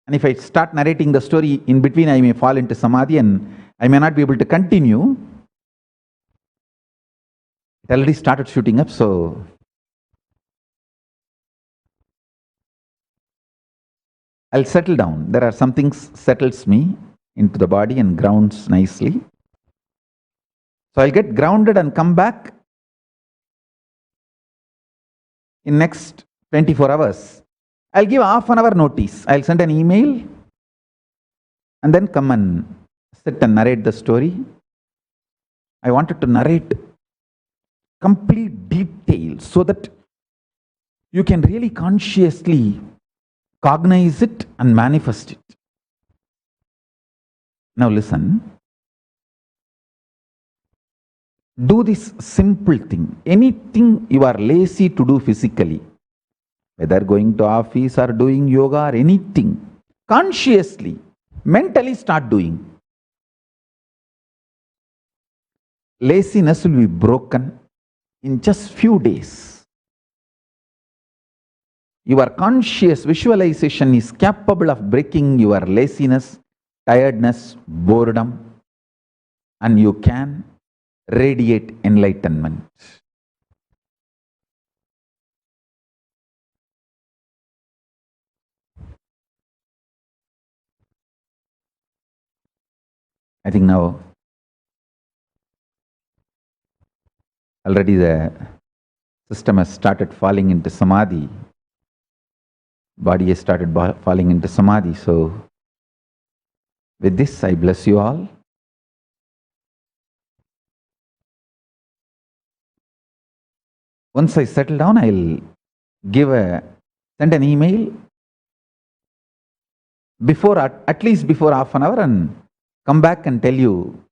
And if I start narrating the story in between, I may fall into samadhi and I may not be able to continue. It already started shooting up, so I'll settle down. There are some things settles me into the body and grounds nicely. So I'll get grounded and come back in next 24 hours. I'll give half an hour notice. I'll send an email and then come and sit and narrate the story. I wanted to narrate complete detail so that you can really consciously cognize it and manifest it. Now listen. Do this simple thing. Anything you are lazy to do physically, whether going to office or doing yoga or anything, consciously, mentally start doing. Laziness will be broken in just few days. Your conscious visualization is capable of breaking your laziness, tiredness, boredom, and you can radiate enlightenment. I think now already the system has started falling into samadhi. Body has started falling into samadhi. So with this, I bless you all. Once I settle down, I'll send an email before, at least before half an hour, and come back and tell you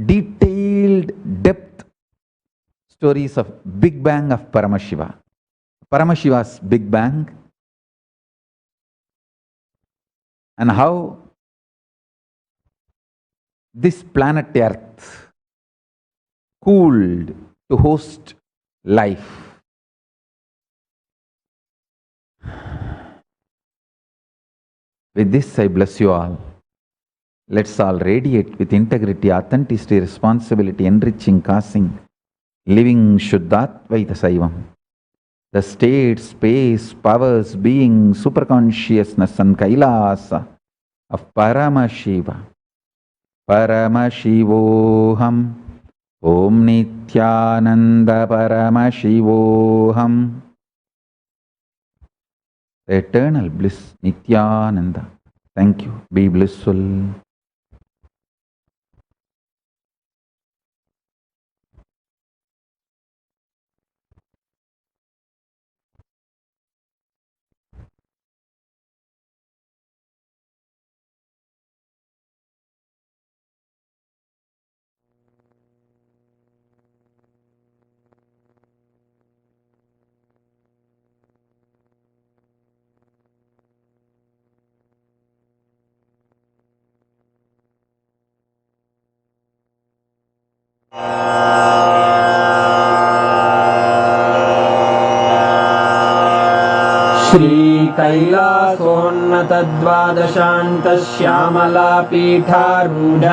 detailed depth stories of Big Bang of Paramashiva. Paramashiva's Big Bang and how this planet Earth cooled to host life. With this, I bless you all. Let's all radiate with integrity, authenticity, responsibility, enriching, causing, living Shuddhatvaita Saivam. The state, space, powers, being, superconsciousness and Kailasa of Paramashiva. Paramashivoham. Om Nithyananda Paramashivoham. The eternal bliss, Nithyananda. Thank you. Be blissful. Shri कैलासोन्नतद्वादशान्तश्यामला पीठारूढ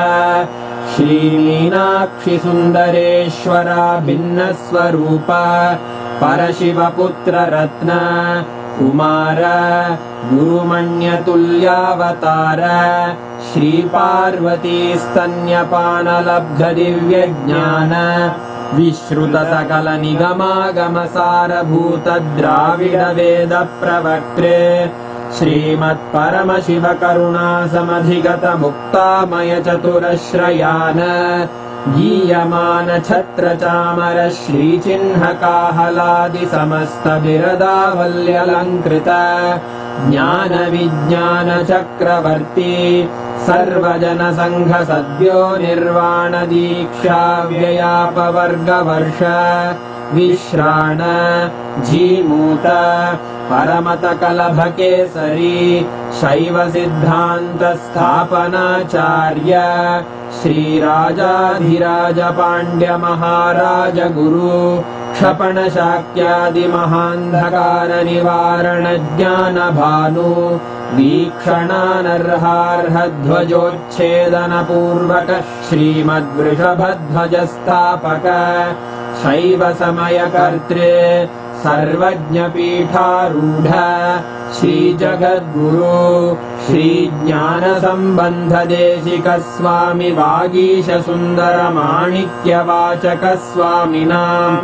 Shri Meenakshi सुन्दरेश्वरा भिन्नस्वरूप परशिवपुत्र रत्न कुमार गुरुमण्यतुल्यावतार श्री पार्वती स्तन्यपानलब्ध दिव्यज्ञान विश्रुत सकल निगमागम सारभूत द्राविड वेद प्रवक्त्रे श्रीमत् परमशिव करुणा समधिगत मुक्तामय चतुरश्रयान गीयमान छत्र चामर श्रीचिह्न काहलादि समस्त बिरदावल्यलङ्कृत ज्ञान विज्ञान चक्रवर्ती सर्वजन संघ सद्यो निर्वाण दीक्षा व्ययापवर्गवर्ष विश्राण जीमूत परमत कलभ केसरी शैव सिद्धांत स्थापनाचार्य श्रीराजाधिराज पांड्य महाराज गुरु क्षपण शाक्यादि महांधकार निवारण ज्ञान भानु वीक्षणानर्हार्ह ध्वजोच्छेदन पूर्वक श्रीमद्वृषभध्वज स्थापक शैव समय कर्तृ सर्वज्ञ पीठारूढ़ श्री जगद्गुरु श्री ज्ञान संबंध देशिक स्वामी वागीश सुंदर माणिक्य वाचक स्वामिनां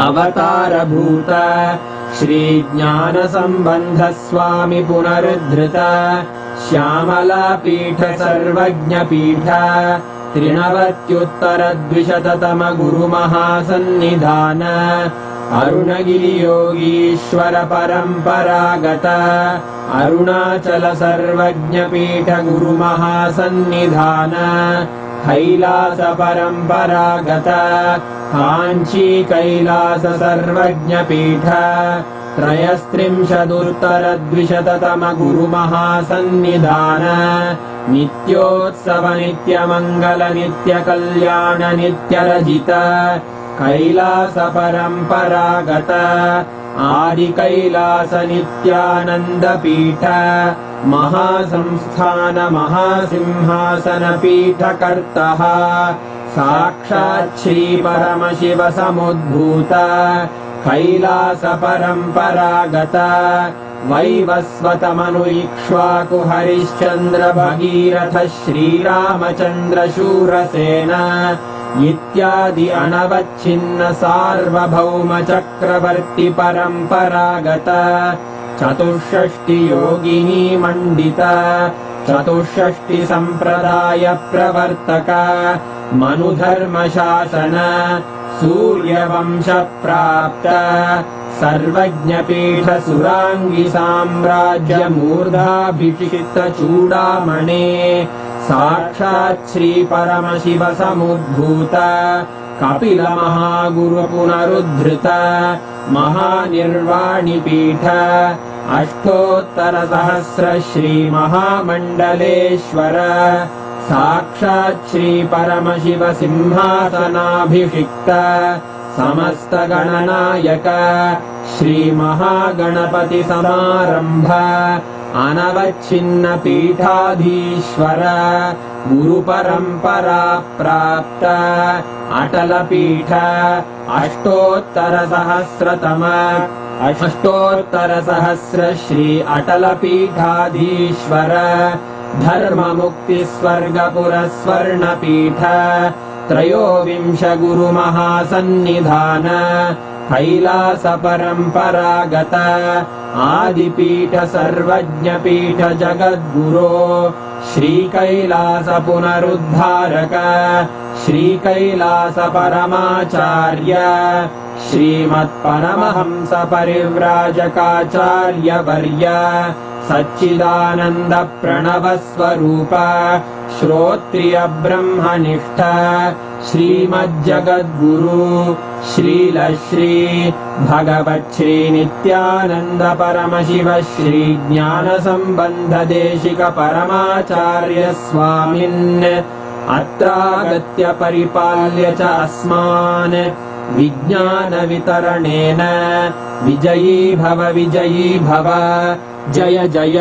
अवतार भूत श्री ज्ञान संबंध स्वामी पुनरुद्धृत श्यामला पीठ सर्वज्ञ पीठ त्रिनवत्युत्तर द्विशततम गुरु महासन्निधान अरुणगिरि योगीश्वर परंपरागत अरुणाचल सर्वज्ञ पीठ गुरु महासन्निधान कैलास परंपरागत कांची कैलास सर्वज्ञ पीठ त्रयस्त्रिंशदुत्तर द्विशततम गुरु महासन्निधान नित्योत्सव नित्य मंगल नित्य कल्याण नित्य रजित कैलास परंपरागत आदि कैलास नित्यानंद पीठ महासंस्थान महासिंहासन पीठ कर्तः साक्षात् श्री परमशिव समुद्भूत कैलास परंपरागत वैवस्वत मनु इक्ष्वाकु हरिश्चंद्र भगीरथ श्रीरामचंद्र शूरसेन इत्यादि अनवच्छिन्न सार्वभौम चक्रवर्ती परंपरागत चतुष्षष्टि योगिनी मंडित चतुष्षष्टि संप्रदाय प्रवर्तक मनुधर्म शासन सूर्यवंश प्राप्त सर्वज्ञ पीठ सुरांगी साम्राज्य मूर्धाभिषिक्त चूड़ामणे साक्षात् श्री परमशिव समुद्भूत कपिल महागुरु पुनरुद्धृत महानिर्वाणि पीठ अष्टोत्तर सहस्र श्री महामंडलेश्वर साक्षात् श्री परमशिव सिंहासनाभिषिक्त समस्त गणनायक श्री महागणपति समारंभ अनवच्छिन्न पीठाधीश्वर गुरु परंपरा प्राप्त अटल पीठ अष्टोत्तर सहस्र श्री अटल पीठाधीश्वर धर्म मुक्ति स्वर्गपुर स्वर्ण पीठ त्रयोविंश गुरु महासन्निधान कैलास परंपरागत आदिपीठ सर्वज्ञ पीठ जगद्गुरो श्री कैलास पुनरुद्धारक श्री कैलास परमाचार्य श्रीमत्परमहंस परिव्राजकाचार्य वर्य सच्चिदानंद प्रणव स्वरूप श्रोत्रिय ब्रह्मनिष्ठ श्रीमज्जगद्गुरु श्रील श्री भगवत् श्री नित्यानंद परमशिव श्री ज्ञान संबंध देशिक परमाचार्य स्वामिन् अत्रागत्य परिपाल्य च अस्मान् विज्ञान वितरणेन विजयी भव जय जय।